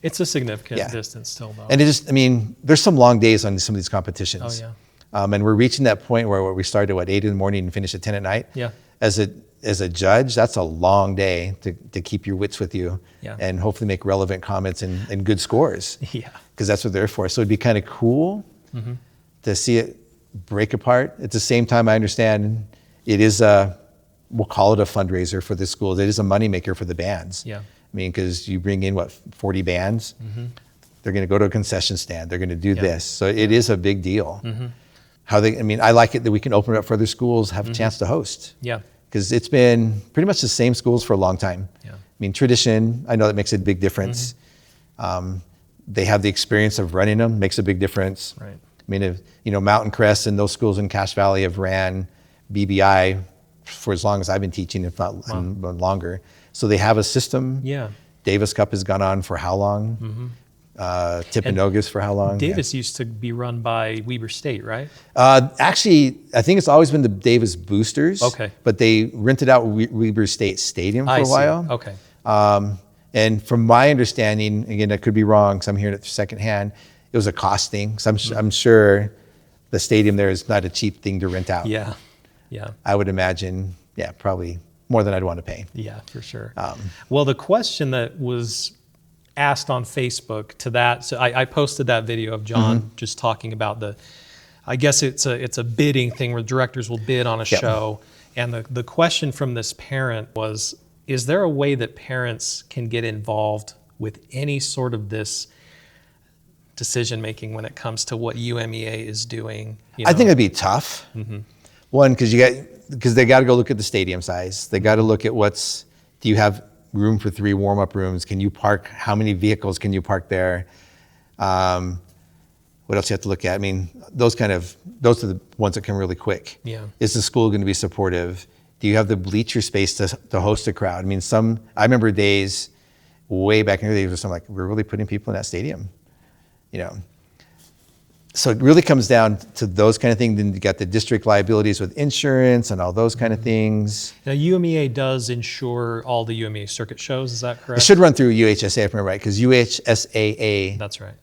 Speaker 1: It's a significant distance still, though.
Speaker 2: And there's some long days on some of these competitions.
Speaker 1: Oh, yeah.
Speaker 2: And we're reaching that point where we started at 8 in the morning and finish at 10 at night.
Speaker 1: Yeah.
Speaker 2: As a judge, that's a long day to keep your wits with you, and hopefully make relevant comments and good scores.
Speaker 1: Yeah.
Speaker 2: Because that's what they're for. So it'd be kind of cool to see it break apart. At the same time, I understand it is we'll call it a fundraiser for the schools. It is a moneymaker for the bands.
Speaker 1: Yeah.
Speaker 2: I mean, because you bring in 40 bands, they're going to go to a concession stand. They're going to do this. So it is a big deal. I like it that we can open it up for other schools, have a chance to host.
Speaker 1: Yeah.
Speaker 2: because it's been pretty much the same schools for a long time.
Speaker 1: Yeah.
Speaker 2: I mean, tradition, I know that makes a big difference. They have the experience of running them, makes a big difference.
Speaker 1: Right.
Speaker 2: I mean, if, Mountain Crest and those schools in Cache Valley have ran BBI for as long as I've been teaching, if not longer. So they have a system.
Speaker 1: Yeah.
Speaker 2: Davis Cup has gone on for how long? Timpanogos for how long?
Speaker 1: Davis used to be run by Weber State, right?
Speaker 2: Actually, I think it's always been the Davis Boosters.
Speaker 1: Okay.
Speaker 2: But they rented out Weber State Stadium for a while.
Speaker 1: Okay.
Speaker 2: And from my understanding, again, I could be wrong because I'm hearing it secondhand, it was a cost thing. So I'm sure the stadium there is not a cheap thing to rent out.
Speaker 1: Yeah. Yeah.
Speaker 2: I would imagine, probably more than I'd want to pay.
Speaker 1: Yeah, for sure. Well, the question that was asked on Facebook to that, so I posted that video of John just talking about I guess it's a bidding thing where directors will bid on a show. And the question from this parent was, is there a way that parents can get involved with any sort of this decision making when it comes to what UMEA is doing?
Speaker 2: I think it'd be tough. One, because they got to go look at the stadium size. They got to look at do you have room for 3 warm-up rooms? Can you park, how many vehicles can you park there? What else you have to look at? I mean, those are the ones that come really quick.
Speaker 1: Yeah.
Speaker 2: Is the school going to be supportive? Do you have the bleacher space to host a crowd? I mean, I remember days way back in the days where we're really putting people in that stadium, So it really comes down to those kind of things. Then you got the district liabilities with insurance and all those kind of things.
Speaker 1: Now, UMEA does insure all the UMEA circuit shows, is that correct?
Speaker 2: It should run through UHSA, if I remember right, because UHSAA.
Speaker 1: That's right.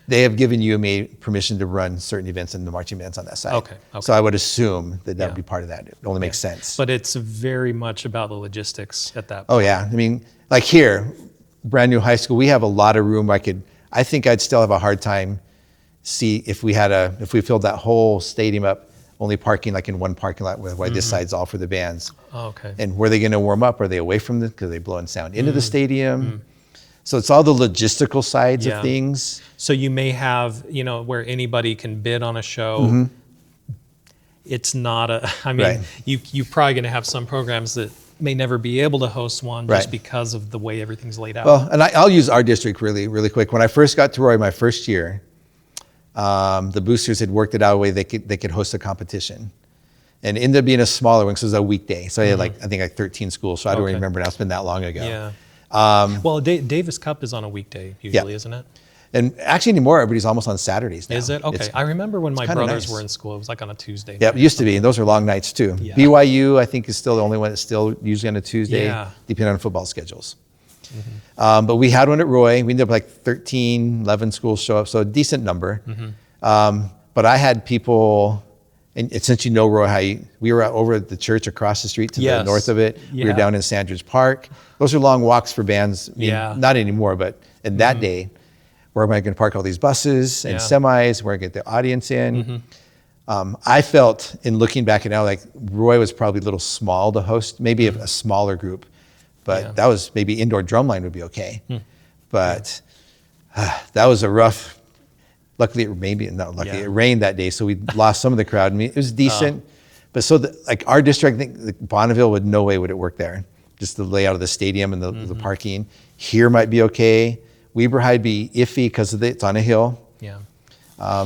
Speaker 2: They have given UMEA permission to run certain events and the marching bands on that side.
Speaker 1: Okay.
Speaker 2: So I would assume that would be part of that. It only makes sense.
Speaker 1: But it's very much about the logistics at that point.
Speaker 2: Oh yeah, I mean, like here, brand new high school, we have a lot of room. I think I'd still have a hard time if we filled that whole stadium up, only parking in one parking lot while this side's all for the bands.
Speaker 1: Oh, okay.
Speaker 2: And where are they going to warm up? Are they away from because they blowing sound into the stadium? So it's all the logistical sides of things.
Speaker 1: So you may have, where anybody can bid on a show. It's not you're probably going to have some programs that may never be able to host one just because of the way everything's laid out.
Speaker 2: Well, and I'll use our district really, really quick. When I first got to Roy my first year, the boosters had worked it out a way they could host a competition. And it ended up being a smaller one because it was a weekday. So I had I think 13 schools. So I don't remember now. It's been that long ago.
Speaker 1: Yeah. Well, Davis Cup is on a weekday usually, isn't it?
Speaker 2: And actually anymore, everybody's almost on Saturdays now.
Speaker 1: Is it? Okay. I remember when my brothers were in school, it was on a Tuesday.
Speaker 2: Yeah, it used to be, and those are long nights too.
Speaker 1: Yeah.
Speaker 2: BYU, I think, is still the only one that's still usually on a Tuesday, depending on football schedules. But we had one at Roy. We ended up 13, 11 schools show up, so a decent number. But I had people, and since Roy High, we were over at the church across the street to the north of it. We were down in Sandridge Park. Those are long walks for bands. Not anymore, but in that day, where am I going to park all these buses and semis? Where I get the audience in? I felt, in looking back at now, Roy was probably a little small to host, maybe a smaller group, but that was maybe indoor drumline would be okay. But that was a rough. Luckily, it rained that day, so we lost some of the crowd. I mean, it was decent, but our district, I think Bonneville would no way would it work there. Just the layout of the stadium and the parking. Here might be okay. Weber High would be iffy because it's on a hill.
Speaker 1: Yeah.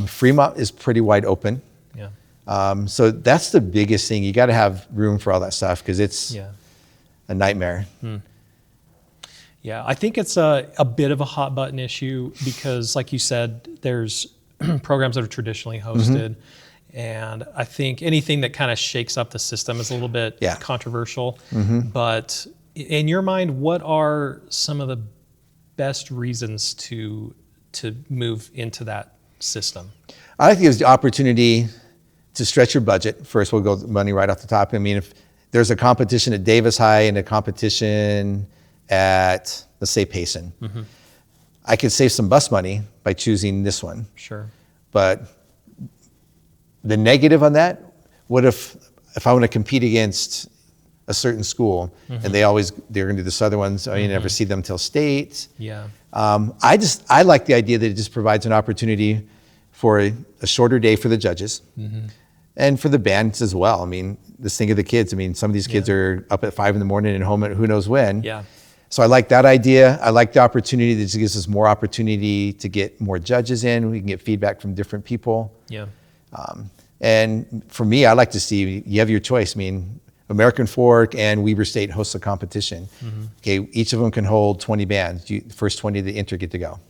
Speaker 2: Fremont is pretty wide open.
Speaker 1: Yeah.
Speaker 2: So that's the biggest thing. You got to have room for all that stuff because it's a nightmare.
Speaker 1: Yeah, I think it's a bit of a hot button issue because, like you said, there's programs that are traditionally hosted. And I think anything that kind of shakes up the system is a little bit controversial. But in your mind, what are some of the best reasons to move into that system?
Speaker 2: I think it was the opportunity to stretch your budget. First, we'll go money right off the top. I mean, if there's a competition at Davis High and a competition at, let's say, Payson, I could save some bus money by choosing this one.
Speaker 1: Sure.
Speaker 2: But the negative on that, what if I want to compete against a certain school and they're going to do this other one, so you never see them till state.
Speaker 1: Yeah.
Speaker 2: I like the idea that it just provides an opportunity for a shorter day for the judges. And for the bands as well. I mean, just think of the kids. I mean, some of these kids are up at 5 a.m. and home at who knows when.
Speaker 1: Yeah.
Speaker 2: So I like that idea. I like the opportunity. This gives us more opportunity to get more judges in. We can get feedback from different people.
Speaker 1: Yeah.
Speaker 2: And for me, I like to see, you have your choice. I mean, American Fork and Weber State hosts a competition. Okay, each of them can hold 20 bands. The first 20 that enter get to go.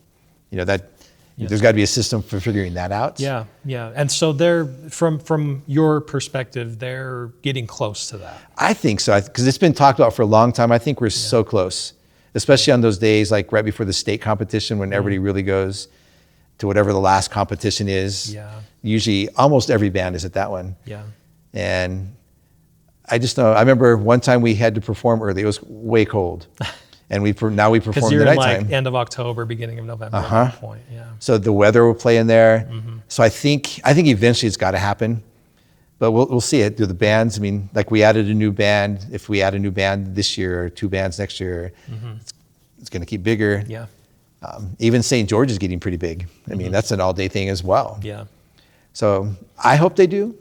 Speaker 2: There's got to be a system for figuring that out.
Speaker 1: Yeah, yeah. And so they're, from your perspective, they're getting close to that.
Speaker 2: I think so, because it's been talked about for a long time. I think we're so close, especially on those days like right before the state competition when everybody really goes to whatever the last competition is.
Speaker 1: Yeah.
Speaker 2: Usually almost every band is at that one.
Speaker 1: Yeah.
Speaker 2: And I just know, I remember one time we had to perform early. It was way cold. And now we perform
Speaker 1: Because
Speaker 2: the
Speaker 1: you're
Speaker 2: nighttime.
Speaker 1: like end of October, beginning of November at that point. Yeah.
Speaker 2: So the weather will play in there. So I think eventually it's got to happen, but we'll see it. Do the bands? I mean, like we added a new band. If we add a new band this year or 2 bands next year, it's going to keep bigger.
Speaker 1: Yeah.
Speaker 2: Even St. George is getting pretty big. I mean, that's an all-day thing as well.
Speaker 1: Yeah.
Speaker 2: So I hope they do,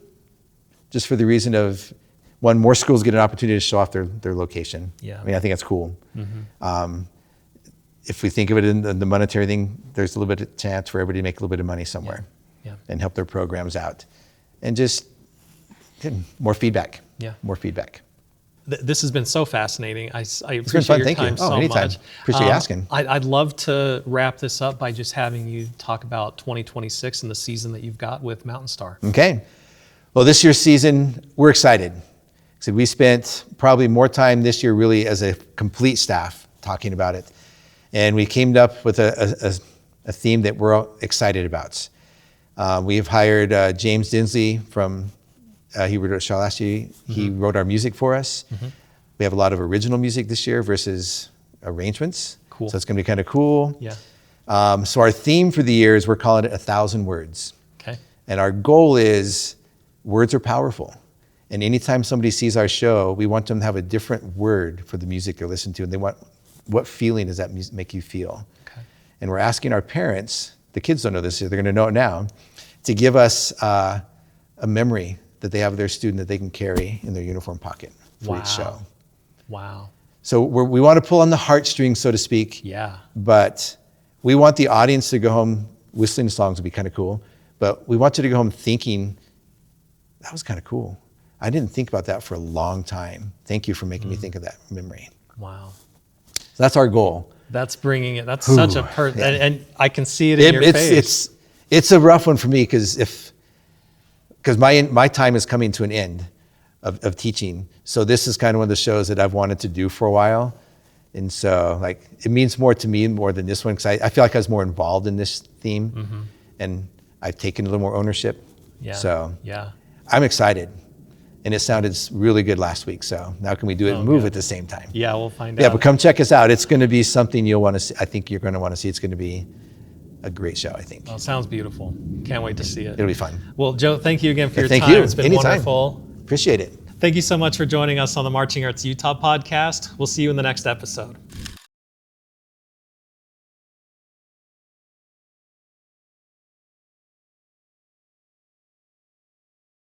Speaker 2: just for the reason of, one, more schools get an opportunity to show off their location.
Speaker 1: Yeah.
Speaker 2: I mean, I think that's cool. If we think of it in the monetary thing, there's a little bit of chance for everybody to make a little bit of money somewhere and help their programs out. And just more feedback.
Speaker 1: Yeah.
Speaker 2: More feedback.
Speaker 1: This has been so fascinating. I appreciate
Speaker 2: been fun.
Speaker 1: your
Speaker 2: Thank
Speaker 1: time
Speaker 2: you.
Speaker 1: so
Speaker 2: Anytime.
Speaker 1: much.
Speaker 2: Appreciate you asking.
Speaker 1: I'd love to wrap this up by just having you talk about 2026 and the season that you've got with Mountain Star.
Speaker 2: Okay. Well, this year's season, we're excited. So we spent probably more time this year really as a complete staff talking about it. And we came up with a theme that we're all excited about. We've hired James Dinsley from, he wrote Shaw last year. He wrote our music for us. We have a lot of original music this year versus arrangements.
Speaker 1: Cool.
Speaker 2: So it's going to be kind of cool.
Speaker 1: Yeah.
Speaker 2: So our theme for the year is we're calling it 1,000 Words.
Speaker 1: Okay.
Speaker 2: And our goal is words are powerful. And anytime somebody sees our show, we want them to have a different word for the music they're listening to. And they want, what feeling does that music make you feel?
Speaker 1: Okay.
Speaker 2: And we're asking our parents, the kids don't know this, so they're gonna know it now, to give us a memory that they have of their student that they can carry in their uniform pocket for each show.
Speaker 1: Wow.
Speaker 2: So we want to pull on the heartstrings, so to speak.
Speaker 1: Yeah.
Speaker 2: But we want the audience to go home, whistling songs would be kind of cool, but we want you to go home thinking, that was kind of cool. I didn't think about that for a long time. Thank you for making me think of that memory.
Speaker 1: Wow.
Speaker 2: So that's our goal.
Speaker 1: That's bringing it. That's such a and I can see it in your
Speaker 2: it's,
Speaker 1: face.
Speaker 2: It's a rough one for me because my time is coming to an end of teaching. So this is kind of one of the shows that I've wanted to do for a while. And so like it means more to me more than this one because I feel like I was more involved in this theme and I've taken a little more ownership.
Speaker 1: Yeah.
Speaker 2: So
Speaker 1: yeah.
Speaker 2: I'm excited. And it sounded really good last week. So now can we do it and move at the same time?
Speaker 1: Yeah, we'll find out.
Speaker 2: Yeah, but come check us out. It's going to be something you'll want to see. I think you're going to want to see. It's going to be a great show, I think.
Speaker 1: Well, it sounds beautiful. Can't wait to see it.
Speaker 2: It'll be fun.
Speaker 1: Well, Joe, thank you again for your
Speaker 2: Thank
Speaker 1: time.
Speaker 2: you.
Speaker 1: It's been
Speaker 2: Anytime.
Speaker 1: wonderful.
Speaker 2: Appreciate it.
Speaker 1: Thank you so much for joining us on the Marching Arts Utah podcast. We'll see you in the next episode.